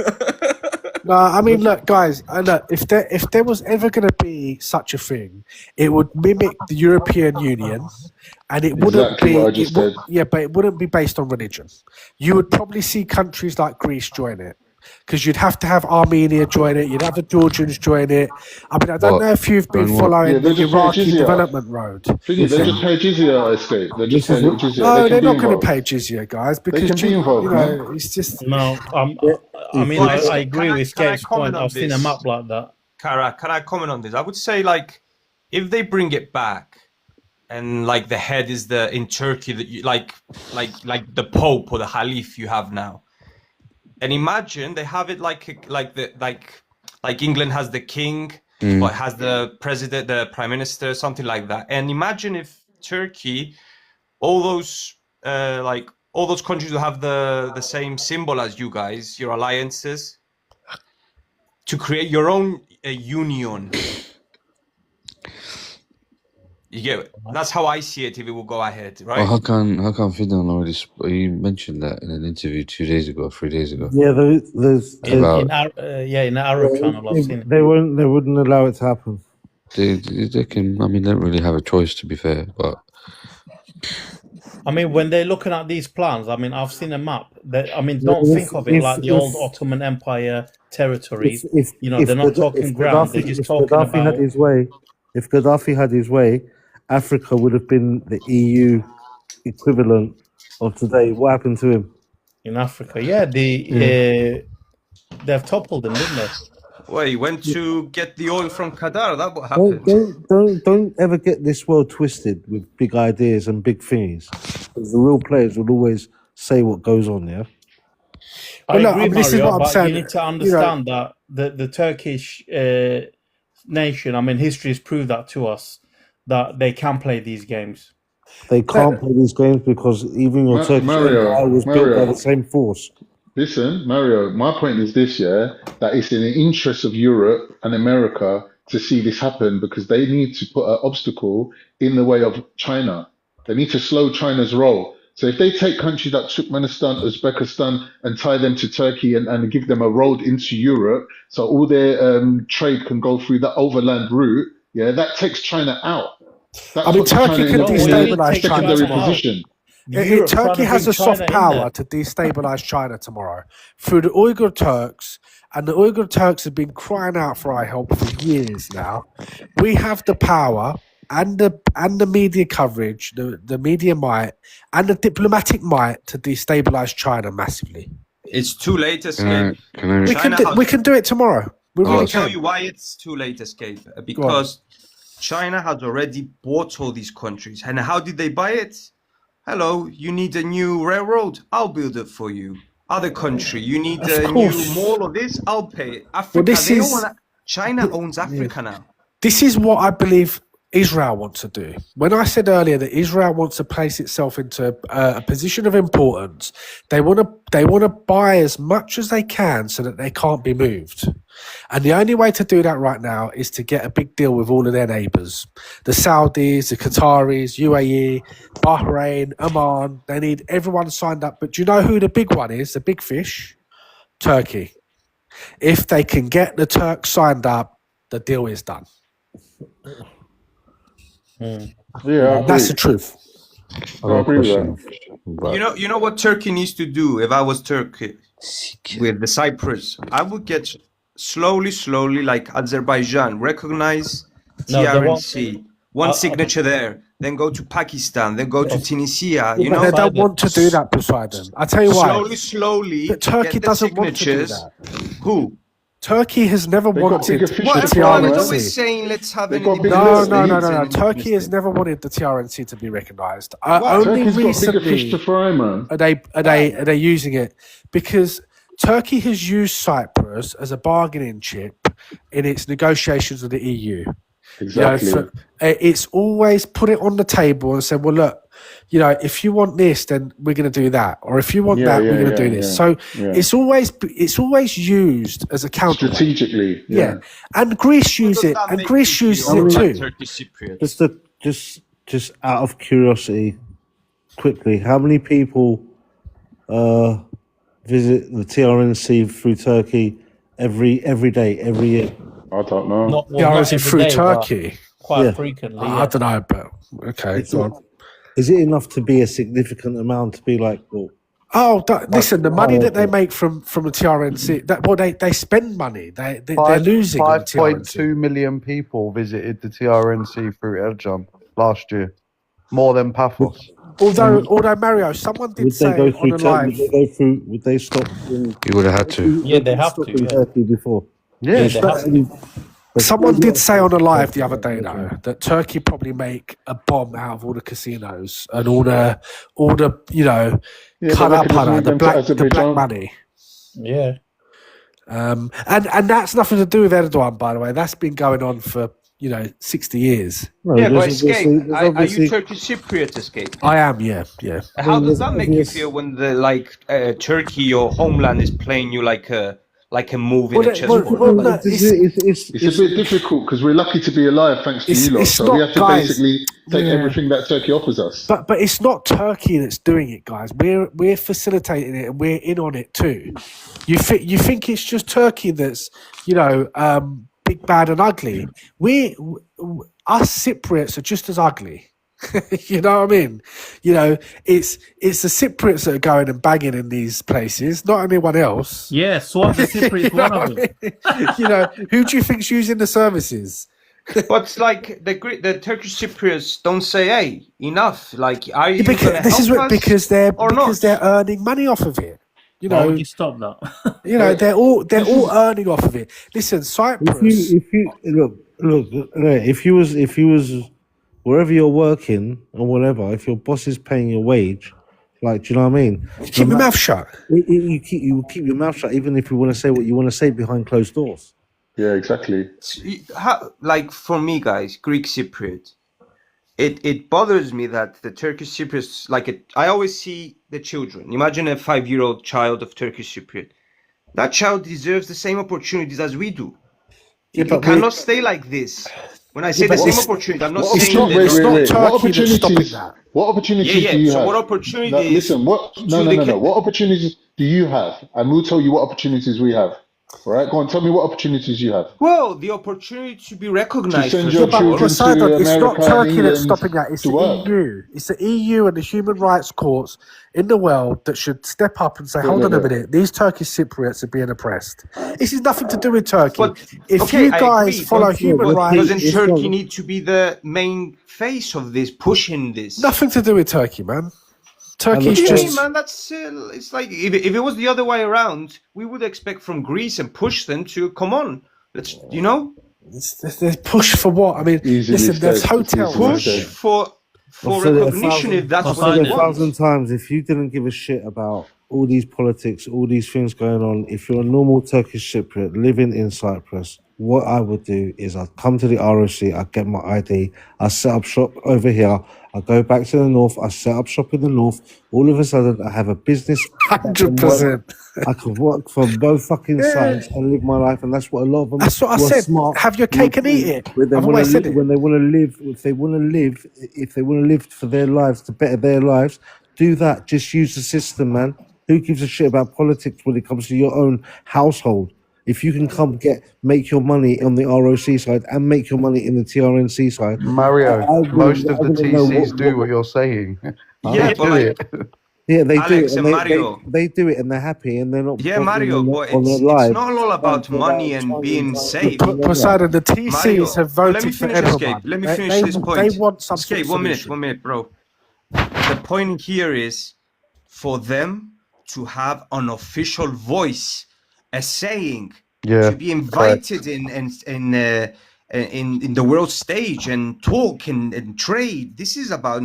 No, I mean, look, guys. Look, if there was ever going to be such a thing, it would mimic the European Union, and it wouldn't Exactly be. what I just said. Yeah, but it wouldn't be based on religion. You would probably see countries like Greece join it, because you'd have to have Armenia join it. You'd have the Georgians join it. I mean, I don't But know if you've been and what? Yeah, following they the just pay Iraqi jizya. development road. Thingy, they just Listen, pay jizya, Escape. They just This pay a is little what, jizya. No, They they're can be not going to involved. pay jizya, guys, They because can be involved, man. it's just. No, yeah, I mean, Well, I can agree with can I Scape's comment point. on I've seen a this, map like that. Kara? Can I comment on this? I would say like if they bring it back and like the head is the in Turkey that you like the Pope or the Caliph you have now, and imagine they have it like England has the king, but has the president, the prime minister, something like that. And imagine if Turkey, all those all those countries will have the same symbol as you guys, your alliances, to create your own union. You get it? That's how I see it. If it will go ahead, well, right? how can Fidan already? He mentioned that in an interview 3 days ago. yeah, there's In About in the Arab channel, I've seen it. they wouldn't allow it to happen. they can. I mean, they don't really have a choice, to be fair. But I mean, when they're looking at these plans, I mean, I've seen a map. I mean, don't think of it like the old Ottoman Empire territories. They're not talking ground. They're just talking about. If Gaddafi had his way, Africa would have been the EU equivalent of today. What happened to him? In Africa, yeah, they've toppled him, didn't they? Well, he went to get the oil from Qatar. That's what happened. Don't ever get this world twisted with big ideas and big things. Because the real players will always say what goes on. Yeah. I Well, look, agree, I mean, this is Mario, what I'm but saying. you need to understand that the Turkish nation, I mean, history has proved that to us, that they can play these games. They can't play these games because even your Turkish Empire was built by the same force. Listen, Mario, my point is this, yeah, that it's in the interest of Europe and America to see this happen because they need to put an obstacle in the way of China. They need to slow China's roll. So if they take countries like Turkmenistan, Uzbekistan, and tie them to Turkey and give them a road into Europe, so all their trade can go through that overland route, yeah, that takes China out. That's I mean, what China Turkey can destabilize China secondary tomorrow. position. Turkey has a soft power to destabilize China tomorrow through the Uyghur Turks, and the Uyghur Turks have been crying out for our help for years now. We have the power and the media coverage, the media might, and the diplomatic might to destabilize China massively. It's too late, Escape. We can do it tomorrow. I'll tell you why it's too late, Escape. Because China has already bought all these countries. And how did they buy it? Hello, you need a new railroad? I'll build it for you. Other country, you need a new mall of this? I'll pay it. Africa, China owns Africa now. This is what I believe Israel wants to do. When I said earlier that Israel wants to place itself into a position of importance, they want to buy as much as they can so that they can't be moved. And the only way to do that right now is to get a big deal with all of their neighbours. The Saudis, the Qataris, UAE, Bahrain, Oman. They need everyone signed up. But do you know who the big one is, the big fish? Turkey. If they can get the Turks signed up, the deal is done. Yeah, that's the truth. I agree with that. You know what Turkey needs to do? If I was Turkey with the Cyprus, I would get slowly, like Azerbaijan, recognize TRNC, one signature there, then go to Pakistan, then go to Tunisia. You know, they don't want to do that, Poseidon. I tell you why. Slowly. But Turkey doesn't want to do that. Who? Turkey has never wanted the Everyone is TRNC. always saying, let's have an No. independence. Turkey has never wanted the TRNC to be recognised. Turkey's Only got bigger recently fish to fry, man. are they using it because Turkey has used Cyprus as a bargaining chip in its negotiations with the EU. Exactly. It's always put it on the table and said, well, look, if you want this, then we're going to do that, or if you want that, we're going to do this. So it's always used as a counter strategically. Yeah, and Greece uses it, and Greece uses it too. Just out of curiosity, quickly, how many people visit the TRNC through Turkey every day, every year? I don't know. Not TRNC every through day, but Turkey. quite Yeah. frequently. I don't know, but okay, go on. Is it enough to be a significant amount to be like, well, Oh, listen, the money that they okay. make from the TRNC, they spend money. They're losing on the TRNC. 5.2 million people visited the TRNC through Ercan last year, more than Paphos. Although Mario, someone did would they say go on through a Turkey? live. Would they go through? Would they stop? You would have had to. Yeah, they have stop to, in yeah. Turkey before. Yeah, they have to. Someone did say on a live the other day, though, that Turkey probably make a bomb out of all the casinos and all the Yeah, they cut reckon just up move the them to black Azerbaijan. money. Yeah. And that's nothing to do with Erdogan, by the way. That's been going on for 60 years. No, Yeah, but there's Escape, obviously- there's are you obviously- Turkish Cypriot, Escape? I am, yeah. How does there's that make you obvious- feel when Turkey, your homeland, is playing you like a move in Well, a chessboard? It's It's a bit difficult because we're lucky to be alive thanks to you lot. it's So not, we have to guys, basically take yeah. everything that Turkey offers us. But it's not Turkey that's doing it, guys. We're facilitating it and we're in on it too. You think it's just Turkey that's big, bad, and ugly? Us Cypriots are just as ugly. You know what I mean? It's the Cypriots that are going and banging in these places, not anyone else. Yeah, Swap the Cypriot is one of them. Who do you think's using the services? But it's like the Turkish Cypriots don't say, "Hey, enough!" Like, are you Because gonna this is help us because or not? they're earning money off of it. Why would you stop that? They're all earning off of it. Listen, Cyprus. if you look, if you was wherever you're working or whatever, if your boss is paying your wage, like, do you know what I mean? Keep your mouth shut. You keep your mouth shut, even if you want to say what you want to say behind closed doors. Yeah, exactly. Like for me, guys, Greek Cypriot, it bothers me that the Turkish Cypriots, I always see the children. Imagine a 5-year-old child of Turkish Cypriot. That child deserves the same opportunities as we do. Yeah, It but cannot stay like this. When I say the same opportunity, I'm not What saying opportunities? that. Wait. What Turkey that's stopping opportunities? that. What opportunities Yeah. do you So have? what opportunities? No, listen. No. What opportunities do you have? And we'll tell you what opportunities we have. All right, go on. Tell me what opportunities you have. Well, the opportunity to be recognized. To send first your of all. children Poseidon, to it's not America, Turkey England that's stopping that. It's to the work. EU. It's the EU and the human rights courts in the world that should step up and say, "Hold on a minute, these Turkish Cypriots are being oppressed." This is nothing to do with Turkey. But If okay, you I guys agree, follow but human rights, doesn't Turkey need to be the main face of this, pushing this? nothing to do with Turkey, man. Turkey's What do you just mean, man? That's it's like if it was the other way around, we would expect from Greece and push them to come on. Let's there's push for what? I mean, Easily listen, there's said. hotels. push for I've said it recognition if that's I've what said they it want. 1,000 times. If you didn't give a shit about all these politics, all these things going on, if you're a normal Turkish Cypriot living in Cyprus, what I would do is I'd come to the ROC, I'd get my ID, I'd set up shop over here, I'd go back to the north, I set up shop in the north. All of a sudden, I have a business. 100%. I can work from both fucking sides and live my life, and that's what a lot of them. That's what I who are said. Smart Have your cake and eat it. when they I've wanna always said it. when they want to live, if they want to live for their lives, to better their lives, do that. Just use the system, man. Who gives a shit about politics when it comes to your own household? If you can make your money on the ROC side and make your money in the TRNC side, Mario, most of the TCs do what you're saying. Yeah, They but do like, it. yeah, they Alex do, and and Mario. they do it, and they're happy, and they're not. Yeah, Mario, but on their it's lives. not all about money and being safe. Poseidon, the TCs Mario, have let me voted for finish, Erdogan. Escape. Let me They- finish they- this point. They want some Escape, sort of 1 solution. minute, bro. The point here is for them to have an official voice, a saying, Yeah, to be invited in the world stage and talk and trade. This is about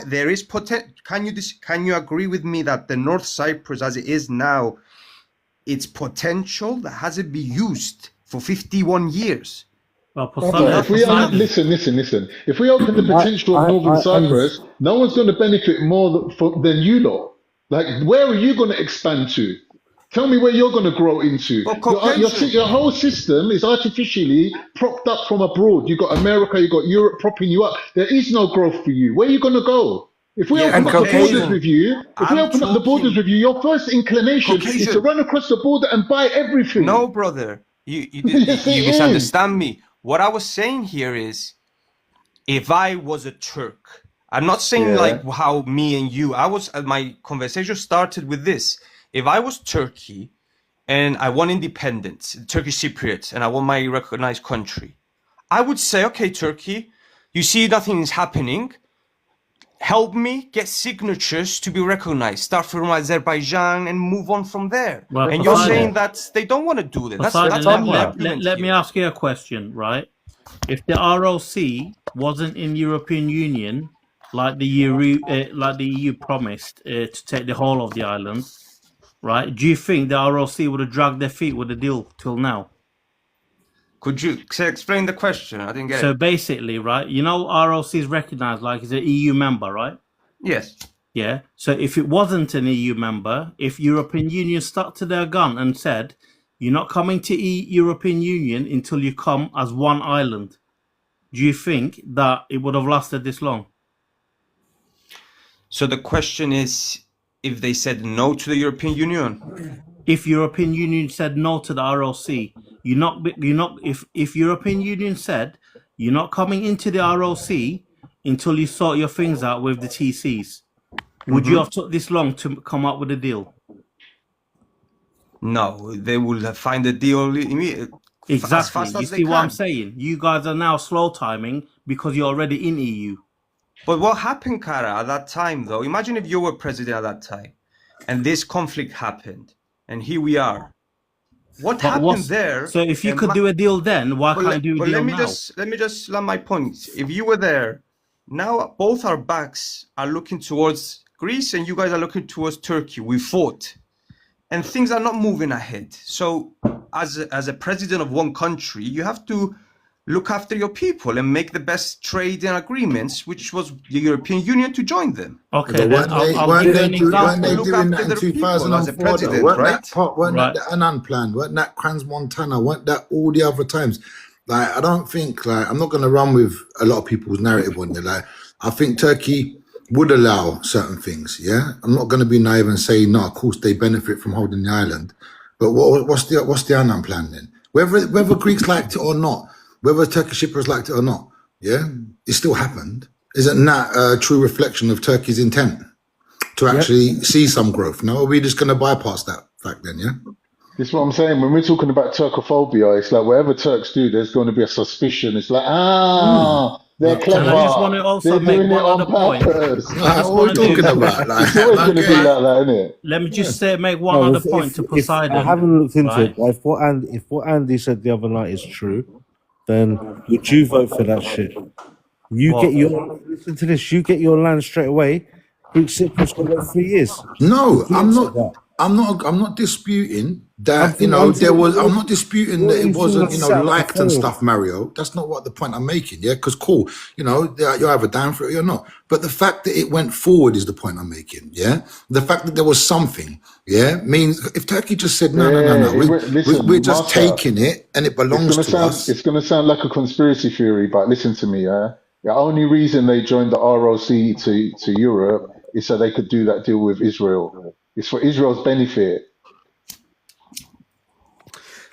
there is potential. Can you agree with me that the North Cyprus as it is now, its potential that hasn't been used for 51 years? Well, If we listen. If we open the potential of Northern Cyprus, no one's going to benefit more than you lot. Like, where are you going to expand to? Tell me where you're going to grow into. Your whole system is artificially propped up from abroad. You've got America, you've got Europe propping you up. There is no growth for you. Where are you going to go? If we Yeah, open And up the borders Caucasian. with you, if we I'm open up the borders talking with you, your first inclination is to Caucasian. run across the border and buy everything. No, brother, Yes, it you is. misunderstand me. What I was saying here is, if I was a Turk, I'm not saying Yeah. like how me and you. My conversation started with this. If I was Turkey and I want independence, Turkish Cypriot, and I want my recognized country, I would say, okay, Turkey, you see nothing is happening. Help me get signatures to be recognized. Start from Azerbaijan and move on from there. Well, And you're Poseidon, saying that they don't want to do that. That's Poseidon, my argument let me here. ask you a question, right? If the ROC wasn't in European Union, like the EU promised to take the whole of the island, right? Do you think the ROC would have dragged their feet with the deal till now? Could you explain the question? I didn't get So it. basically, right, you know, ROC is recognized like as an EU member, right? Yes. Yeah. So if it wasn't an EU member, if European Union stuck to their gun and said, you're not coming to European Union until you come as one island, do you think that it would have lasted this long? So the question is, if they said no to the European Union? If European Union said no to the ROC, if European Union said you're not coming into the ROC until you sort your things out with the TCs, would you have took this long to come up with a deal? No, they will find a deal immediately. Exactly. As fast You as they see what I'm can. saying? You guys are now slow timing because you're already in EU. But what happened, Kara, at that time, though? Imagine if you were president at that time, and this conflict happened, and here we are. What happened there? So if you could do a deal then, why can't you do a deal now? Let me just land my point. If you were there, now both our backs are looking towards Greece, and you guys are looking towards Turkey. We fought, and things are not moving ahead. So, as a president of one country, you have to look after your people and make the best trade and agreements, which was the European Union to join them. Okay, But weren't they doing that in 2004? Though? Weren't that the Annan plan? Weren't that Crans Montana? Weren't that all the other times? Like, I don't think, like, I'm not going to run with a lot of people's narrative on it. Like, I think Turkey would allow certain things. Yeah, I'm not going to be naive and say no. Of course, they benefit from holding the island. But what's the Annan plan then? Whether Greeks liked it or not, whether Turkish Cypriots liked it or not, yeah, it still happened. Isn't that a true reflection of Turkey's intent to actually see some growth? No, are we just going to bypass that fact then, yeah? This is what I'm saying. When we're talking about Turkophobia, it's like whatever Turks do, there's going to be a suspicion. It's like, they're clever. And I just want to also They're doing make it one on other point. purpose. What are we talking about? Like, It's always going to be like that, isn't it? Let me just make one other point to Poseidon. I haven't looked into right? it. If what Andy said the other night is true, then would you vote for that shit? Listen to this. You get your land straight away. Greek Cyprus got about 3 years. No, I'm not disputing that. I'm not disputing that it wasn't liked and stuff, Mario. That's not what the point I'm making. Yeah, because cool, you're either down for it or you're not. But the fact that it went forward is the point I'm making. Yeah, the fact that there was something. Yeah, means if Turkey just said no, we're just taking it and it belongs to us. It's going to sound like a conspiracy theory, but listen to me. Yeah, the only reason they joined the ROC to Europe is so they could do that deal with Israel. It's for Israel's benefit.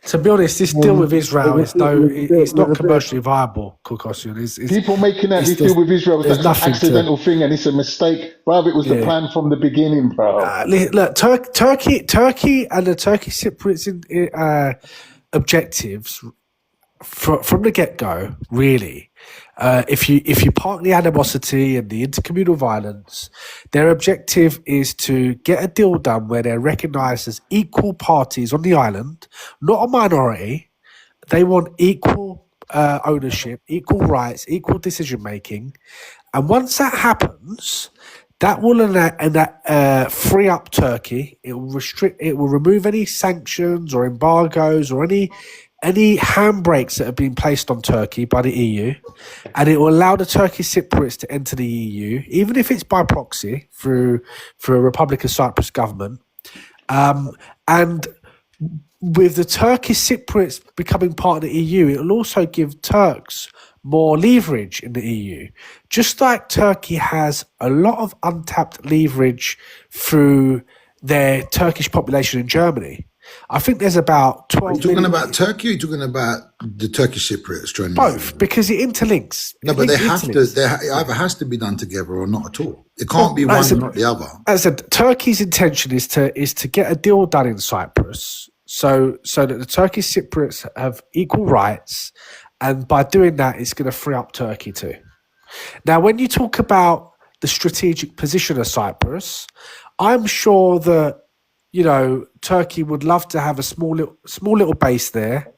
To be honest, this deal with Israel it's not commercially viable, Kokossian. People making that this deal with Israel is like an accidental thing and it's a mistake. Bruv, it was the plan from the beginning, bro. Look, Turkey and the Turkish Cypriots objectives from the get-go, really, if you park the animosity and the intercommunal violence, their objective is to get a deal done where they're recognised as equal parties on the island, not a minority. They want equal ownership, equal rights, equal decision-making. And once that happens, that will free up Turkey. It will remove any sanctions or embargoes or any handbrakes that have been placed on Turkey by the EU, and it will allow the Turkish Cypriots to enter the EU, even if it's by proxy through a Republic of Cyprus government. And with the Turkish Cypriots becoming part of the EU, it will also give Turks more leverage in the EU. Just like Turkey has a lot of untapped leverage through their Turkish population in Germany. I think there's about 12 Are you talking about Turkey or are you talking about the Turkish Cypriots joining? Both, because it interlinks. No, but they have to. It either has to be done together or not at all. It can't be one and not the other. As I said, Turkey's intention is to get a deal done in Cyprus, so that the Turkish Cypriots have equal rights, and by doing that, it's going to free up Turkey too. Now, when you talk about the strategic position of Cyprus, I'm sure that Turkey would love to have a small little base there,